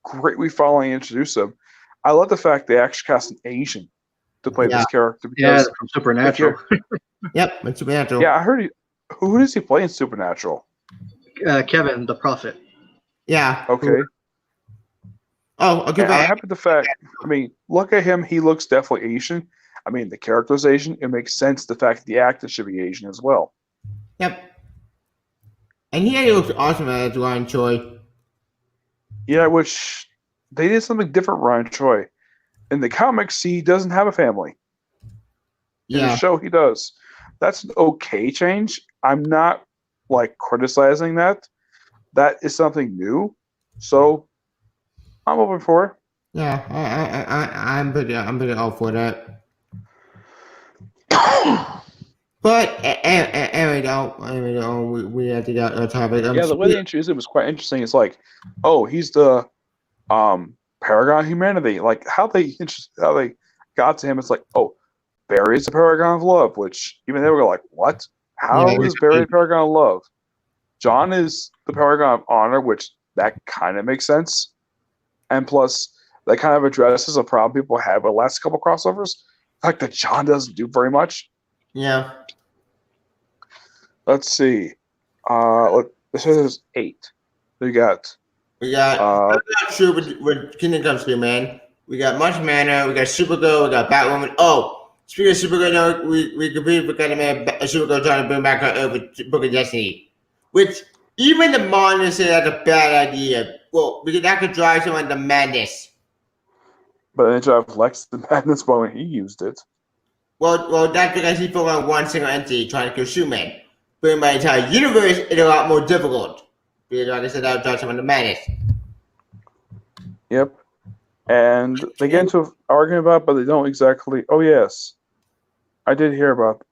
Speaker 2: Great we finally introduced him. I love the fact they actually cast an Asian to play this character.
Speaker 4: Because from Supernatural.
Speaker 1: Yep, from Supernatural.
Speaker 2: Yeah, I heard who does he play in Supernatural?
Speaker 4: Kevin, the Prophet.
Speaker 1: Yeah.
Speaker 2: Okay.
Speaker 1: Oh, okay.
Speaker 2: I'm happy with the fact, I mean, look at him. He looks definitely Asian. I mean, the character is Asian. It makes sense the fact that the actor should be Asian as well.
Speaker 1: Yep. And he looks awesome as Ryan Choi.
Speaker 2: Yeah, I wish they did something different, Ryan Choi. In the comics, he doesn't have a family. In the show, he does. That's an okay change. I'm not like criticizing that. That is something new, so I'm open for it.
Speaker 1: Yeah, I'm pretty all for that. But anyway, we have to get on topic.
Speaker 2: Yeah, the way they introduced it was quite interesting. It's like, oh, he's the paragon of humanity. Like how they got to him. It's like, oh, Barry is the paragon of love. Which even they were like, what? How is Barry the paragon of love? John is the paragon of honor, which that kind of makes sense. And plus, that kind of addresses a problem people had with the last couple crossovers. The fact that John doesn't do very much.
Speaker 1: Yeah.
Speaker 2: Let's see. This is 8. We got.
Speaker 1: I'm not sure what Kingdom Comes here, man. We got Much Manor, we got Supergirl, we got Batwoman. Oh, speaking of Supergirl, no, we completely forgot about Supergirl trying to bring back her over to Book of Destiny. Which, even the monitor said that's a bad idea. Well, because that could drive someone to madness.
Speaker 2: But then drive Lex to madness when he used it.
Speaker 1: Well, that's because he focused on one single entity trying to kill Superman. But in my entire universe, it's a lot more difficult. Because, like I said, that would drive someone to madness.
Speaker 2: Yep. And they get into an argument about it, but they don't exactly. Oh, yes. I did hear about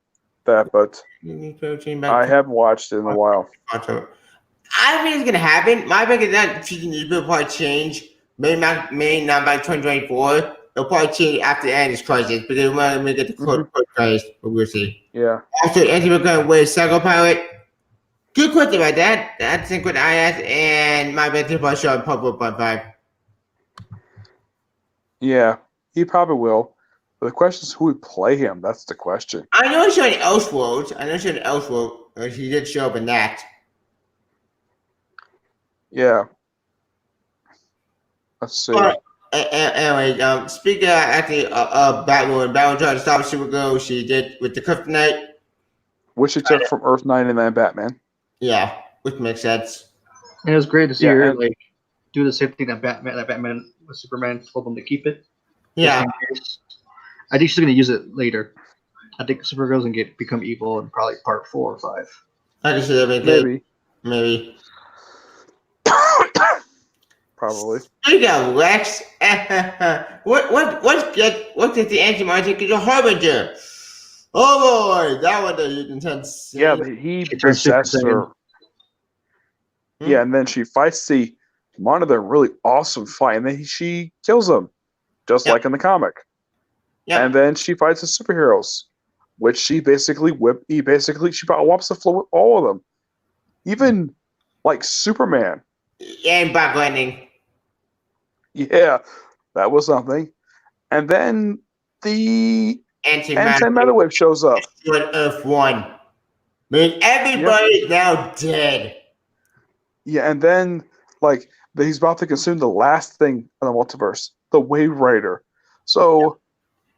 Speaker 2: that, but I haven't watched it in a while.
Speaker 1: I don't think it's going to happen. My opinion is that season will probably change. Maybe not by 2024. They'll probably change after the end of this crisis because we're going to get the quote crisis, but we'll see.
Speaker 2: Yeah.
Speaker 1: Also, Anthony, we're going with Psycho Pilot. Good question about that. That's in what I asked, and my bet probably show up Purple 1.5.
Speaker 2: Yeah, he probably will. But the question is who would play him. That's the question.
Speaker 1: I know he's showing Elseworlds. He did show up in that.
Speaker 2: Yeah. Let's see.
Speaker 1: Anyway, speaking of Batwoman tried to stop Supergirl. She did with the Kryptonite.
Speaker 2: Which she took from Earth 9 and then Batman.
Speaker 1: Yeah, which makes sense.
Speaker 4: And it was great to see her like do the same thing that Batman with Superman told them to keep it.
Speaker 1: Yeah.
Speaker 4: I think she's going to use it later. I think Supergirl's going to become evil in probably part 4 or 5.
Speaker 1: I can see that maybe.
Speaker 2: Probably.
Speaker 1: Speaking of Lex, what's the anti-magic to the Harbinger? Oh boy, that one is intense.
Speaker 2: Yeah, he possessed her. Yeah, and then she fights the Monitor, really awesome fight, and then she kills him, just like in the comic.
Speaker 1: Yeah.
Speaker 2: And then she fights the superheroes, which she basically whops the floor with all of them, even like Superman.
Speaker 1: And Black Lightning.
Speaker 2: Yeah, that was something. And then the antimatter wave shows up.
Speaker 1: Earth 1. I mean, everybody's now dead.
Speaker 2: Yeah, and then like he's about to consume the last thing in the multiverse, the Wave Rider. So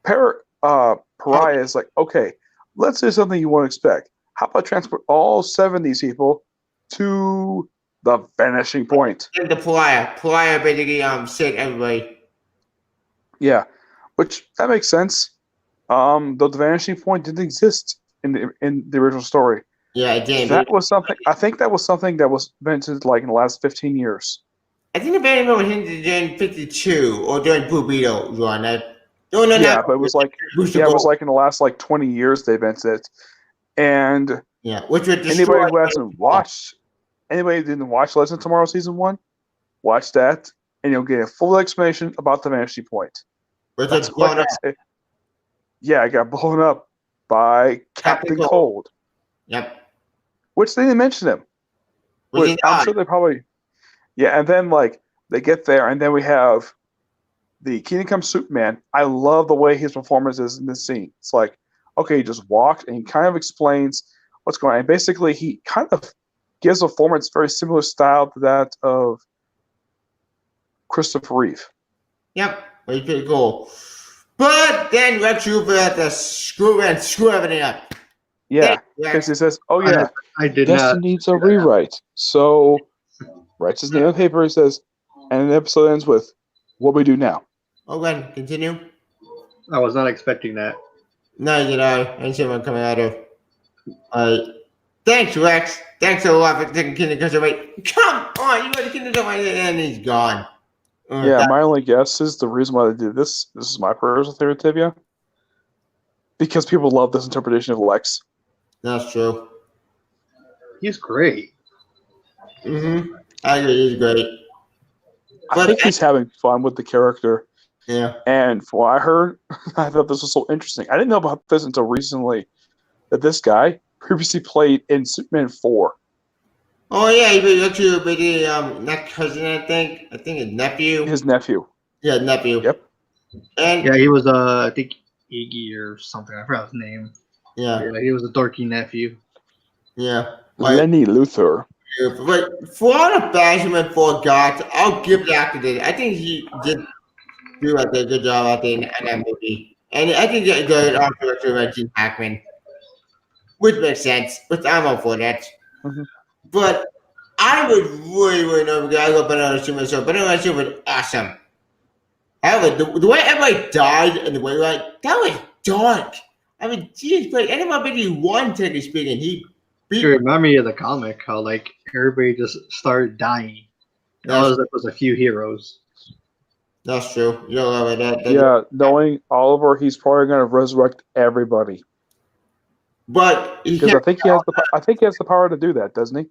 Speaker 2: Pariah is like, okay, let's do something you won't expect. How about transport all 70 people to the vanishing point?
Speaker 1: And the Pariah basically saved everybody.
Speaker 2: Yeah, which that makes sense. Though the vanishing point didn't exist in the original story.
Speaker 1: Yeah, it did.
Speaker 2: That was something. I think that was something that was invented like in the last 15 years.
Speaker 1: I think the vanishing point was hinted during 52 or during Blue Beetle run.
Speaker 2: But it was like it was like in the last like 20 years they invented it. And
Speaker 1: which would
Speaker 2: anybody who hasn't watched, anybody who didn't watch Legends of Tomorrow season 1, watch that, and you'll get a full explanation about the vanishing point.
Speaker 1: That's blown up.
Speaker 2: Yeah, it got blown up by Captain Cold.
Speaker 1: Yep.
Speaker 2: Which they didn't mention him. I'm sure they probably. Yeah, and then like they get there, and then we have the Kingdom Come Superman. I love the way his performance is in this scene. It's like, okay, he just walked and he kind of explains what's going on. And basically, he kind of gives a performance very similar style to that of Christopher Reeve.
Speaker 1: Yep, it's pretty cool. But then Lex Luthor had to screw everything up.
Speaker 2: Yeah, because he says, "Oh yeah,
Speaker 4: I did
Speaker 2: Destiny needs a rewrite." So writes his name on paper. He says, and the episode ends with, "What we do now?"
Speaker 1: Oh, go ahead, continue.
Speaker 4: I was not expecting that.
Speaker 1: No, I didn't see one coming out of. Thanks, Rex. Thanks a lot for taking Kingdom Come away. Come on, you got the Kingdom Come away, and he's gone.
Speaker 2: Yeah, my only guess is the reason why they did this is my personal theory, Tibia, because people love this interpretation of Lex.
Speaker 1: That's true.
Speaker 4: He's great.
Speaker 1: Mm-hmm. I agree, he's great.
Speaker 2: I think he's having fun with the character.
Speaker 1: Yeah.
Speaker 2: And from what I heard, I thought this was so interesting. I didn't know about this until recently, that this guy previously played in Superman 4.
Speaker 1: Oh, yeah, he actually with not cousin, I think his nephew.
Speaker 2: His nephew.
Speaker 1: Yeah, nephew.
Speaker 2: Yep.
Speaker 1: And
Speaker 4: yeah, he was I think Iggy or something. I forgot his name.
Speaker 1: Yeah.
Speaker 4: He was a dorky nephew.
Speaker 1: Yeah.
Speaker 2: Lenny Luthor.
Speaker 1: But for all the bashment for God, I'll give the actor this. I think he did do a good job out there in that movie. And I think the art director Gene Hackman, which makes sense, which I'm all for that.
Speaker 2: Mm-hmm.
Speaker 1: But I would really know because I love Banana Super Show. Banana Super was awesome. However, the way everybody died and the way that was dark. I mean, geez, but anybody one technically speaking, he beat.
Speaker 4: It reminded me of the comic how like everybody just started dying. All there was a few heroes.
Speaker 1: That's true. You don't love that.
Speaker 2: Yeah, knowing Oliver, he's probably going to resurrect everybody.
Speaker 1: But
Speaker 2: because I think he has the power to do that, doesn't he?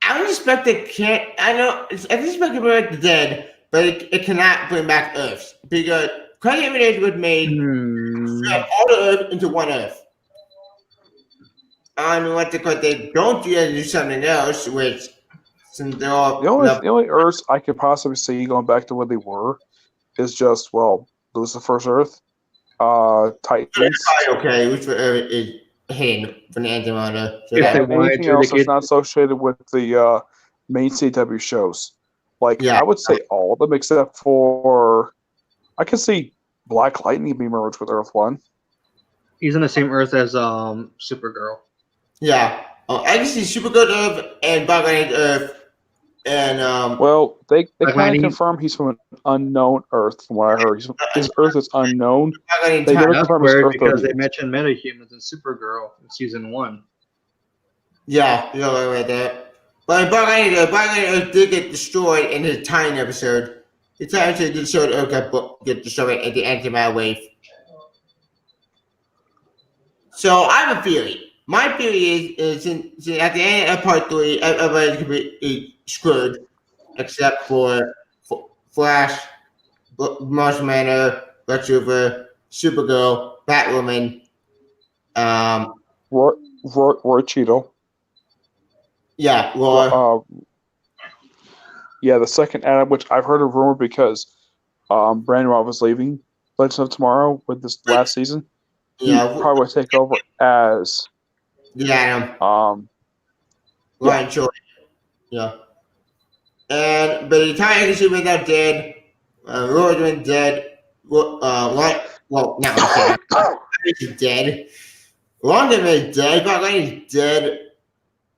Speaker 1: I would expect it can't. I know. I expect to bring back the dead, but it cannot bring back Earths because Credit Evidence was made all the Earth into one Earth. I don't know what they don't do something else, which since they're all
Speaker 2: the only Earths I could possibly see going back to where they were is just Lucifer's Earth, Titans.
Speaker 1: Okay, which is hidden from the Antimatter. So
Speaker 2: anything else that's not associated with the main CW shows. I would say all of them except for I could see Black Lightning be merged with Earth 1.
Speaker 4: He's in the same Earth as Supergirl.
Speaker 1: Yeah. I can see Supergirl Earth and Black Lightning Earth. And
Speaker 2: they kind of confirm he's from an unknown Earth, from what I heard. His Earth is unknown.
Speaker 4: They never confirm his Earth because they mentioned metahumans in Supergirl in season 1.
Speaker 1: Yeah, you're right about that. But Black Lightning Earth did get destroyed in his Titan episode. The Titan episode did show Earth get destroyed at the antimatter wave. So I have a theory. My theory is at the end of part 3, everybody's going to be screwed, except for Flash, Martian Manhunter, Lex Luthor, Supergirl, Batwoman,
Speaker 2: Roy Cheeto.
Speaker 1: Yeah, Laura.
Speaker 2: The second Adam, which I've heard a rumor because Brandon Roth was leaving Legends of Tomorrow with this last season.
Speaker 1: Yeah,
Speaker 2: he probably would take over as
Speaker 1: Ryan Choi. Yeah. But the entire agency was now dead. Laura's been dead. Not he's dead. London is dead. Black Lightning's dead.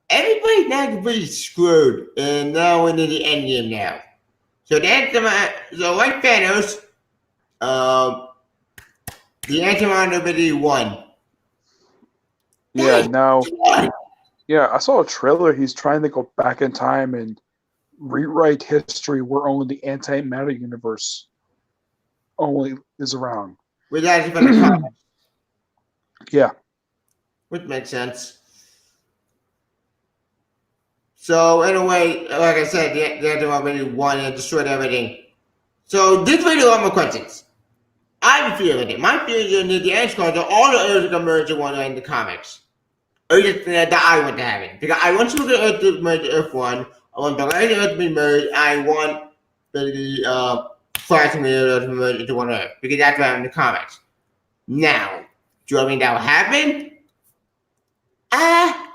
Speaker 1: Everybody's now completely screwed. And now we're in the end game now. So like Thanos, the Antimatter won.
Speaker 2: Yeah, now. Yeah, I saw a trailer. He's trying to go back in time and rewrite history where only the antimatter universe only is around.
Speaker 1: Without even the comics.
Speaker 2: Yeah.
Speaker 1: Which makes sense. So, anyway, like I said, the antimatter won and destroyed everything. So, this video, a lot more questions. I have a theory. My theory is that the answer cards are all the Earths that merge in one in the comics. That I want to have it. Because I want Super Earth to merge Earth 1. I want the Lightning Earth to be merged. I want the Flash and Earth to merge into one Earth. Because that's what happened in the comics. Now, do I think that will happen? I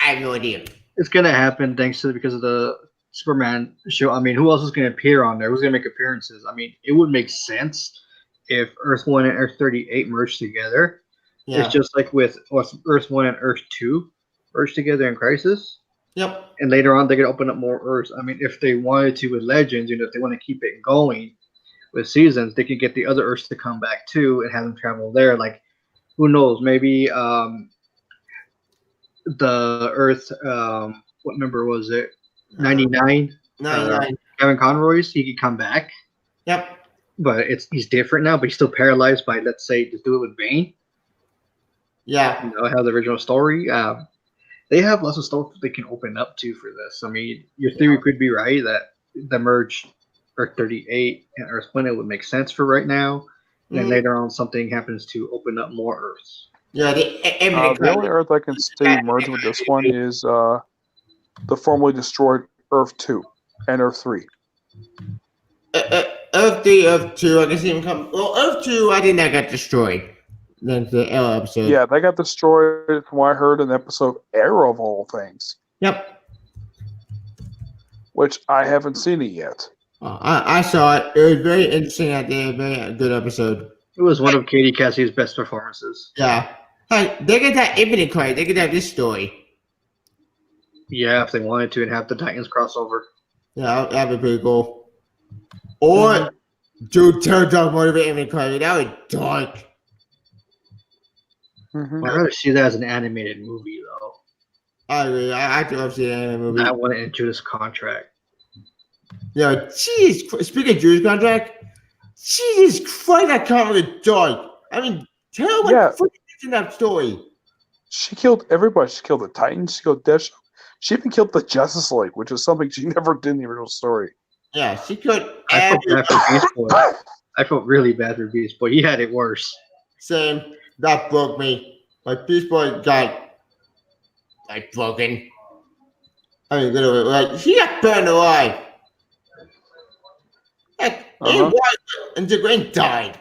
Speaker 1: have no idea.
Speaker 4: It's going to happen because of the Superman show. I mean, who else is going to appear on there? Who's going to make appearances? I mean, it would make sense if Earth 1 and Earth 38 merged together. Yeah. It's just like with Earth 1 and Earth 2 merged together in Crisis.
Speaker 1: Yep.
Speaker 4: And later on, they could open up more Earths. I mean, if they wanted to with Legends, if they want to keep it going with seasons, they could get the other Earths to come back too and have them travel there. Like, who knows? Maybe the Earth. What number was it? 99.
Speaker 1: 99.
Speaker 4: Kevin Conroy's. He could come back.
Speaker 1: Yep.
Speaker 4: But he's different now. But he's still paralyzed by, let's say, just do it with Bane.
Speaker 1: Yeah.
Speaker 4: You know how the original story. They have lots of stuff they can open up to for this. I mean, your theory could be right that the merge Earth 38 and Earth Planet would make sense for right now. And then later on, something happens to open up more Earths.
Speaker 1: Yeah,
Speaker 2: the only Earth I can see merge with this one is the formerly destroyed Earth 2 and Earth 3.
Speaker 1: Earth 3, Earth 2, I can see them come. Well, Earth 2, I think that got destroyed. Then the Arrow episode.
Speaker 2: Yeah, they got destroyed from what I heard in the episode Arrow of all things.
Speaker 1: Yep.
Speaker 2: Which I haven't seen it yet.
Speaker 1: I saw it. It was very interesting idea. Very good episode.
Speaker 4: It was one of Katie Cassie's best performances.
Speaker 1: Yeah. Like, they get that Infinite card. They could have this story.
Speaker 4: Yeah, if they wanted to, and have the Titans crossover.
Speaker 1: Yeah, that'd be pretty cool. Or do Terror Dog motivate Infinite card. That would be dark.
Speaker 4: I'd rather see that as an animated movie, though.
Speaker 1: I agree. I have to love seeing an animated movie.
Speaker 4: I want to enter this contract.
Speaker 1: Yeah, jeez. Speaking of Judas contract, Jesus Christ, that comic is dark. I mean, tell what freaking is in that story.
Speaker 2: She killed everybody. She killed the Titans. She killed Deathstroke. She even killed the Justice League, which is something she never did in the original story.
Speaker 1: Yeah, she killed
Speaker 4: I felt bad for Beast Boy. I felt really bad for Beast Boy. He had it worse.
Speaker 1: Same. That broke me. Like, Beast Boy got, like, broken. I mean, literally, like, he got burned alive. Like, he was until Gwen died.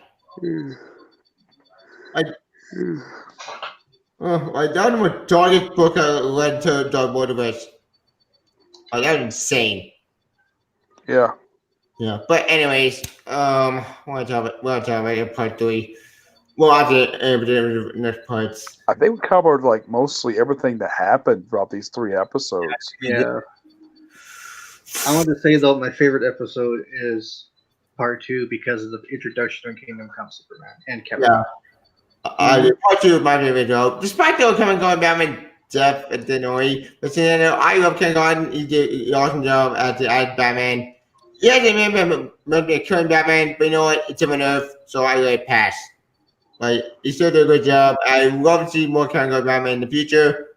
Speaker 1: Like, like, that was the darkest book that led to Dark Multiverse. Like, that was insane.
Speaker 2: Yeah.
Speaker 1: Yeah. But anyways, we'll talk about part 3. Well, after the next parts.
Speaker 2: I think we covered like mostly everything that happened throughout these 3 episodes.
Speaker 4: Yeah. I want to say though, my favorite episode is part 2 because of the introduction of Kingdom Come Superman and Kevin.
Speaker 1: Yeah. Part 2 is my favorite though. Despite the coming going Batman death at the annoying, but I love Ken Gordon. He did an awesome job as Batman. Yeah, they made me killing Batman, but you know what? It's him on Earth, so I let it pass. Like, he still did a good job. I love to see more Ken Gordon Batman in the future,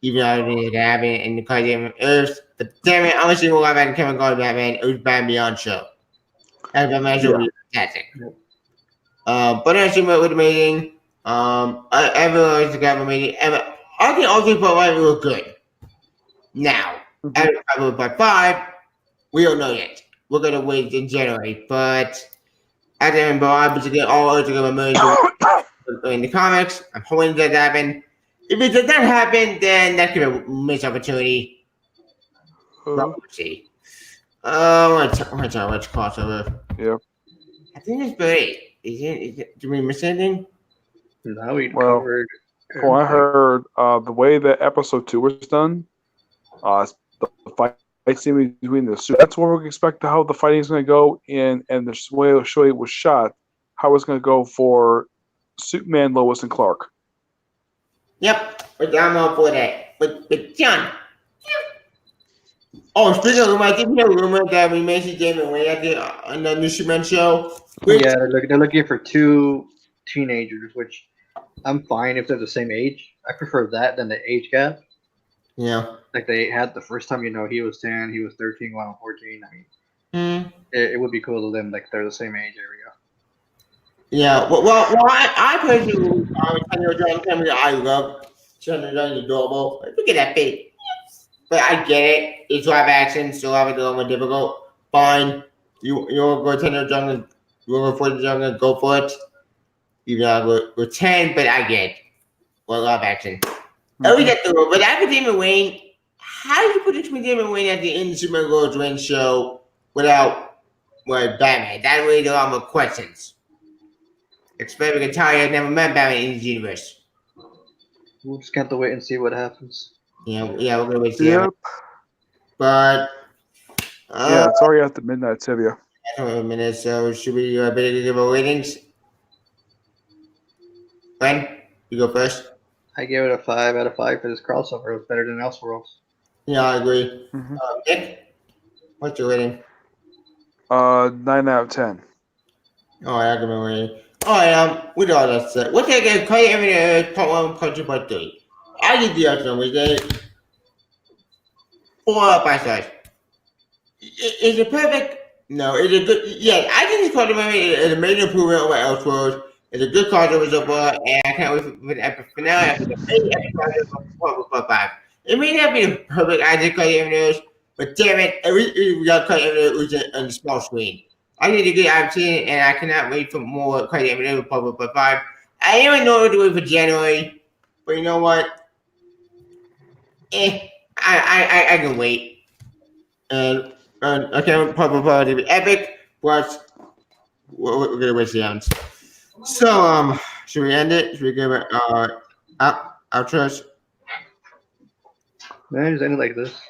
Speaker 1: even though I don't think it can happen in the Goddamn Earth. But damn it, I want to see more Batman Ken Gordon Batman. It was Batman Beyond show. And Batman show would be fantastic. But I assume it was amazing. Everyone was amazing. I think all 3 part 1 were good. Now, after part 5, we don't know yet. We're gonna wait in January, but I remember I was getting all over a million in the comics. I'm hoping that happen. If it does not happen, then that could be a missed opportunity. We'll see. I want to talk about crossover.
Speaker 2: Yeah.
Speaker 1: I think it's great. Did we miss anything?
Speaker 4: Now we covered.
Speaker 2: Well, I heard the way that episode 2 was done, the fight scene between the suits. That's where we expect how the fighting is going to go, and the way it was shot, how it's going to go for Superman, Lois, and Clark.
Speaker 1: Yep, I'm all for that. But John. Oh, speaking of rumor, I think we have a rumor that we may see Damon Wayne on the new Superman show.
Speaker 4: Yeah, they're looking for 2 teenagers, which I'm fine if they're the same age. I prefer that than the age gap.
Speaker 1: Yeah.
Speaker 4: Like they had the first time, he was 10, he was 13, while I'm 14. I mean, it would be cool to them, like they're the same age area.
Speaker 1: Yeah, well, I personally, I love Chandler John's adorable. Look at that face. But I get it. It's live action, so I have it a little more difficult. Fine. You want to go Chandler Johnson, you want to go for the jungle, go for it. Even though we're 10, but I get it. Well, live action. Oh, we get the role. But after Damon Wayne, how do you put Damon Wayne at the end of the Superman Lois Lane show without Batman? That raises a lot more questions. Especially because Talia has never met Batman in this universe.
Speaker 4: We'll just have to wait and see what happens.
Speaker 1: Yeah, we're gonna wait to see it. But
Speaker 2: it's already after midnight, Tibia.
Speaker 1: A minute, so should we better give our ratings? Glenn, you go first.
Speaker 4: I give it a 5 out of 5 for this crossover. It was better than Elseworlds.
Speaker 1: Yeah, I agree.
Speaker 2: Mm-hmm.
Speaker 1: Nick, what's your rating?
Speaker 2: 9 out of 10.
Speaker 1: Oh, I give it a rating. All right, with all that said, we'll take a Credit Evidence part 1, part 2, part 3. I did the other one. We did 4 out of 5 stars. Is it perfect? No. Is it good? Yeah, I think this Credit Evidence is a major improvement over Elseworlds. It's a good crossover so far, and I can't wait for the epic finale after the 8 episodes of part 5. It may not be perfect as a Credit Evidence, but damn it, we got Credit Evidence on the small screen. I need to get I've seen it, and I cannot wait for more Credit Evidence part 5. I even know what to wait for January, but you know what? I can wait. And I can't probably be epic, but we're gonna waste the ends. So should we end it? Should we give it outros?
Speaker 4: Man, just end it like this.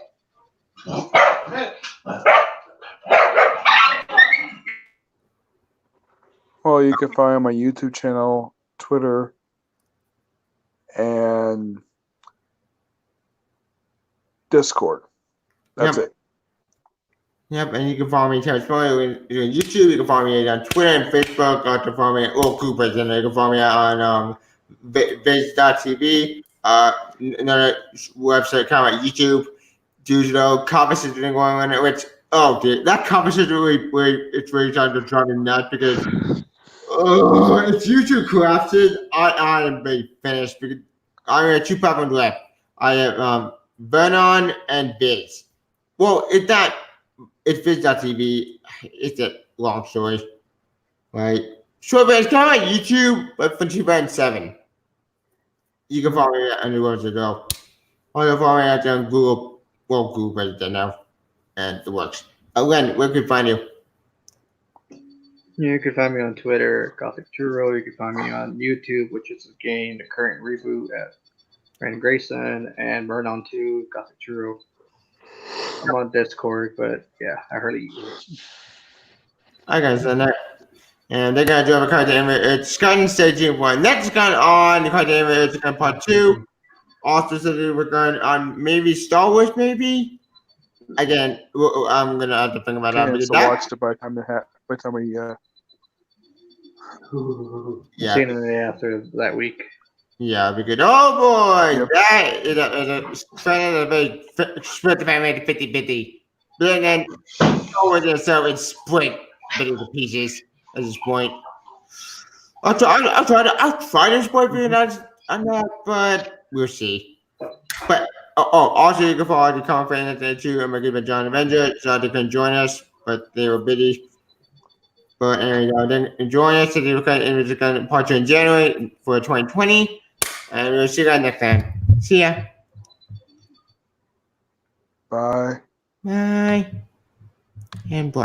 Speaker 2: Well, you can find my YouTube channel, Twitter, and Discord. That's it.
Speaker 1: Yep, and you can follow me on YouTube. You can follow me on Twitter and Facebook. You can follow me at Will Cooper. And you can follow me on Viz.tv. Another website, kind of like YouTube. Digital conversation going on it. Which that conversation it's really trying to drive me nuts because it's YouTube crafted. I am being finished because I have 2 platforms left. I have Vernon and Viz. Well, it's not. It's Viz.tv. It's a long story, right? Short version, it's kind of like YouTube, but for 2007. You can follow me on the website as well. Also follow me on Google. Well, Google is there now, and it works. Len, where can we find you?
Speaker 4: You can find me on Twitter, Gothic Churro. You can find me on YouTube, which is again the current reboot at Brandon Grayson, and Vernon 2, Gothic Churro. I'm on Discord, but yeah, I hardly use it.
Speaker 1: I guess that. And they're gonna do a card game. It's Skyrim Staging 1. Next gun on the card game is part 2. Also, we're going on maybe Star Wars, maybe. Again, I'm gonna have to think about that.
Speaker 2: So watched it by the time we
Speaker 4: Yeah, seeing it after that week.
Speaker 1: Yeah, because oh boy, that is a friend of the split the family to 50-50. But then over there, so it's split into pieces at this point. I'll try to split it. I'm not, but we'll see. But also you can follow the conference too. I'm gonna give it John Avenger, so they can join us, but they were busy. But anyway, then join us to the part 2 in January for 2020. And we'll see you guys next time. See ya.
Speaker 2: Bye.
Speaker 1: Bye. And blood.